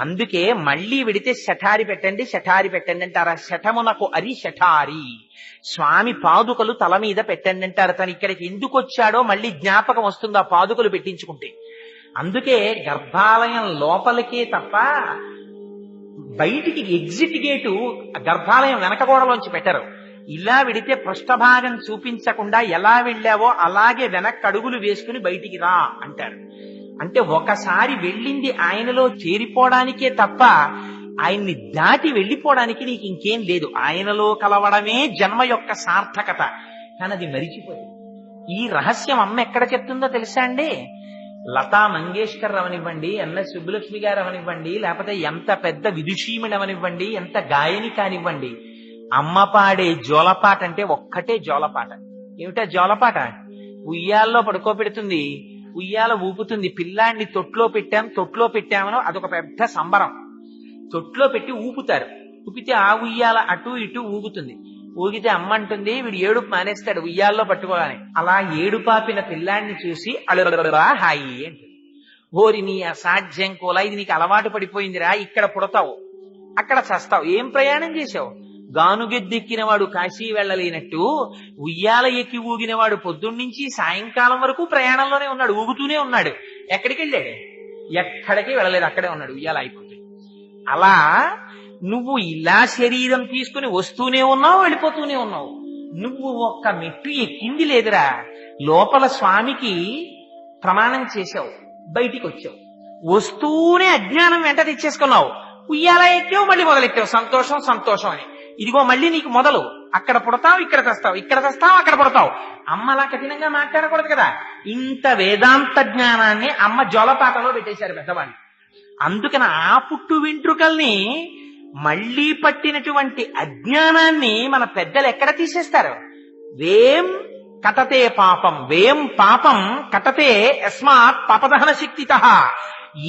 అందుకే మళ్లీ విడితే శఠారి పెట్టండి అంటారు. ఆ శఠమునకు అరి శఠారి. స్వామి పాదుకలు తల మీద పెట్టండి అంటారు. తను ఇక్కడికి ఎందుకు వచ్చాడో మళ్లీ జ్ఞాపకం వస్తుంది ఆ పాదుకలు పెట్టించుకుంటే. అందుకే గర్భాలయం లోపలికే తప్ప బయటికి ఎగ్జిట్ గేటు గర్భాలయం వెనక గోడలోంచి పెట్టరు. ఇలా విడితే పృష్ఠభాగం చూపించకుండా ఎలా వెళ్ళావో అలాగే వెనక్కి అడుగులు వేసుకుని బయటికి రా అంటారు. అంటే ఒకసారి వెళ్ళింది ఆయనలో చేరిపోవడానికే తప్ప ఆయన్ని దాటి వెళ్ళిపోవడానికి నీకు ఇంకేం లేదు. ఆయనలో కలవడమే జన్మ యొక్క సార్థకత. కానీ అది మరిచిపోయింది. ఈ రహస్యం అమ్మ ఎక్కడ చెప్తుందో తెలుసా అండి? లతా మంగేష్కర్ అవనివ్వండి, ఎన్ఎస్ సుబ్బులక్ష్మి గారు అవనివ్వండి, లేకపోతే ఎంత పెద్ద విదుషీమణి అవనివ్వండి, ఎంత గాయని కానివ్వండి, అమ్మ పాడే జోలపాట అంటే ఒక్కటే జోలపాట. ఏమిటా జోలపాట? ఉయ్యాల్లో పడుకోబెడుతుంది, ఉయ్యాల ఊపుతుంది. పిల్లాన్ని తొట్లో పెట్టామనో అదొక పెద్ద సంబరం. తొట్లో పెట్టి ఊపుతారు. ఊపితే ఆ ఉయ్యాల అటు ఇటు ఊగుతుంది. ఊగితే అమ్మ అంటుంది, వీడు ఏడుపు మానేస్తాడు ఉయ్యాల్లో పట్టుకోవాలని. అలా ఏడుపాపిన పిల్లాన్ని చూసి అలరా హాయి అంటుంది. ఓరి నీ అసాధ్యం కోలా, ఇది నీకు అలవాటు పడిపోయిందిరా, ఇక్కడ పుడతావు అక్కడ చస్తావు, ఏం ప్రయాణం చేశావు? గానుగెద్దెక్కిన వాడు కాశీ వెళ్ళలేనట్టు ఉయ్యాల ఎక్కి ఊగిన వాడు పొద్దున్నుంచి సాయంకాలం వరకు ప్రయాణంలోనే ఉన్నాడు, ఊగుతూనే ఉన్నాడు. ఎక్కడికి వెళ్ళాడు? ఎక్కడికి వెళ్ళలేదు, అక్కడే ఉన్నాడు ఉయ్యాల అయిపోతే. అలా నువ్వు ఇలా శరీరం తీసుకుని వస్తూనే ఉన్నావు, వెళ్ళిపోతూనే ఉన్నావు. నువ్వు ఒక్క మెట్టు ఎక్కింది లేదురా. లోపల స్వామికి ప్రమాణం చేశావు, బయటికి వచ్చావు, వస్తూనే అజ్ఞానం వెంట తెచ్చేసుకున్నావు. ఉయ్యాల ఎక్కావు, మళ్ళీ మొదలెట్టావు, సంతోషం సంతోషం అని. ఇదిగో మళ్ళీ నీకు మొదలు. అక్కడ పుడతావు, ఇక్కడ తెస్తావు, ఇక్కడ తెస్తావు, అక్కడ పుడతావు. అమ్మ అలా కఠినంగా మాట్లాడకూడదు కదా. ఇంత వేదాంత జ్ఞానాన్ని అమ్మ జోలపాటలో పెట్టేశారు పెద్దవాళ్ళు. అందుకని ఆ పుట్టు వెంట్రుకల్ని మళ్లీ పట్టినటువంటి అజ్ఞానాన్ని మన పెద్దలు ఎక్కడ తీసేస్తారు? వేం కటతే పాపం, వేం పాపం కటతే యస్మాత్ పాపదహన శక్తితః.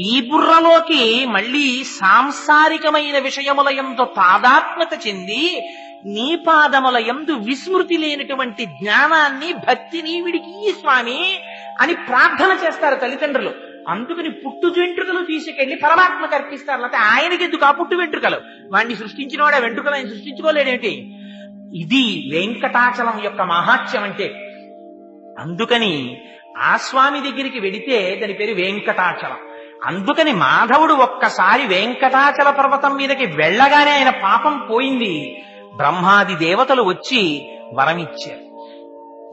ఈ బుర్రలోకి మళ్లీ సాంసారికమైన విషయముల యందు తాదాత్మ్యత చెంది నీ పాదముల యందు విస్మృతి లేనటువంటి జ్ఞానాన్ని, భక్తిని విడికి స్వామి అని ప్రార్థన చేస్తారు తల్లిదండ్రులు. అందుకని పుట్టు వెంట్రుకలు తీసుకెళ్లి పరమాత్మకు అర్పిస్తారు. లేకపోతే ఆయనకి ఎందుకు ఆ పుట్టు వెంట్రుకలు? వాడిని సృష్టించిన వాడు ఆ వెంట్రుకలు ఆయన సృష్టించుకోలేడేంటి? ఇది వెంకటాచలం యొక్క మహాత్యం అంటే. అందుకని ఆ స్వామి దగ్గరికి వెడితే దాని పేరు వెంకటాచలం. అందుకని మాధవుడు ఒక్కసారి వెంకటాచల పర్వతం మీదకి వెళ్ళగానే ఆయన పాపం పోయింది. బ్రహ్మాది దేవతలు వచ్చి వరమిచ్చారు.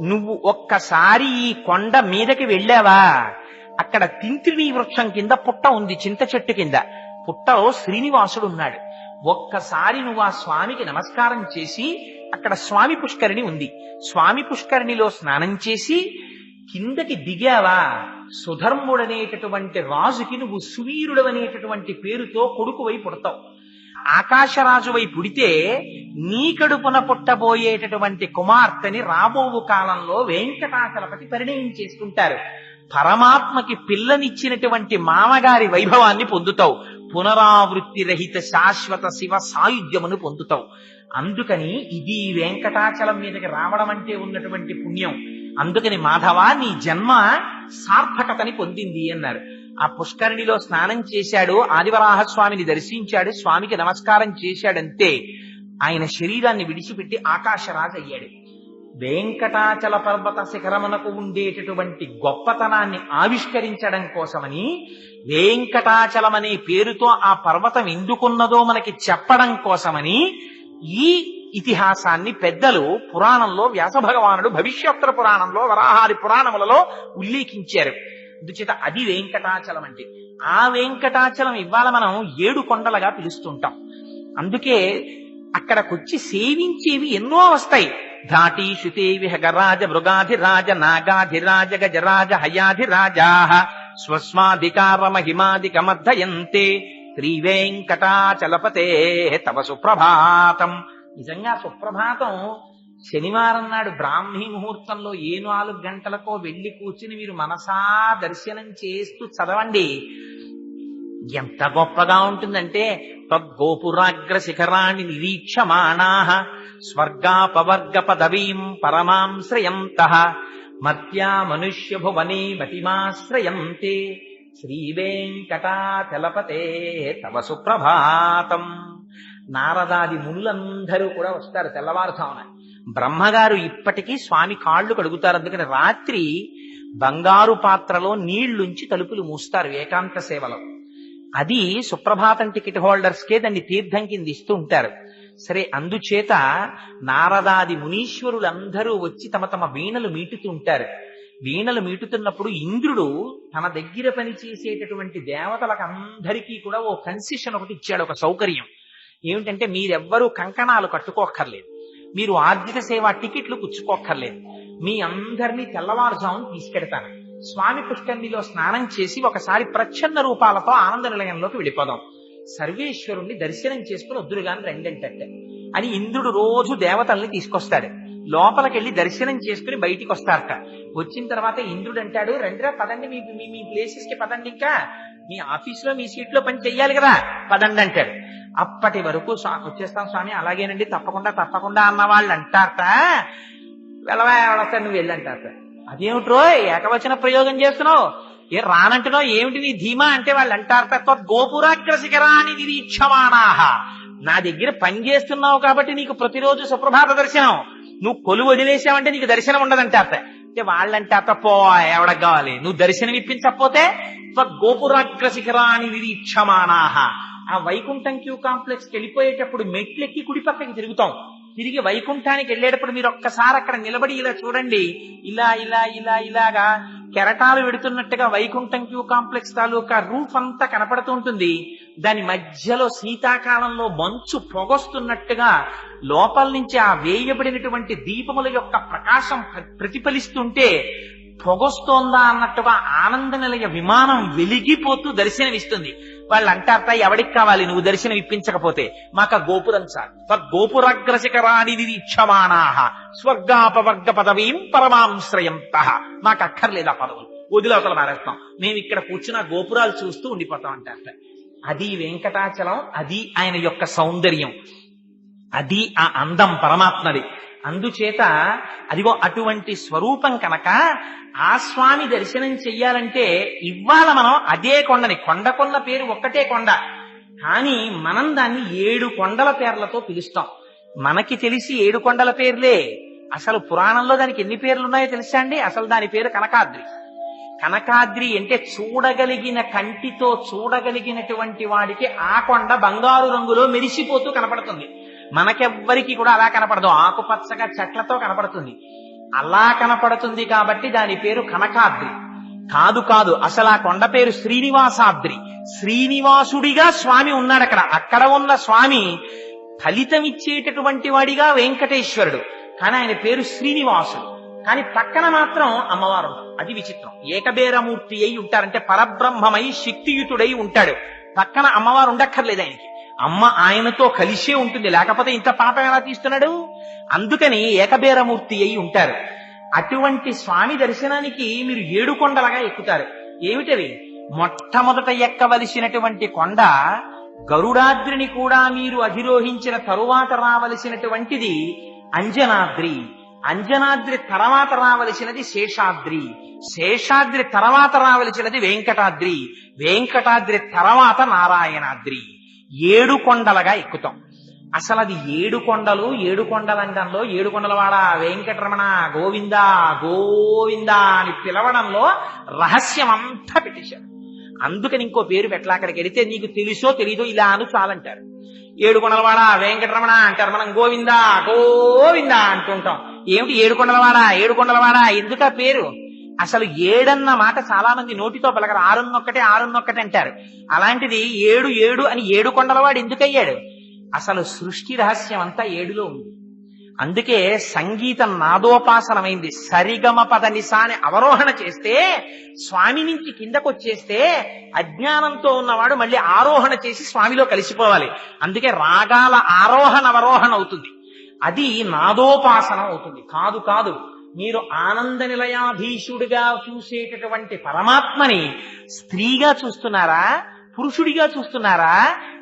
నువ్వు ఒక్కసారి ఈ కొండ మీదకి వెళ్ళావా, అక్కడ తింత్రిణీ వృక్షం కింద పుట్ట ఉంది, చింత చెట్టు కింద. పుట్టలో శ్రీనివాసుడు ఉన్నాడు. ఒక్కసారి నువ్వు ఆ స్వామికి నమస్కారం చేసి, అక్కడ స్వామి పుష్కరిణి ఉంది, స్వామి పుష్కరిణిలో స్నానం చేసి కిందకి దిగావా, సుధర్ముడనేటటువంటి రాజుకి నువ్వు సువీరుడు అనేటటువంటి పేరుతో కొడుకువై పుడతావు. ఆకాశరాజువై పుడితే నీ కడుపున పుట్టబోయేటటువంటి కుమార్తెని రాబోవు కాలంలో వెంకటాచలపతి పరిణయం చేసుకుంటారు. పరమాత్మకి పిల్లనిచ్చినటువంటి మామగారి వైభవాన్ని పొందుతావు. పునరావృత్తి రహిత శాశ్వత శివ సాయుధ్యమును పొందుతావు. అందుకని ఇది వెంకటాచలం మీదకి రావడం అంటే ఉన్నటువంటి పుణ్యం. అందుకని మాధవ నీ జన్మ సార్థకతని పొందింది అన్నారు. ఆ పుష్కరిణిలో స్నానం చేశాడు, ఆదివరాహస్వామిని దర్శించాడు, స్వామికి నమస్కారం చేశాడంతే ఆయన శరీరాన్ని విడిచిపెట్టి ఆకాశరాజు అయ్యాడు. వెంకటాచల పర్వత శిఖరమునకు ఉండేటటువంటి గొప్పతనాన్ని ఆవిష్కరించడం కోసమని, వెంకటాచలం అనే పేరుతో ఆ పర్వతం ఎందుకున్నదో మనకి చెప్పడం కోసమని ఈ ఇతిహాసాన్ని పెద్దలు పురాణంలో వ్యాస భగవానుడు భవిష్యోత్తర పురాణంలో వరాహాది పురాణములలో ఉల్లేఖించారు. అందుచేత అది వెంకటాచలం అంటే. ఆ వెంకటాచలం ఇవాళ మనం 7 కొండలుగా పిలుస్తుంటాం. అందుకే అక్కడకొచ్చి సేవించేవి ఎన్నో వస్తాయి. ధాటి శృతే విహగరాజ మృగాధిరాజ నాగాధిరాజ గజరాజ హయాధిరాజా స్వస్మాధికార మహిమాదికమర్థయంతే శ్రీ వెంకటాచలపతే తవ సుప్రభాతం. నిజంగా సుప్రభాతం శనివారం నాడు బ్రాహ్మీ ముహూర్తంలో 4 గంటలకో వెళ్లి కూర్చుని మీరు మనసా దర్శనం చేస్తూ చదవండి. ఎంత గొప్పగా ఉంటుందంటే, తద్గోపురాగ్ర శిఖరాన్ని నిరీక్షమాణా స్వర్గాపవర్గ పదవీం పరమాం శ్రయంతః మర్త్యా మనుష్య భువనే మతిమాశ్రయంతే శ్రీ వెంకటాచలపతే తవ సుప్రభాతం. నారదాది మునులందరూ కూడా వస్తారు తెల్లవారుజామున. బ్రహ్మగారు ఇప్పటికీ స్వామి కాళ్ళు కడుగుతారు. అందుకని రాత్రి బంగారు పాత్రలో నీళ్లుంచి తలుపులు మూస్తారు ఏకాంత సేవలో. అది సుప్రభాతం టికెట్ హోల్డర్స్ కే దాన్ని తీర్థం కింద ఇస్తూ ఉంటారు. సరే, అందుచేత నారదాది మునీశ్వరులందరూ వచ్చి తమ తమ వీణలు మీటుతూ ఉంటారు. వీణలు మీటుతున్నప్పుడు ఇంద్రుడు తన దగ్గర పనిచేసేటటువంటి దేవతలకు అందరికీ కూడా ఓ కన్సెషన్ ఒకటి ఇచ్చాడు, ఒక సౌకర్యం. ఏమిటంటే, మీరెవ్వరూ కంకణాలు కట్టుకోక్కర్లేదు, మీరు ఆర్జిత సేవ టికెట్లు పుచ్చుకోక్కర్లేదు, మీ అందరినీ తెల్లవారుజామున తీసుకెడతాను. స్వామి పుష్కరిణిలో స్నానం చేసి ఒకసారి ప్రచ్ఛన్న రూపాలతో ఆనంద నిలయంలోకి వెళ్ళిపోదాం, సర్వేశ్వరుణ్ణి దర్శనం చేసుకుని వద్దురుగాని రెండంటే అని ఇంద్రుడు రోజు దేవతల్ని తీసుకొస్తాడు. లోపలికెళ్ళి దర్శనం చేసుకుని బయటికి వస్తారట. వచ్చిన తర్వాత ఇంద్రుడు అంటాడు, రండిరా పదండి, మీ ప్లేసెస్ కి పదండి, ఇంకా మీ ఆఫీసులో మీ సీట్లో పని చెయ్యాలి కదా, పదండి అంటాడు. అప్పటి వరకు వచ్చేస్తాం స్వామి, అలాగేనండి, తప్పకుండా తప్పకుండా అన్న వాళ్ళు అంటారట. వెళ్ళవా ఎవడొస్తా, నువ్వు వెళ్ళంటారట. అదేమిట్రో ఏకవచన ప్రయోగం చేస్తున్నావు, ఏ రానంటున్నావు ఏమిటి నీ ధీమా అంటే వాళ్ళు అంటారు గోపురాగ్ర శిఖరాన్ని నిరీక్షమాణాహ. నా దగ్గర పని చేస్తున్నావు కాబట్టి నీకు ప్రతిరోజు సుప్రభాత దర్శనం, నువ్వు కొలువు వదిలేసావంటే నీకు దర్శనం ఉండదంటారట. అంటే వాళ్ళంటే పో ఎవడకు కావాలి, నువ్వు దర్శనం ఇప్పించకపోతే గోపురాగ్ర శిఖరాన్ని నిరీక్షమాణాహ. ఆ వైకుంఠం క్యూ కాంప్లెక్స్కి వెళ్ళిపోయేటప్పుడు మెట్లెక్కి కుడి పక్కకి తిరుగుతాం. తిరిగి వైకుంఠానికి వెళ్ళేటప్పుడు మీరు ఒక్కసారి అక్కడ నిలబడి ఇలా చూడండి, ఇలాగా కెరటాలు వెడుతున్నట్టుగా వైకుంఠం క్యూ కాంప్లెక్స్ తాలూకా రూఫ్ అంతా కనపడుతూ ఉంటుంది. దాని మధ్యలో శీతాకాలంలో మంచు పొగొస్తున్నట్టుగా లోపల నుంచి ఆ వేయబడినటువంటి దీపముల యొక్క ప్రకాశం ప్రతిఫలిస్తుంటే పొగొస్తోందా అన్నట్టుగా ఆనంద నిలయ విమానం వెలిగిపోతూ దర్శనమిస్తుంది. వాళ్ళు అంటారట ఎవడికి కావాలి నువ్వు దర్శనం ఇప్పించకపోతే, మాకు గోపురం చాలు. తద్గోపురాగ్ర శిఖరాన్ని నిరీక్షమాణాహ స్వర్గాపవర్గ పదవీం పరమాంశ్రయంత. మాకు అక్కర్లేదు ఆ పదవులు, వదిలవతల మారేస్తాం, మేము ఇక్కడ కూర్చున్న గోపురాలు చూస్తూ ఉండిపోతాం అంటారట. అది వెంకటాచలం, అది ఆయన యొక్క సౌందర్యం, అది ఆ అందం పరమాత్మది. అందుచేత అదిగో అటువంటి స్వరూపం కనుక ఆ స్వామి దర్శనం చెయ్యాలంటే ఇవాళ మనం అదే కొండని, కొండకొన్న పేరు ఒక్కటే కొండ, కానీ మనం దాన్ని 7 కొండల పేర్లతో పిలుస్తాం. మనకి తెలిసి 7 కొండల పేర్లే, అసలు పురాణంలో దానికి ఎన్ని పేర్లు ఉన్నాయో తెలుసా అండి? అసలు దాని పేరు కనకాద్రి. కనకాద్రి అంటే చూడగలిగిన కంటితో చూడగలిగినటువంటి వాడికి ఆ కొండ బంగారు రంగులో మెరిసిపోతూ కనపడుతుంది. మనకెవ్వరికి కూడా అలా కనపడదు, ఆకుపచ్చగా చెట్లతో కనపడుతుంది. అలా కనపడుతుంది కాబట్టి దాని పేరు కనకాద్రి. కాదు, అసలు ఆ కొండ పేరు శ్రీనివాసాద్రి. శ్రీనివాసుడిగా స్వామి ఉన్నాడు అక్కడ. అక్కడ ఉన్న స్వామి ఫలితం ఇచ్చేటటువంటి వాడిగా వెంకటేశ్వరుడు, కానీ ఆయన పేరు శ్రీనివాసుడు. కానీ పక్కన మాత్రం అమ్మవారు. అది విచిత్రం. ఏకబేరమూర్తి అయి ఉంటారంటే పరబ్రహ్మమై శక్తియుతుడై ఉంటాడు. పక్కన అమ్మవారు ఉండక్కర్లేదు ఆయనకి, అమ్మ ఆయనతో కలిసే ఉంటుంది, లేకపోతే ఇంత పాపం ఎలా తీస్తున్నాడు? అందుకని ఏకబేరమూర్తి అయి ఉంటారు. అటువంటి స్వామి దర్శనానికి మీరు 7 కొండలుగా ఎక్కుతారు. ఏమిటవి? మొట్టమొదట ఎక్కవలసినటువంటి కొండ గరుడాద్రిని కూడా మీరు అధిరోహించిన తరువాత రావలసినటువంటిది అంజనాద్రి. అంజనాద్రి తర్వాత రావలసినది శేషాద్రి. శేషాద్రి తర్వాత రావలసినది వెంకటాద్రి. వెంకటాద్రి తర్వాత నారాయణాద్రి. 7 కొండలుగా ఎక్కుతాం. అసలు అది 7 కొండలు, 7 కొండలండంలో 7 కొండలవాడ వెంకటరమణ గోవిందా గోవిందా అని పిలవడంలో రహస్యం అంతా పెట్టేశారు. అందుకని ఇంకో పేరు పెట్టలా. అక్కడికి వెళితే నీకు తెలుసో తెలీదో ఇలా అను చాలంటారు. 7 కొండలవాడ వెంకటరమణ అంటారు, మనం గోవిందా గోవిందా అంటుంటాం. ఏమిటి 7 కొండలవాడ 7 కొండలవాడ ఎందుకు ఆ పేరు? అసలు 7 అన్న మాట చాలా మంది నోటితో పలకరు, 6 అంటారు. అలాంటిది 7 అని 7 కొండలవాడు ఎందుకయ్యాడు? అసలు సృష్టి రహస్యం అంతా 7లో ఉంది. అందుకే సంగీతం నాదోపాసనమైంది. సరిగమ పద నిసాని అవరోహణ చేస్తే, స్వామి నుంచి కిందకొచ్చేస్తే అజ్ఞానంతో ఉన్నవాడు మళ్ళీ ఆరోహణ చేసి స్వామిలో కలిసిపోవాలి. అందుకే రాగాల ఆరోహణ అవరోహణ అవుతుంది, అది నాదోపాసన అవుతుంది. కాదు, మీరు ఆనంద నిలయాధీశుడిగా చూసేటటువంటి పరమాత్మని స్త్రీగా చూస్తున్నారా, పురుషుడిగా చూస్తున్నారా?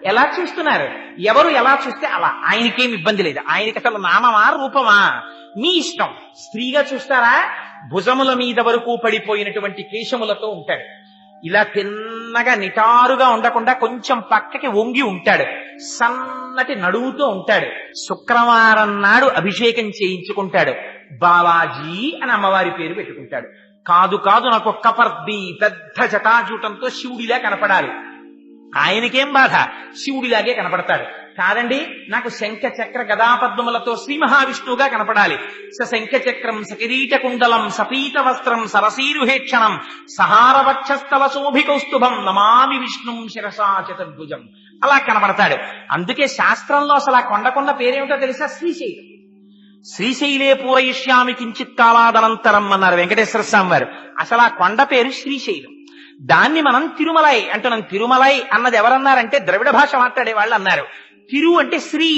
ఎలా చూస్తున్నారు? ఎవరు ఎలా చూస్తే అలా. ఆయనకేం ఇబ్బంది లేదు. ఆయనకి అసలు నామమా రూపమా మీ ఇష్టం. స్త్రీగా చూస్తారా? భుజముల మీద వరకు పడిపోయినటువంటి కేశములతో ఉంటాడు. ఇలా తిన్నగా నిటారుగా ఉండకుండా కొంచెం పక్కకి వంగి ఉంటాడు. సన్నటి నడువుతో ఉంటాడు. శుక్రవారం నాడు అభిషేకం చేయించుకుంటాడు. బాలాజీ అని అమ్మవారి పేరు పెట్టుకుంటాడు. కాదు నాకు ఒక్క పర్ది పెద్ద జటాజూటంతో శివుడిలా కనపడాలి. ఆయనకేం బాధ? శివుడిలాగే కనపడతాడు. కాదండి, నాకు శంఖ చక్ర గదాపద్మములతో శ్రీ మహావిష్ణువుగా కనపడాలి. శంఖ చక్రం సకిరీట కుండలం సపీత వస్త్రం సరసీరుహేక్షణం సహారవక్షస్థల శోభికౌస్తుభం నమామి విష్ణుం శిరసా చతుర్భుజం అలా కనపడతాడు. అందుకే శాస్త్రంలో అసలు ఆ కొండకొన్న పేరేమిటో తెలుసా? శ్రీశైలం. శ్రీశైలే పూరయిష్యామి కించిత్ కాలాదనంతరం అన్నారు వెంకటేశ్వర స్వామి వారు. అసలు ఆ కొండ పేరు శ్రీశైలం. దాన్ని మనం తిరుమలై అంటున్నాం. తిరుమలై అన్నది ఎవరన్నారంటే ద్రవిడ భాష మాట్లాడే వాళ్ళు అన్నారు. తిరు అంటే శ్రీ,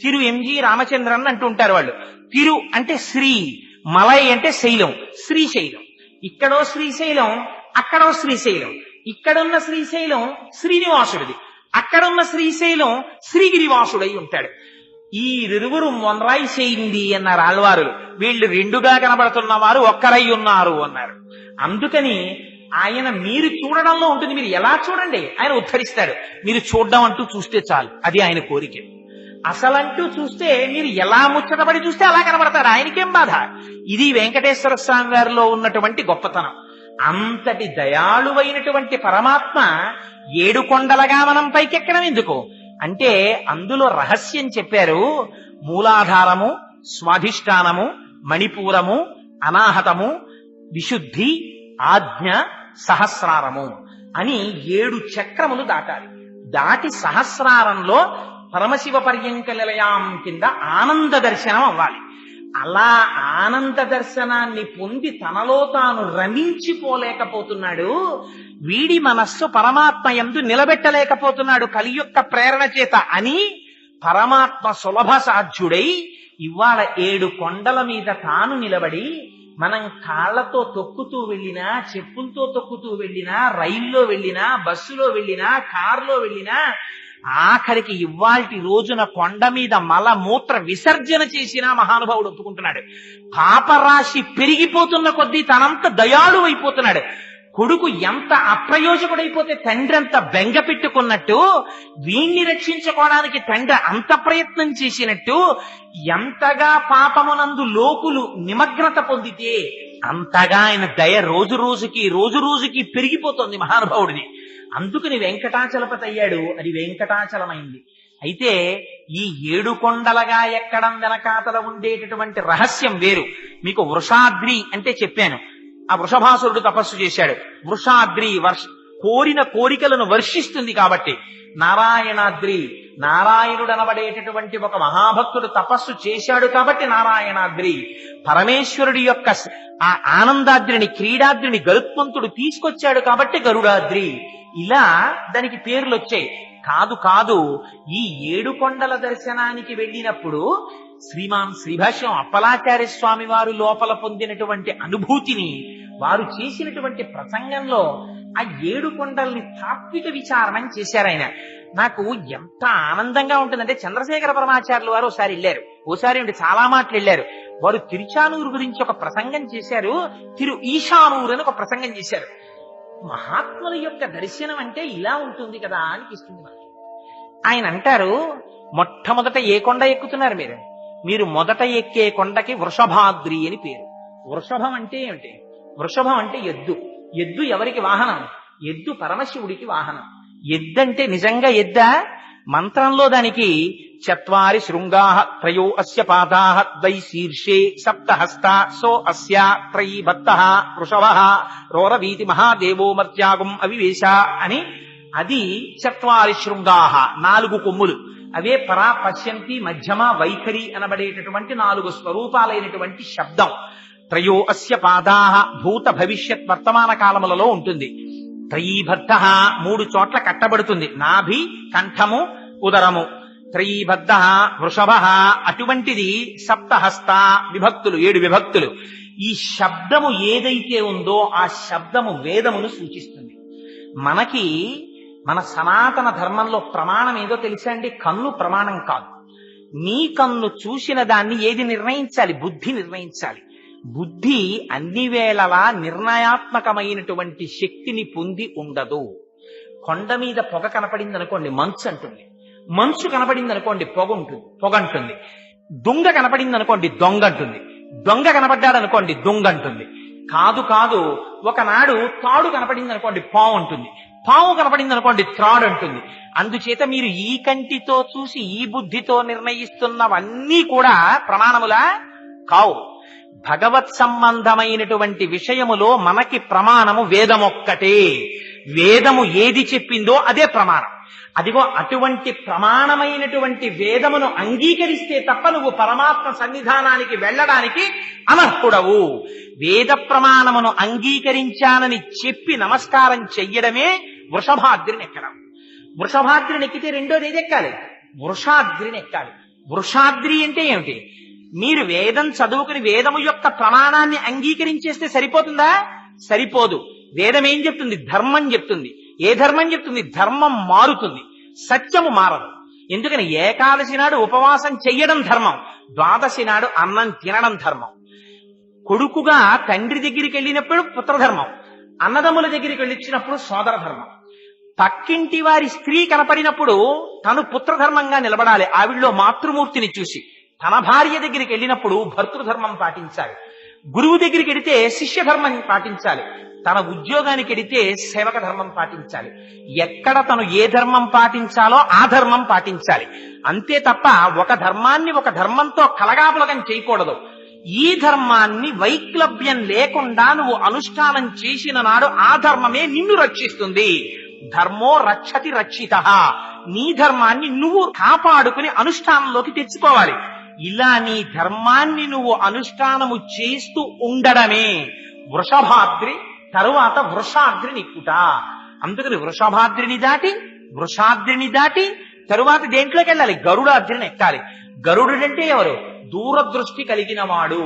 తిరు ఎంజి రామచంద్రన్ అంటుంటారు వాళ్ళు. తిరు అంటే శ్రీ, మలై అంటే శైలం, శ్రీశైలం. ఇక్కడో శ్రీశైలం, అక్కడో శ్రీశైలం. ఇక్కడున్న శ్రీశైలం శ్రీనివాసుడిది, అక్కడున్న శ్రీశైలం శ్రీగిరివాసుడై ఉంటాడు. ఈ ఇరువురు మొన్రాయి చేయింది అన్నారు ఆళ్వారులు. వీళ్ళు 2గా కనబడుతున్న వారు ఒక్కరై ఉన్నారు అన్నారు. అందుకని ఆయన మీరు చూడడంలో ఉంటుంది. మీరు ఎలా చూడండి, ఆయన ఉద్ధరిస్తాడు. మీరు చూడడం అంటూ చూస్తే చాలు, అది ఆయన కోరిక. అసలంటూ చూస్తే మీరు ఎలా ముచ్చటపడి చూస్తే అలా కనబడతాడు, ఆయనకేం బాధ. ఇది వెంకటేశ్వర స్వామి వారిలో ఉన్నటువంటి గొప్పతనం. అంతటి దయాళువైనటువంటి పరమాత్మ 7 కొండలుగా మనం పైకెక్కడం ఎందుకు అంటే అందులో రహస్యం చెప్పారు. మూలాధారము, స్వాధిష్టానము, మణిపూరము, అనాహతము, విశుద్ధి, ఆజ్ఞ, సహస్రారము అని 7 చక్రములు దాటాలి. దాటి సహస్రారంలో పరమశివ పర్యంక నిలయాం కింద ఆనంద దర్శనం అవ్వాలి. అలా ఆనంద దర్శనాన్ని పొంది తనలో తాను రమించిపోలేకపోతున్నాడు. వీడి మనస్సు పరమాత్మ యందు నిలబెట్టలేకపోతున్నాడు కలి యొక్క ప్రేరణ చేత అని పరమాత్మ సులభ సాధ్యుడై ఇవాళ 7 కొండల మీద తాను నిలబడి, మనం కాళ్లతో తొక్కుతూ వెళ్ళినా, చెప్పులతో తొక్కుతూ వెళ్ళినా, రైల్లో వెళ్ళినా, బస్సులో వెళ్ళినా, కారులో వెళ్ళినా, ఆఖరికి ఇవాల్టి రోజున కొండ మీద మలమూత్ర విసర్జన చేసినా మహానుభావుడు ఒప్పుకుంటున్నాడు. పాపరాశి పెరిగిపోతున్న కొద్దీ తనంత దయాళు అయిపోతున్నాడు. కొడుకు ఎంత అప్రయోజకుడైపోతే తండ్రి అంత బెంగ పెట్టుకున్నట్టు, వీణ్ణి రక్షించుకోవడానికి తండ్రి అంత ప్రయత్నం చేసినట్టు, ఎంతగా పాపమునందు లోకులు నిమగ్నత పొందితే అంతగా ఆయన దయ రోజు రోజుకి పెరిగిపోతుంది మహానుభావుడిని. అందుకని వెంకటాచలపతి అయ్యాడు. అది వెంకటాచలమైంది. అయితే ఈ 7 కొండలుగా ఎక్కడం వెనకాతల ఉండేటటువంటి రహస్యం వేరు. మీకు వృషాద్రి అంటే చెప్పాను. ఆ వృషభాసురుడు తపస్సు చేశాడు. వృషాద్రి కోరిన కోరికలను వర్షిస్తుంది కాబట్టి. నారాయణాద్రి, నారాయణుడు అనబడేటటువంటి ఒక మహాభక్తుడు తపస్సు చేశాడు కాబట్టి నారాయణాద్రి. పరమేశ్వరుడి యొక్క ఆ ఆనందాద్రిని, క్రీడాద్రిని గరుత్మంతుడు తీసుకొచ్చాడు కాబట్టి గరుడాద్రి. ఇలా దానికి పేర్లు వచ్చాయి. కాదు ఈ 7 కొండల దర్శనానికి వెళ్ళినప్పుడు శ్రీమాన్ శ్రీభాష్యం అప్పలాచార్య స్వామి వారు లోపల పొందినటువంటి అనుభూతిని, వారు చేసినటువంటి ప్రసంగంలో ఆ 7 కొండల్ని తాత్విక విచారణం చేశారు ఆయన. నాకు ఎంత ఆనందంగా ఉంటుందంటే, చంద్రశేఖర పరమాచార్యులు వారు ఒకసారి వెళ్ళారు. ఓసారి చాలా మాటలు వెళ్ళారు. వారు తిరుచానూరు గురించి ఒక ప్రసంగం చేశారు. ఈశానూరు అని ఒక ప్రసంగం చేశారు. మహాత్ముల యొక్క దర్శనం అంటే ఇలా ఉంటుంది కదా అనిపిస్తుంది మనకి. ఆయన అంటారు, మొట్టమొదట ఏ కొండ ఎక్కుతున్నారు మీరు మొదట ఎక్కే కొండకి వృషభాద్రి అని పేరు. వృషభం అంటే ఏమిటి? వృషభం అంటే ఎద్దు. ఎద్దు ఎవరికి వాహనం? ఎద్దు పరమశివుడికి వాహనం. ఎద్దంటే నిజంగా ఎద్దా? మంత్రంలో దానికి 4 శృంగాః త్రయో అస్య పాదాః ద్వై శీర్షే సప్తహస్తా సో అస్య త్రయీ భక్తః వృషభః రోరవీతి మహాదేవో మర్త్యాగం అవివేశ అని. అది 4 శృంగాః, 4 కొమ్ములు. అవే పరా, పశ్యంతి, మధ్యమ, వైఖరి అనబడేటటువంటి 4 స్వరూపాలైనటువంటి శబ్దం. త్రయో అస్య పాదాః భూత భవిష్యత్ వర్తమాన కాలములలో ఉంటుంది. త్రయీబద్ధః 3 చోట్ల కట్టబడుతుంది. నాభి, కంఠము, ఉదరము. త్రయీబద్ధః వృషభః అటువంటిది. సప్తహస్త విభక్తులు, 7 విభక్తులు. ఈ శబ్దము ఏదైతే ఉందో ఆ శబ్దము వేదమును సూచిస్తుంది. మనకి మన సనాతన ధర్మంలో ప్రమాణం ఏదో తెలుసా అండి? కన్ను ప్రమాణం కాదు. నీ కన్ను చూసిన దాన్ని ఏది నిర్ణయించాలి? బుద్ధి నిర్ణయించాలి. బుద్ధి అన్ని వేళలా నిర్ణయాత్మకమైనటువంటి శక్తిని పొంది ఉండదు. కొండ మీద పొగ కనపడింది అనుకోండి, మంచు అంటుంది. మంచు కనపడింది అనుకోండి, పొగ అంటుంది. దొంగ కనపడింది అనుకోండి, దొంగ అంటుంది. దొంగ కనపడ్డాడు అనుకోండి, దొంగ అంటుంది. కాదు ఒకనాడు తాడు కనపడింది అనుకోండి, పావు అంటుంది. పావు కనపడింది అనుకోండి, త్రాడు అంటుంది. అందుచేత మీరు ఈ కంటితో చూసి ఈ బుద్ధితో నిర్ణయిస్తున్నవన్నీ కూడా ప్రమాణములా కావు. భగవత్ సంబంధమైనటువంటి విషయములో మనకి ప్రమాణము వేదమొక్కటే. వేదము ఏది చెప్పిందో అదే ప్రమాణం. అదిగో అటువంటి ప్రమాణమైనటువంటి వేదమును అంగీకరిస్తే తప్ప నువ్వు పరమాత్మ సన్నిధానానికి వెళ్ళడానికి అనర్హుడవు. వేద ప్రమాణమును అంగీకరించానని చెప్పి నమస్కారం చెయ్యడమే వృషభాద్రిని ఎక్కడం. వృషభాద్రిని ఎక్కితే రెండోది ఏది ఎక్కాలి? వృషాద్రిని ఎక్కాలి. వృషాద్రి అంటే ఏమిటి? మీరు వేదం చదువుకుని వేదము యొక్క ప్రమాణాన్ని అంగీకరించేస్తే సరిపోతుందా? సరిపోదు. వేదం ఏం చెప్తుంది? ధర్మం చెప్తుంది. ఏ ధర్మం చెప్తుంది? ధర్మం మారుతుంది, సత్యము మారదు. ఎందుకని? ఏకాదశి నాడు ఉపవాసం చెయ్యడం ధర్మం, ద్వాదశి నాడు అన్నం తినడం ధర్మం. కొడుకుగా తండ్రి దగ్గరికి వెళ్ళినప్పుడు పుత్రధర్మం, అన్నదమ్ముల దగ్గరికి వెళ్ళిచ్చినప్పుడు సోదర ధర్మం. పక్కింటి వారి స్త్రీ కనపడినప్పుడు తను పుత్రధర్మంగా నిలబడాలి. ఆవిడలో మాతృమూర్తిని చూసి. తన భార్య దగ్గరికి వెళ్ళినప్పుడు భర్తృధర్మం పాటించాలి. గురువు దగ్గరికి వెడితే శిష్య ధర్మం పాటించాలి. తన ఉద్యోగానికి వెడితే సేవక ధర్మం పాటించాలి. ఎక్కడ తను ఏ ధర్మం పాటించాలో ఆ ధర్మం పాటించాలి. అంతే తప్ప ఒక ధర్మాన్ని ఒక ధర్మంతో కలగాపులగం చేయకూడదు. ఈ ధర్మాన్ని వైక్లభ్యం లేకుండా నువ్వు అనుష్ఠానం చేసిన నాడు ఆ ధర్మమే నిన్ను రక్షిస్తుంది. ధర్మో రక్షతి రక్షిత. నీ ధర్మాన్ని నువ్వు కాపాడుకుని అనుష్ఠానంలోకి తెచ్చుకోవాలి. ఇలా నీ ధర్మాన్ని నువ్వు అనుష్ఠానము చేస్తూ ఉండడమే వృషభాద్రి, తరువాత వృషాద్రి నిక్కుట. అందుకని వృషాద్రిని దాటి తరువాత దేంట్లోకి వెళ్ళాలి? గరుడాద్రిని ఎక్కాలి. గరుడుడంటే ఎవరు? దూరదృష్టి కలిగిన వాడు.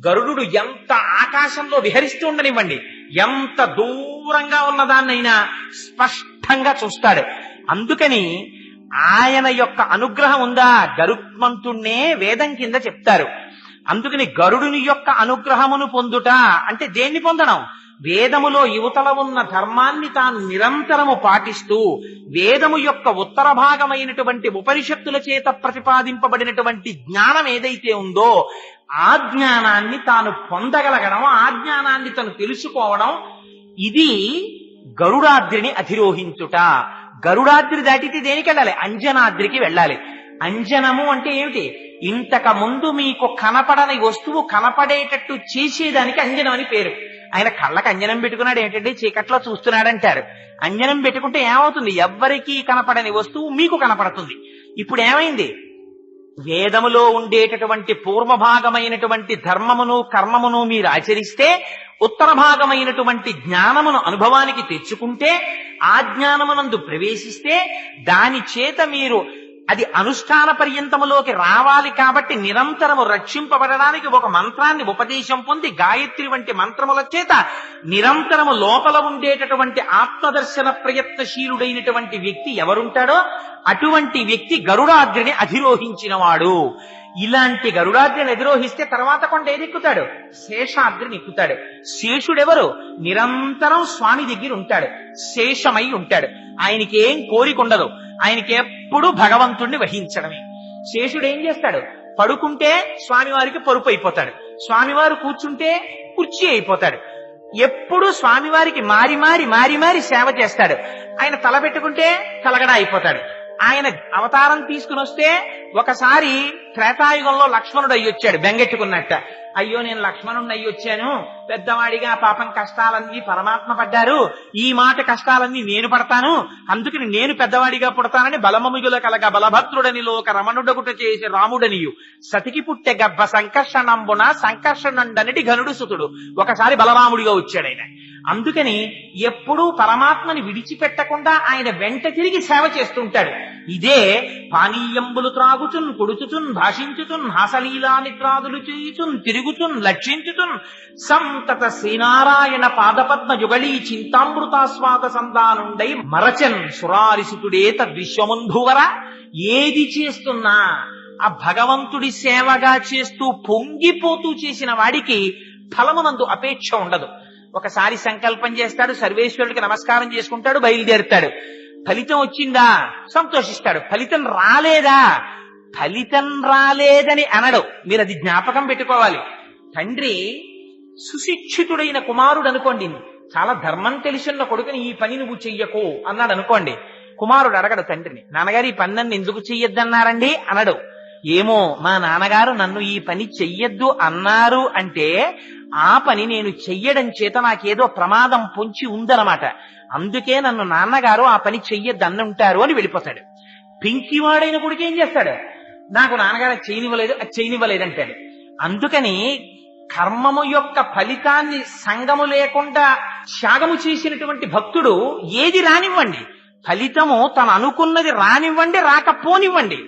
గరుడు ఎంత ఆకాశంలో విహరిస్తూ ఉండనివ్వండి, ఎంత దూరంగా ఉన్నదాన్నైనా స్పష్టంగా చూస్తాడు. అందుకని ఆయన యొక్క అనుగ్రహం ఉందా? గరుత్మంతుణ్ణే వేదం కింద చెప్తారు. అందుకని గరుడుని యొక్క అనుగ్రహమును పొందుట అంటే దేన్ని పొందడం? వేదములో యువతల ఉన్న ధర్మాన్ని తాను నిరంతరము పాటిస్తూ వేదము యొక్క ఉత్తర భాగమైనటువంటి ఉపనిషత్తుల చేత ప్రతిపాదింపబడినటువంటి జ్ఞానం ఏదైతే ఉందో ఆ జ్ఞానాన్ని తాను పొందగలగడం, ఆ జ్ఞానాన్ని తను తెలుసుకోవడం, ఇది గరుడాద్రిని అధిరోహించుట. గరుడాద్రి దాటితే దేనికి వెళ్ళాలి? అంజనాద్రికి వెళ్ళాలి. అంజనము అంటే ఏమిటి? ఇంతకు ముందు మీకు కనపడని వస్తువు కనపడేటట్టు చేసేదానికి అంజనం అని పేరు. ఆయన కళ్ళకి అంజనం పెట్టుకున్నాడు ఏంటంటే చీకట్లో చూస్తున్నాడంటారు. అంజనం పెట్టుకుంటే ఏమవుతుంది? ఎవ్వరికీ కనపడని వస్తువు మీకు కనపడుతుంది. ఇప్పుడు ఏమైంది? వేదములో ఉండేటటువంటి పూర్వభాగమైనటువంటి ధర్మమును కర్మమును మీరు ఆచరిస్తే, ఉత్తర భాగమైనటువంటి జ్ఞానమును అనుభవానికి తెచ్చుకుంటే, ఆ జ్ఞానమునందు ప్రవేశిస్తే, దాని చేత మీరు అది అనుష్ఠాన పర్యంతములోకి రావాలి. కాబట్టి నిరంతరము రక్షింపబడడానికి ఒక మంత్రాన్ని ఉపదేశం పొంది గాయత్రి వంటి మంత్రముల చేత నిరంతరము లోపల ఉండేటటువంటి ఆత్మదర్శన ప్రయత్నశీలుడైనటువంటి వ్యక్తి ఎవరుంటాడో అటువంటి వ్యక్తి గరుడాద్రిని అధిరోహించినవాడు. ఇలాంటి గరుడాద్రిని అధిరోహిస్తే తర్వాత కొండ ఏదెక్కుతాడు? శేషాద్రిని ఎక్కుతాడు. శేషుడెవరు? నిరంతరం స్వామి దగ్గర ఉంటాడు, శేషమై ఉంటాడు. ఆయనకి ఏం కోరిక ఉండదు, ఆయనకి ఎప్పుడు భగవంతుణ్ణి వహించడమే. శేషుడు ఏం చేస్తాడు? పడుకుంటే స్వామివారికి పరుపు అయిపోతాడు, స్వామివారు కూర్చుంటే కుర్చీ అయిపోతాడు. ఎప్పుడు స్వామివారికి మారి మారి సేవ చేస్తాడు. ఆయన తల పెట్టుకుంటే తలగడ అయిపోతాడు. ఆయన అవతారం తీసుకుని వస్తే ఒకసారి త్రేతాయుగంలో లక్ష్మణుడు అయ్యొచ్చాడు బెంగెట్టుకున్నట్ట. అయ్యో నేను లక్ష్మణుడిని అయ్యొచ్చాను, పెద్దవాడిగా పాపం కష్టాలన్నీ పరమాత్మ పడ్డారు, ఈ మాట కష్టాలన్నీ నేను పడతాను, అందుకని నేను పెద్దవాడిగా పుడతానని బలమముగుల కలగ బలభద్రుడని లోక రమణుడగుట చేసి రాముడనియు సతికి పుట్టె గర్భ సంకర్షణంబున సంకర్షణండనటి ఘనుడు సుతుడు. ఒకసారి బలరాముడిగా వచ్చాడు ఆయన. అందుకని ఎప్పుడూ పరమాత్మని విడిచిపెట్టకుండా ఆయన వెంట తిరిగి సేవ చేస్తుంటాడు. ఇదే పానీయంబులు త్రాగుచున్ కొడుచుచున్ భాషించుచున్ హాసలీలా నిద్రాదులు చేయుచున్ తిరుగుచున్ లక్షించుచున్ సంతత శ్రీనారాయణ పాదపద్మ యుగళీ చింతామృతాస్వాద సంధానుండై మరచన్ సురారిసుతుడే తద్విశ్వముంధువర. ఏది చేస్తున్నా ఆ భగవంతుడి సేవగా చేస్తూ పొంగిపోతూ చేసిన వాడికి ఫలమునందు అపేక్ష ఉండదు. ఒకసారి సంకల్పం చేస్తాడు, సర్వేశ్వరుడికి నమస్కారం చేసుకుంటాడు, బయలుదేరుతాడు. ఫలితం వచ్చిందా? సంతోషిస్తాడు. ఫలితం రాలేదని అనడు. మీరు అది జ్ఞాపకం పెట్టుకోవాలి. తండ్రి సుశిక్షితుడైన కుమారుడు అనుకోండి, చాలా ధర్మం తెలిసిన కొడుకుని ఈ పని నువ్వు చెయ్యకు అన్నాడు అనుకోండి. కుమారుడు అడగడు తండ్రిని, నాన్నగారు ఈ పని నన్ను ఎందుకు చెయ్యొద్దన్నారండి అనడు. ఏమో మా నాన్నగారు నన్ను ఈ పని చెయ్యొద్దు అన్నారు అంటే ఆ పని నేను చెయ్యడం చేత నాకేదో ప్రమాదం పొంచి ఉందన్నమాట, అందుకే నన్ను నాన్నగారు ఆ పని చెయ్యొద్దు అన్నుంటారు అని వెళ్ళిపోతాడు. పింకివాడైన కొడుకు ఏం చేస్తాడు? నాకు నాన్నగారు అది చేయనివ్వలేదు అంటాడు. అందుకని కర్మము యొక్క ఫలితాన్ని సంగము లేకుండా త్యాగము చేసినటువంటి భక్తుడు ఏది రానివ్వండి, ఫలితము తను అనుకున్నది రానివ్వండి, రాకపోనివ్వండి,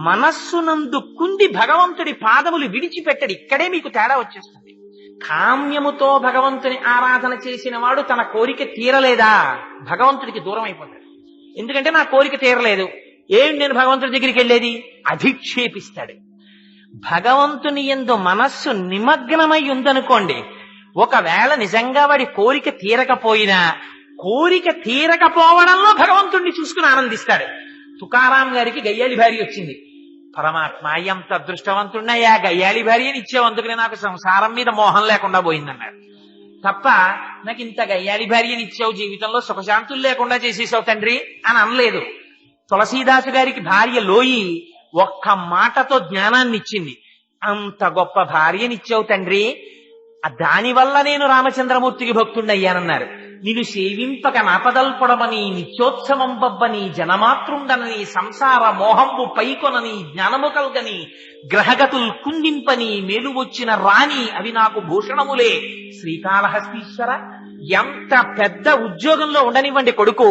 మనస్సునందు కుంది భగవంతుడి పాదములు విడిచిపెట్టడు. ఇక్కడే మీకు తేడా వచ్చేస్తుంది. కామ్యముతో భగవంతుని ఆరాధన చేసిన వాడు తన కోరిక తీరలేదా భగవంతుడికి దూరం అయిపోతాడు. ఎందుకంటే నా కోరిక తీరలేదు, ఏం నేను భగవంతుడి దగ్గరికి వెళ్ళేది? అధిక్షేపిస్తాడు. భగవంతుని యందు మనస్సు నిమగ్నమై ఉందనుకోండి, ఒకవేళ నిజంగా వాడి కోరిక తీరకపోయినా కోరిక తీరకపోవడంలో భగవంతుణ్ణి చూసుకుని ఆనందిస్తాడు. తుకారాం గారికి గయ్యాళి భార్య వచ్చింది. పరమాత్మ ఎంత అదృష్టవంతున్నయ్యా, గయ్యాళి భార్యని ఇచ్చావు, అందుకనే నాకు సంసారం మీద మోహం లేకుండా పోయిందన్నాడు. తప్ప నాకు ఇంత గయ్యాళి భార్యని ఇచ్చావు, జీవితంలో సుఖశాంతులు లేకుండా చేసేసావు తండ్రి అని అనలేదు. తులసీదాసు గారికి భార్య లోయి ఒక్క మాటతో జ్ఞానాన్ని ఇచ్చింది. అంత గొప్ప భార్యనిచ్చావు తండ్రి, దానివల్ల నేను రామచంద్రమూర్తికి భక్తుడయ్యానన్నారు. నిన్ను సేవింపక నాపదల్పడమని, నిత్యోత్సవం బబ్బని, జనమాతృండనని, సంసార మోహంబు పైకొనని, జ్ఞానము కల్గని, గ్రహగతుల్ కుందింపని, మేలు వచ్చిన రాణి అవి నాకు భూషణములే. శ్రీకాళహస్తీశ్వర, ఎంత పెద్ద ఉద్యోగంలో ఉండనివ్వండి కొడుకు,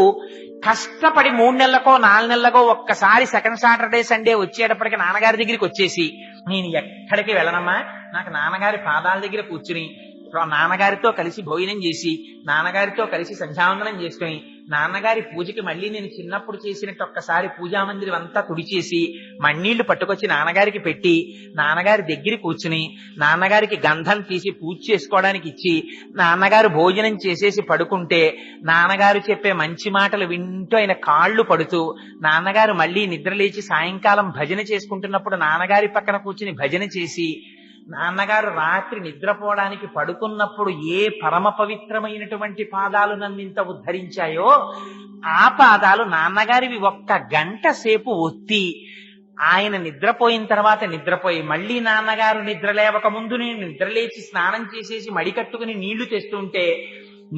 కష్టపడి 3 నెలలకో 4 నెలలకో ఒక్కసారి సెకండ్ సాటర్డే సండే వచ్చేటప్పటికి నాన్నగారి దగ్గరికి వచ్చేసి, నేను ఎక్కడికి వెళ్ళనమ్మా, నాకు నాన్నగారి పాదాల దగ్గర కూర్చుని నాన్నగారితో కలిసి భోజనం చేసి, నాన్నగారితో కలిసి సంధ్యావందనం చేసుకుని, నాన్నగారి పూజకి మళ్ళీ నేను చిన్నప్పుడు చేసినట్టు ఒక్కసారి పూజామందిరం అంతా తుడిచేసి మಣ್ಣీళ్లు పట్టుకొచ్చి నాన్నగారికి పెట్టి, నాన్నగారి దగ్గర కూర్చుని నాన్నగారికి గంధం తీసి పూజ చేసుకోవడానికి ఇచ్చి, నాన్నగారు భోజనం చేసేసి పడుకుంటే నాన్నగారు చెప్పే మంచి మాటలు వింటూ ఆయన కాళ్ళు పడుతూ, నాన్నగారు మళ్ళీ నిద్రలేచి సాయంకాలం భజన చేసుకుంటున్నప్పుడు నాన్నగారి పక్కన కూర్చుని భజన చేసి, నాన్నగారు రాత్రి నిద్రపోవడానికి పడుకున్నప్పుడు ఏ పరమ పవిత్రమైనటువంటి పాదాలు నన్ను ఇంత ఉద్ధరించాయో ఆ పాదాలు నాన్నగారివి 1 గంట సేపు ఒత్తి, ఆయన నిద్రపోయిన తర్వాత నిద్రపోయి మళ్ళీ నాన్నగారు నిద్ర లేవక ముందు నేను నిద్రలేచి స్నానం చేసేసి మడికట్టుకుని నీళ్లు తెస్తుంటే,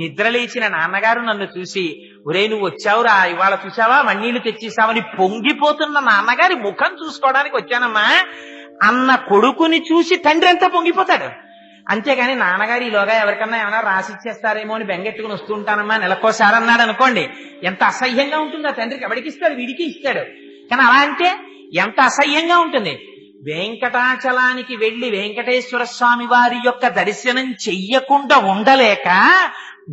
నిద్రలేచిన నాన్నగారు నన్ను చూసి, ఒరే నువ్వు వచ్చావురా, ఇవాళ చూసావా మಣ್ಣీళ్లు తెచ్చేసావని పొంగిపోతున్న నాన్నగారి ముఖం చూసుకోవడానికి వచ్చానమ్మా అన్న కొడుకుని చూసి తండ్రి ఎంత పొంగిపోతాడు. అంతేగాని నాన్నగారు ఈలోగా ఎవరికన్నా ఏమైనా రాసిచ్చేస్తారేమో అని బెంగెట్టుకుని వస్తుంటానమ్మా నెలకోసారి అన్నాడు అనుకోండి, ఎంత అసహ్యంగా ఉంటుంది. ఆ తండ్రికి ఎవరికి ఇస్తాడు, వీడికి ఇస్తాడు. కానీ అలా అంటే ఎంత అసహ్యంగా ఉంటుంది. వెంకటాచలానికి వెళ్లి వెంకటేశ్వర స్వామి వారి యొక్క దర్శనం చెయ్యకుండా ఉండలేక,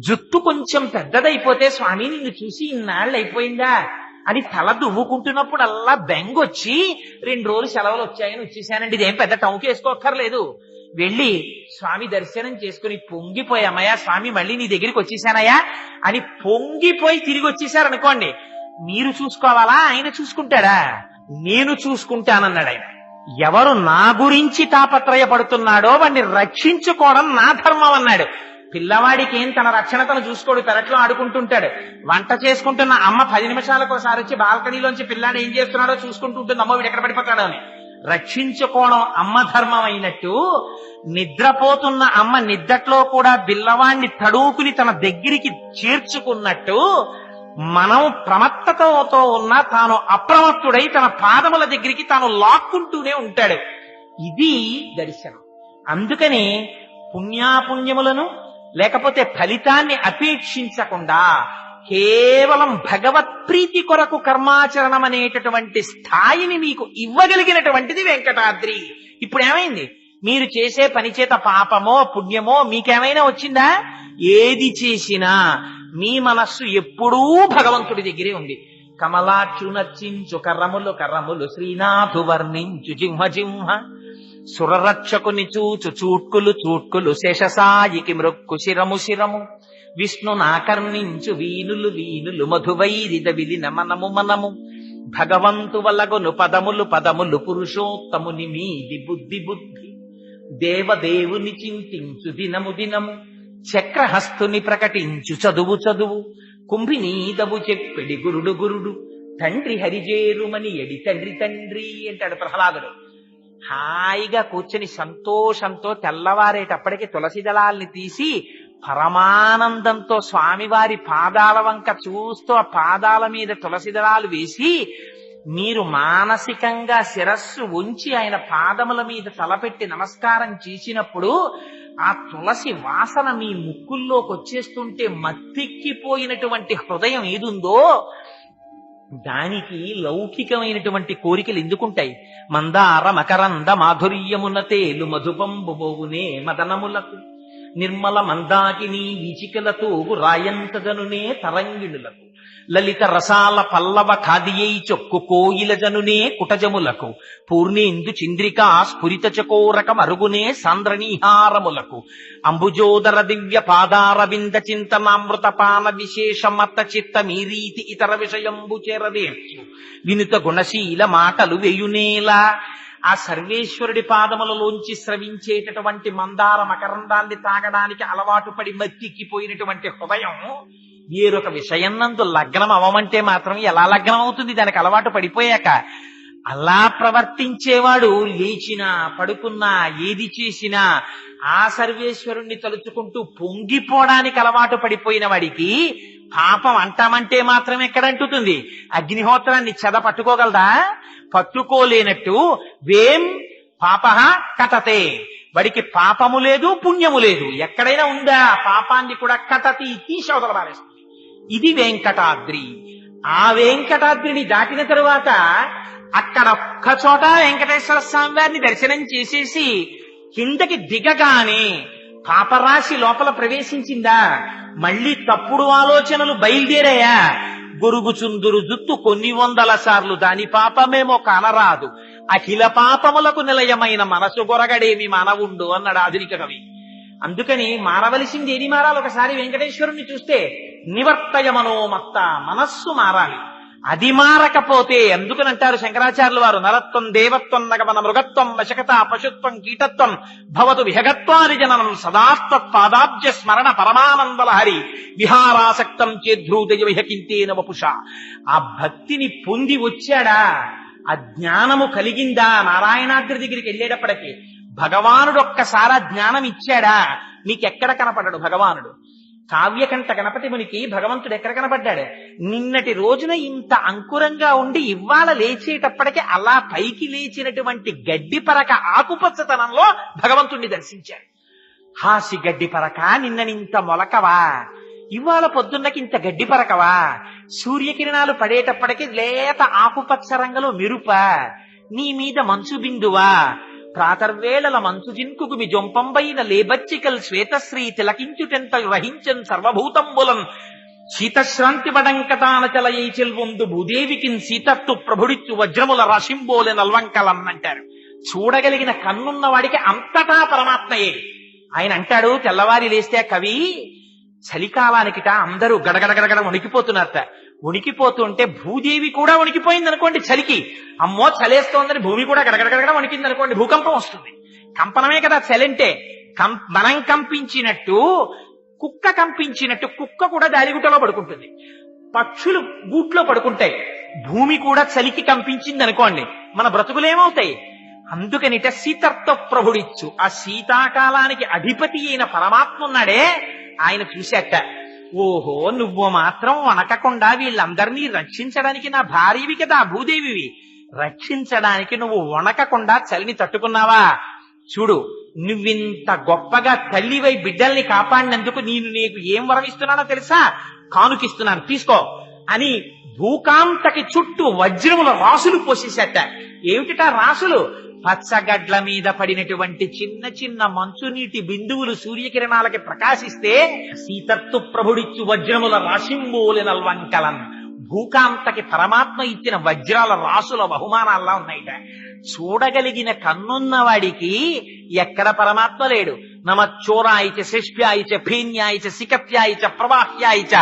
జుట్టు కొంచెం పెద్దదైపోతే స్వామి నిన్ను చూసి ఇన్నాళ్ళు అయిపోయిందా అని తల దువ్వుకుంటున్నప్పుడు అల్లా బెంగొచ్చి 2 రోజులు సెలవులు వచ్చాయని వచ్చేసానండి, ఇదేం పెద్ద టౌకి వేసుకోక్కర్లేదు, వెళ్ళి స్వామి దర్శనం చేసుకుని పొంగిపోయామయ్యా, స్వామి మళ్ళీ నీ దగ్గరికి వచ్చేసానయ్యా అని పొంగిపోయి తిరిగి వచ్చేసారనుకోండి, మీరు చూసుకోవాలా ఆయన చూసుకుంటాడా? నేను చూసుకుంటానన్నాడు ఆయన. ఎవరు నా గురించి తాపత్రయపడుతున్నాడో వాడిని రక్షించుకోవడం నా ధర్మం అన్నాడు. పిల్లవాడికి ఏం తన రక్షణ తను చూసుకోడు, పెరట్లో ఆడుకుంటుంటాడు. వంట చేసుకుంటున్న అమ్మ 10 నిమిషాలకు ఒకసారి వచ్చి బాల్కనీలోంచి పిల్లాడు ఏం చేస్తున్నాడో చూసుకుంటూ ఉంటుంది, అమ్మ వీడు ఎక్కడ పడిపోతాడో అని. రక్షించుకోవడం అమ్మ ధర్మం అయినట్టు, నిద్రపోతున్న అమ్మ నిద్దట్లో కూడా పిల్లవాడిని తడువుకుని తన దగ్గరికి చేర్చుకున్నట్టు, మనం ప్రమత్తతతో ఉన్నా తాను అప్రమత్తుడై తన పాదముల దగ్గరికి తాను లాక్కుంటూనే ఉంటాడు. ఇది దర్శనం. అందుకని పుణ్యాపుణ్యములను లేకపోతే ఫలితాన్ని అపేక్షించకుండా కేవలం భగవత్ ప్రీతి కొరకు కర్మాచరణం అనేటటువంటి స్థాయిని మీకు ఇవ్వగలిగినటువంటిది వెంకటాద్రి. ఇప్పుడు ఏమైంది? మీరు చేసే పని చేత పాపమో పుణ్యమో మీకేమైనా వచ్చిందా? ఏది చేసినా మీ మనస్సు ఎప్పుడూ భగవంతుడి దగ్గరే ఉంది. కమలాక్షు నర్చించు కర్రములు కర్రములు శ్రీనాథు వర్ణించు జింహ జింహ, సురరక్షకుని చూచు చూట్కులు చూట్కులు శేషసాయికి మృక్కు శిరము శిరము, విష్ణు నాకర్ణించు వీనులు వీనులు మధువైరిద విలిన మనము మనము, భగవంతు వలగొను పదములు పదములు పురుషోత్తముని మీది బుద్ధి బుద్ధి, దేవదేవుని చింతించు దినము దినము, చక్రహస్తుని ప్రకటించు చదువు చదువు, కుంభినీదవు చెప్పెడి గురుడు గురుడు, తండ్రి హరిజేరుమని ఎడి తండ్రి తండ్రి అంటాడు ప్రహ్లాదుడు. హాయిగా కూర్చొని సంతోషంతో తెల్లవారేటప్పటికి తులసి దళాల్ని తీసి పరమానందంతో స్వామివారి పాదాల వంక చూస్తూ ఆ పాదాల మీద తులసి దళాలు వేసి మీరు మానసికంగా శిరస్సు ఉంచి ఆయన పాదముల మీద తలపెట్టి నమస్కారం చేసినప్పుడు ఆ తులసి వాసన మీ ముక్కుల్లోకి వచ్చేస్తుంటే మత్తెక్కిపోయినటువంటి హృదయం ఏదుందో దానికి లౌకికమైనటువంటి కోరికలు ఎందుకుంటాయి? మందార మకరంద మాధుర్యమున తేలు మధుపంబుబోవునే మదనములకు, నిర్మల మందాకిని వీచికలతో రాయంతగనునే తరంగిణులకు లలిత రసాల పల్లవ ఖాదియై చొక్కు కోయిల జనునే కుటజములకు పూర్ణేందు చంద్రికా స్ఫురిత చకోరక మరుగునే సాంద్రనీహారములకు అంబుజోదర దివ్య పాదారవింద చింతనామృత పాన విశేష మత చిత్త మీరీతి ఇతర విషయంబు చేరదేర్చు వినుత గుణశీల మాటలు వేయునేలా ఆ సర్వేశ్వరుడి పాదములలోంచి స్రవించేటటువంటి మందార మకరందాన్ని తాగడానికి అలవాటు పడి మత్తిక్కిపోయినటువంటి హృదయం ఏరొక విషయం నందు లగ్నం అవమంటే మాత్రం ఎలా లగ్నం అవుతుంది దానికి అలవాటు పడిపోయాక? అలా ప్రవర్తించేవాడు లేచినా పడుకున్నా ఏది చేసినా ఆ సర్వేశ్వరుణ్ణి తలుచుకుంటూ పొంగిపోవడానికి అలవాటు పడిపోయిన వాడికి పాపం అంటామంటే మాత్రం ఎక్కడంటుతుంది? అగ్నిహోత్రాన్ని చెద పట్టుకోగలదా? పట్టుకోలేనట్టు వేం పాపః కటతే, వాడికి పాపము లేదు పుణ్యము లేదు. ఎక్కడైనా ఉందా? పాపాన్ని కూడా కటతి తీసవతల పారేస్తుంది. ఇది వెంకటాద్రి. ఆ వెంకటాద్రిని దాటిన తరువాత అక్కడ ఒక్క చోట వెంకటేశ్వర స్వామి వారిని దర్శనం చేసేసి కిందకి దిగగానే పాపరాశి లోపల ప్రవేశించిందా? మళ్ళీ తప్పుడు ఆలోచనలు బయలుదేరాయా? గొరుగుచుందురు జుత్తు కొన్ని వందల సార్లు దాని పాపమేమో కానరాదు, అఖిల పాపములకు నిలయమైన మనసు గొరగడేమి మానవుండు అన్నాడు ఆధునిక కవి. అందుకని మారవలసింది ఏది మారాలి? ఒకసారి వెంకటేశ్వరుణ్ణి చూస్తే నివర్తయ మనోమత్త, మనస్సు మారాలి. అది మారకపోతే అందుకనంటారు శంకరాచార్యులు వారు, నరత్వం దేవత్వం నగమన మృగత్వం వశకత పశుత్వం కీటత్వం భవతు విహగత్వాని జననం సదాస్తత్పాదాబ్జ స్మరణ పరమానందలహరి విహారాసక్తం చేద్రూదయ విహకింతేన వపుష. ఆ భక్తిని పొంది వచ్చాడా? ఆ జ్ఞానము కలిగిందా? నారాయణాద్రి దగ్గరికి వెళ్ళేటప్పటికి భగవానుడు ఒక్కసారి జ్ఞానం ఇచ్చాడా? నీకెక్కడ కనపడ్డాడు భగవానుడు? కావ్యకంఠ గణపతి మునికి భగవంతుడు ఎక్కడ కనపడ్డాడు? నిన్నటి రోజున ఇంత అంకురంగా ఉండి ఇవాళ లేచేటప్పటికి అలా పైకి లేచినటువంటి గడ్డి పరక ఆకుపచ్చతనంలో భగవంతుణ్ణి దర్శించాడు. హాసి గడ్డి పరక, నిన్ననింత మొలకవా, ఇవాళ పొద్దున్నకి ఇంత గడ్డి పరకవా, సూర్యకిరణాలు పడేటప్పటికి లేత ఆకుపచ్చ రంగులో మెరుప, నీ మీద మంచు బిందువా, ప్రాతర్వేళల మంచు జిన్కుకు మీ జొంపంబైన లేబచ్చికల్ శ్వేతశ్రీ తిలకించుటెంత రహించన్ సర్వభూతంబులం శీతశ్రాంతి వడంకతాన చలయై చెల్వొందు భూదేవికిన్ సీతత్తు ప్రభుడిచ్చు వజ్రముల రాశింబోలె నల్వంకలన్నంటారు. చూడగలిగిన కన్నున్న వాడికి అంతటా పరమాత్మయే. ఆయన అంటాడు, తెల్లవారి లేస్తే కవి, చలికాలానికిట అందరూ గడగడగడగడ వణికిపోతున్నారట. వణికిపోతుంటే భూదేవి కూడా వణికిపోయింది అనుకోండి చలికి. అమ్మో చలేస్తోందని భూమి కూడా గడగడగడ వణికింది అనుకోండి, భూకంపం వస్తుంది. కంపనమే కదా చలంటే. మనం కంపించినట్టు కుక్క కంపించినట్టు కుక్క కూడా దారిగుట్టలో పడుకుంటుంది, పక్షులు గూట్లో పడుకుంటాయి. భూమి కూడా చలికి కంపించింది అనుకోండి, మన బ్రతుకులేమవుతాయి? అందుకనిట శీతత్వ ప్రభుడిచ్చు, ఆ శీతాకాలానికి అధిపతి అయిన పరమాత్మ ఉన్నాడే, ఆయన చూశాట, ఓహో నువ్వు మాత్రం వణకకుండా వీళ్ళందరినీ రక్షించడానికి నా భార్యవి కదా భూదేవివి, రక్షించడానికి నువ్వు వణకకుండా చలిని తట్టుకున్నావా? చూడు, నువ్వింత గొప్పగా తల్లివై బిడ్డల్ని కాపాడినందుకు నీకు ఏం వరమిస్తున్నానో తెలుసా? కానుకిస్తున్నాను, తీసుకో అని భూకాంతకి చుట్టూ వజ్రముల రాసులు పోసేసేట. ఏమిటిటా రాసులు? పచ్చగడ్ల మీద పడినటువంటి చిన్న చిన్న మంచునీటి బిందువులు సూర్యకిరణాలకి ప్రకాశిస్తే సీతత్తు ప్రభుడిచ్చు వజ్రముల రాశింబోలె నల్వంకలన్, భూకాంతకి పరమాత్మ ఇచ్చిన వజ్రాల రాసుల బహుమానాల్లా ఉన్నాయిట. చూడగలిగిన కన్నున్న వాడికి ఎక్కడ పరమాత్మ లేడు. నమచ్చోరాయిచ శిష్ప్యాయిచ భీన్యాయిచ సికప్యాయిచ ప్రవాహ్యాయిచ,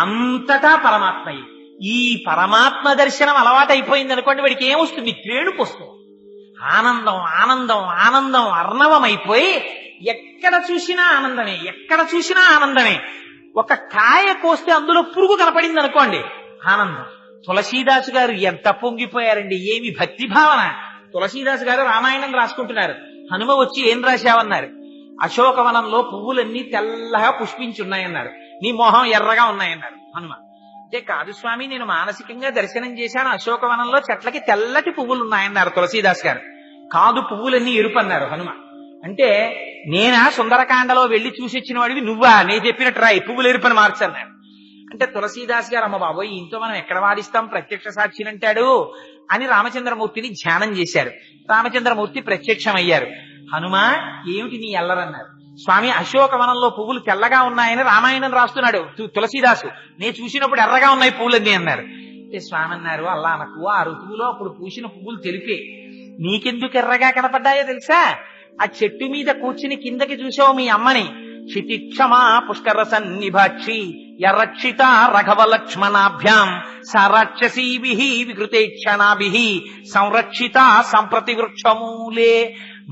అంతటా పరమాత్మయే. ఈ పరమాత్మ దర్శనం అలవాటైపోయింది అనుకోండి, వాడికి ఏమొస్తుంది? క్రేణుకు వస్తుంది. ఆనందం ఆనందం ఆనందం అర్ణవమైపోయి ఎక్కడ చూసినా ఆనందమే, ఎక్కడ చూసినా ఆనందమే. ఒక కాయ కోస్తే అందులో పురుగు కనపడింది అనుకోండి, ఆనందం. తులసీదాసు గారు ఎంత పొంగిపోయారండి, ఏమి భక్తి భావన. తులసీదాసు గారు రామాయణం రాసుకుంటున్నారు. హనుమ వచ్చి ఏం రాశావన్నారు? అశోకవనంలో పువ్వులన్నీ తెల్లగా పుష్పించున్నాయన్నారు, నీ మొహం ఎర్రగా ఉన్నాయన్నారు హనుమ. అంటే కాదు స్వామి, నేను మానసికంగా దర్శనం చేశాను, అశోకవనంలో చెట్లకి తెల్లటి పువ్వులు ఉన్నాయన్నారు తులసీదాస్ గారు. కాదు, పువ్వులన్నీ ఎరుపు అన్నారు హనుమ. అంటే నేనా సుందరకాండలో వెళ్లి చూసొచ్చిన వాడివి నువ్వా? నేను చెప్పినట్టు రాయి, పువ్వులు ఎరుపని మార్చన్నారు. అంటే తులసీదాస్ గారు, అమ్మ బాబోయ్ ఇంతో మనం ఎక్కడ వాదిస్తాం, ప్రత్యక్ష సాక్షినంటాడు అని రామచంద్రమూర్తిని ధ్యానం చేశారు. రామచంద్రమూర్తి ప్రత్యక్షమయ్యారు. హనుమ ఏమిటి నీ ఎల్లరన్నారు? స్వామి అశోకవనంలో పువ్వులు తెల్లగా ఉన్నాయని రామాయణం రాస్తున్నాడు తులసీదాసు. నేను చూసినప్పుడు ఎర్రగా ఉన్నాయి పువ్వులన్నీ అన్నారు. అంటే స్వామి అన్నారు, అలా అనకు, ఆ ఋతువులో అప్పుడు పూసిన పువ్వులు తెలిపే. నీకెందుకు ఎర్రగా కనపడ్డాయో తెలుసా? ఆ చెట్టు మీద కూర్చుని కిందకి చూసావు మీ అమ్మని. క్షితిక్షమా పుష్కర సన్నిభాక్షి యరక్షిత రఘవ లక్ష్మణాభ్యాం సరాక్షసీభి వికృతేక్షణాభి సంరక్షిత సంప్రతి వృక్షమూలే.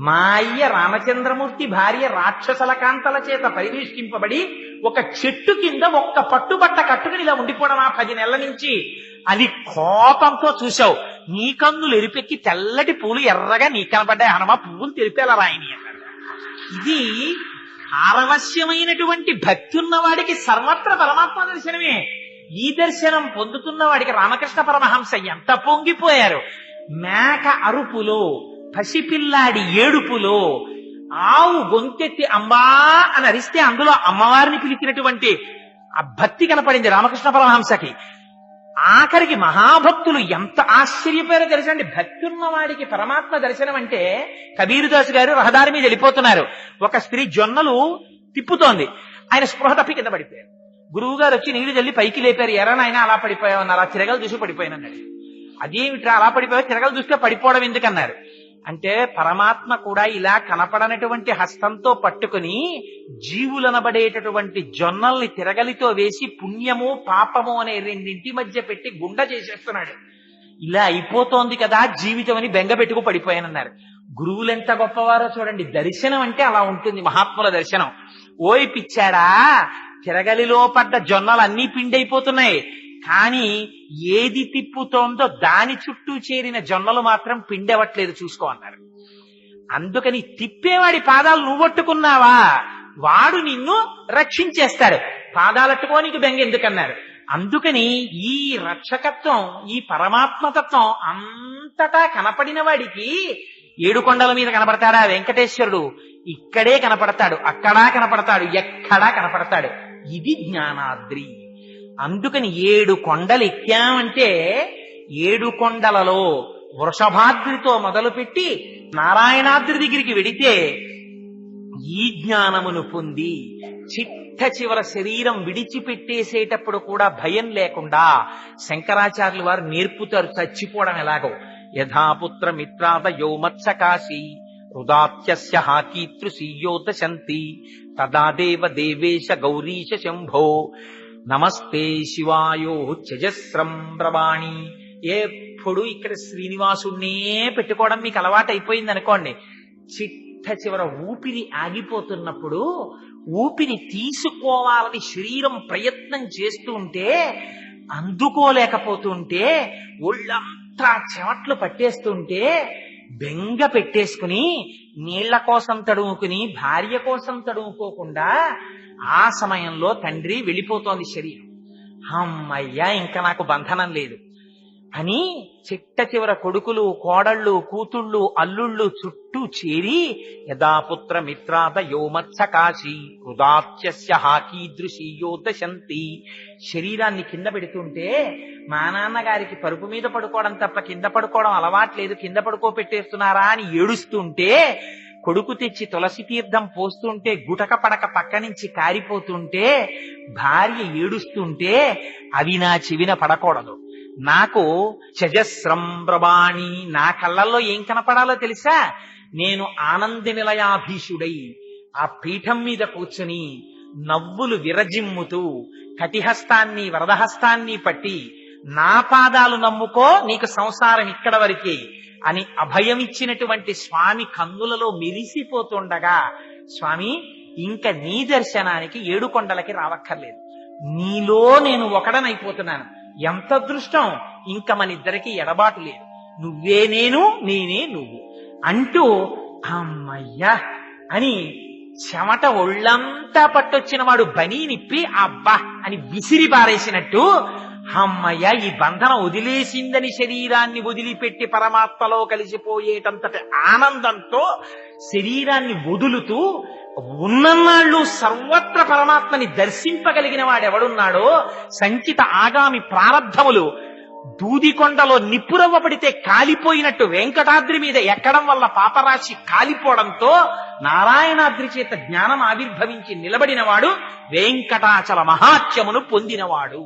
మా అయ్య రామచంద్రమూర్తి భార్య రాక్షసల కాంతల చేత పరివేష్టింపబడి ఒక చెట్టు కింద ఒక్క పట్టుబట్ట కట్టుకుని ఇలా ఉండిపోవడం ఆ 10 నెలల నుంచి. అది కోపంతో చూశావు. నీ కన్నులు ఎరిపెక్కి తెల్లటి పూలు ఎర్రగా నీ కనబడ్డాయి. హనుమ పువ్వులు తెలిపేలా రాయని అన్నాడు. ఇది పారవశ్యమైనటువంటి భక్తి ఉన్నవాడికి సర్వత్ర పరమాత్మ దర్శనమే. ఈ దర్శనం పొందుతున్న వాడికి రామకృష్ణ పరమహంస ఎంత పొంగిపోయారు. మేక అరుపులో, పసిపిల్లాడి ఏడుపులో, ఆవు గొంతెత్తి అంబా అని అరిస్తే అందులో అమ్మవారిని పిలిచినటువంటి ఆ భక్తి కనపడింది రామకృష్ణ పరమహంసకి. ఆఖరికి మహాభక్తులు ఎంత ఆశ్చర్యపోయారో తెలుసండి. భక్తి ఉన్నవాడికి పరమాత్మ దర్శనం అంటే, కబీరుదాసు గారు రహదారి మీద వెళ్ళిపోతున్నారు. ఒక స్త్రీ జొన్నలు తిప్పుతోంది. ఆయన స్పృహ తప్పి కింద పడిపోయారు. గురువు గారు వచ్చి నీళ్లు చల్లి పైకి లేపారు. ఎరానైనా అలా పడిపోయావు అన్నారు. ఆ తిరగలు చూసి పడిపోయానన్నాడు. అదేమిట్రా అలా పడిపోయావు, తిరగలు చూస్తే పడిపోవడం ఎందుకన్నారు. అంటే పరమాత్మ కూడా ఇలా కనపడనటువంటి హస్తంతో పట్టుకుని జీవులనబడేటటువంటి జొన్నల్ని తిరగలితో వేసి పుణ్యము పాపము అనే రెండింటి మధ్య పెట్టి గుండ చేసేస్తున్నాడు. ఇలా అయిపోతోంది కదా జీవితం అని బెంగ పెట్టుకు పడిపోయానన్నారు. గురువులెంత గొప్పవారో చూడండి. దర్శనం అంటే అలా ఉంటుంది. మహాత్ముల దర్శనం. ఓయ్ పిచ్చాడా, తిరగలిలో పడ్డ జొన్నలన్నీ పిండైపోతున్నాయి, కానీ ఏది తిప్పుతోందో దాని చుట్టూ చేరిన జొన్నలు మాత్రం పిండవట్లేదు, చూసుకో అన్నారు. అందుకని తిప్పేవాడి పాదాలు నువ్వొట్టుకున్నావా, వాడు నిన్ను రక్షించేస్తాడు. పాదాలట్టుకోనికి బెంగ ఎందుకన్నారు. అందుకని ఈ రక్షకత్వం, ఈ పరమాత్మతత్వం అంతటా కనపడిన వాడికి 7 కొండల మీద కనపడతాడా వెంకటేశ్వరుడు? ఇక్కడే కనపడతాడు, అక్కడా కనపడతాడు, ఎక్కడా కనపడతాడు. ఇది జ్ఞానాద్రి. అందుకని 7 కొండలు ఎక్కామంటే 7 కొండలలో వృషభాద్రితో మొదలుపెట్టి నారాయణాద్రి దగ్గరికి వెడితే ఈ జ్ఞానమును పొంది చిట్ట చివర శరీరం విడిచిపెట్టేసేటప్పుడు కూడా భయం లేకుండా శంకరాచార్యులు వారు నేర్పుతారు చచ్చిపోవడం ఎలాగో. యథాపుత్ర మిత్రాద యౌమత్సకాశి హృదాత్యస్య హాకీతృశీయోదశంతి తదా దేవ దేవేశ గౌరీశ శంభో నమస్తే శివాయో త్యజస్రం బ్రవాణి. ఎప్పుడు ఇక్కడ శ్రీనివాసుణ్ణే పెట్టుకోవడం మీకు అలవాటు అయిపోయింది అనుకోండి. చిట్ట చివర ఊపిరి ఆగిపోతున్నప్పుడు ఊపిరి తీసుకోవాలని శరీరం ప్రయత్నం చేస్తూ ఉంటే, అందుకోలేకపోతుంటే, ఒళ్ళంతా చెమట్లు పట్టేస్తుంటే బెంగ పెట్టేసుకుని నీళ్ల కోసం తడుముకుని భార్య కోసం తడుముకోకుండా ఆ సమయంలో తండ్రి వెళ్ళిపోతోంది శరీరం. అమ్మయ్యా ఇంకా నాకు బంధనం లేదు అని చిట్ట చివర కొడుకులు, కోడళ్ళు, కూతుళ్ళు, అల్లుళ్ళు చుట్టూ చేరి యథాపుత్ర మిత్రాద యోమత్సకాశి హృదాత్యస్య హాకీదృశీయోదశంతి. శరీరాన్ని కింద పెడుతుంటే మా నాన్నగారికి పరుపు మీద పడుకోవడం తప్ప కింద పడుకోవడం అలవాట్లేదు, కింద పడుకోపెట్టేస్తున్నారా అని ఏడుస్తుంటే, కొడుకు తెచ్చి తులసి తీర్థం పోస్తుంటే గుటక పడక పక్క నుంచి కారిపోతుంటే, భార్య ఏడుస్తుంటే అవి నా చెవిన పడకూడదు. నాకు చజస్రం బ్రవాణి, నా కళ్ళల్లో ఏం కనపడాలో తెలుసా? నేను ఆనంద నిలయాధీశుడై ఆ పీఠం మీద కూర్చుని నవ్వులు విరజిమ్ముతూ కటిహస్తాన్ని వరదహస్తాన్ని పట్టి నా పాదాలు నమ్ముకో నీకు సంసారం ఇక్కడ వరకే అని అభయమిచ్చినటువంటి స్వామి కన్నులలో మెరిసిపోతుండగా, స్వామి ఇంక నీ దర్శనానికి 7 కొండలకి రావక్కర్లేదు, నీలో నేను ఒకడనైపోతున్నాను. ఎంత అదృష్టం! ఇంక మనిద్దరికి ఎడబాటు లేదు, నువ్వే నేను, నేనే నువ్వు అంటూ అమ్మయ్యా అని చెమట ఒళ్ళంతా పట్టొచ్చిన వాడు బనీ నిప్పి అబ్బా అని విసిరి పారేసినట్టు, అమ్మయ్య ఈ బంధనం వదిలేసిందని శరీరాన్ని వదిలిపెట్టి పరమాత్మలో కలిసిపోయేటంతటి ఆనందంతో శరీరాన్ని వదులుతూ ఉన్నన్నాళ్ళు సర్వత్ర పరమాత్మని దర్శింపగలిగిన వాడెవడున్నాడో, సంచిత ఆగామి ప్రారబ్ధములు దూదికొండలో నిప్పురవ్వ పడితే కాలిపోయినట్టు వెంకటాద్రి మీద ఎక్కడం వల్ల పాపరాశి కాలిపోవడంతో నారాయణాద్రి చేత జ్ఞానం ఆవిర్భవించి నిలబడినవాడు వెంకటాచల మహాత్యమును పొందినవాడు.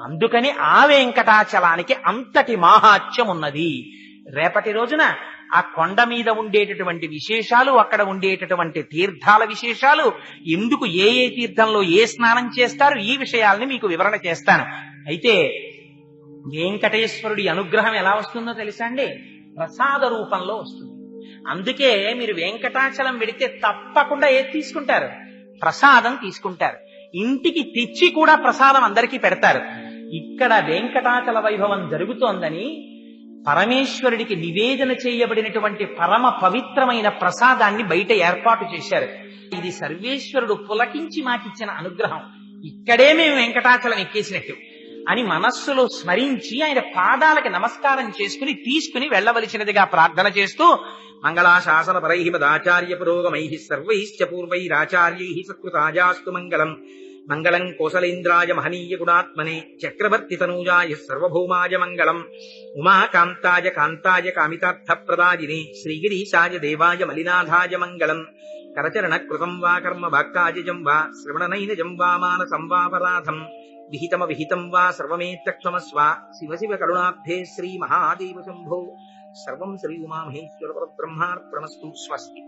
అందుకని ఆ వెంకటాచలానికి అంతటి మాహాత్యం ఉన్నది. రేపటి రోజున ఆ కొండ మీద ఉండేటటువంటి విశేషాలు, అక్కడ ఉండేటటువంటి తీర్థాల విశేషాలు, ఎందుకు ఏ ఏ తీర్థంలో ఏ స్నానం చేస్తారు, ఈ విషయాల్ని మీకు వివరణ చేస్తాను. అయితే వెంకటేశ్వరుడి అనుగ్రహం ఎలా వస్తుందో తెలుసా అండి? ప్రసాద రూపంలో వస్తుంది. అందుకే మీరు వెంకటాచలం వెడితే తప్పకుండా ఏది తీసుకుంటారు? ప్రసాదం తీసుకుంటారు. ఇంటికి తెచ్చి కూడా ప్రసాదం అందరికీ పెడతారు. ఇక్కడ వెంకటాచల వైభవం జరుగుతోందని పరమేశ్వరుడికి నివేదన చేయబడినటువంటి పరమ పవిత్రమైన ప్రసాదాన్ని బయట ఏర్పాటు చేశారు. ఇది సర్వేశ్వరుడు పులకించి మాకిచ్చిన అనుగ్రహం, ఇక్కడే మేము వెంకటాచలం ఎక్కేసినట్టు అని మనస్సులో స్మరించి ఆయన పాదాలకి నమస్కారం చేసుకుని తీసుకుని వెళ్లవలసినదిగా ప్రార్థన చేస్తూ మంగళాశాసన పరై మదాచార్య పురోగమై సర్వైశ్చ పూర్వైరాచార్యై సత్కృతాజాస్తు మంగళం. మంగళం కోసలేంద్రాయ మహనీయ గుణాత్మనే చక్రవర్తి తనూజాయ సర్వభౌమాయ మంగళం. ఉమాకాంతాయ కాంతాయ కామితార్థ ప్రదాయినే శ్రీగిరీశాయ దేవాయ మలినాథాయ మంగళం. కరచరణ కృతం వా కర్మ వాక్కాజం వా శ్రవణనైనజం వా మానసం వాపరాధం విహితమ విహితం వా సర్వమేత్యక్షమస్వ. శివ శివ కరుణాబ్ధే శ్రీ మహాదేవ శంభో. సర్వం శ్రీ ఉమామహేశ్వర పరబ్రహ్మార్పణమస్తు. స్వస్తి.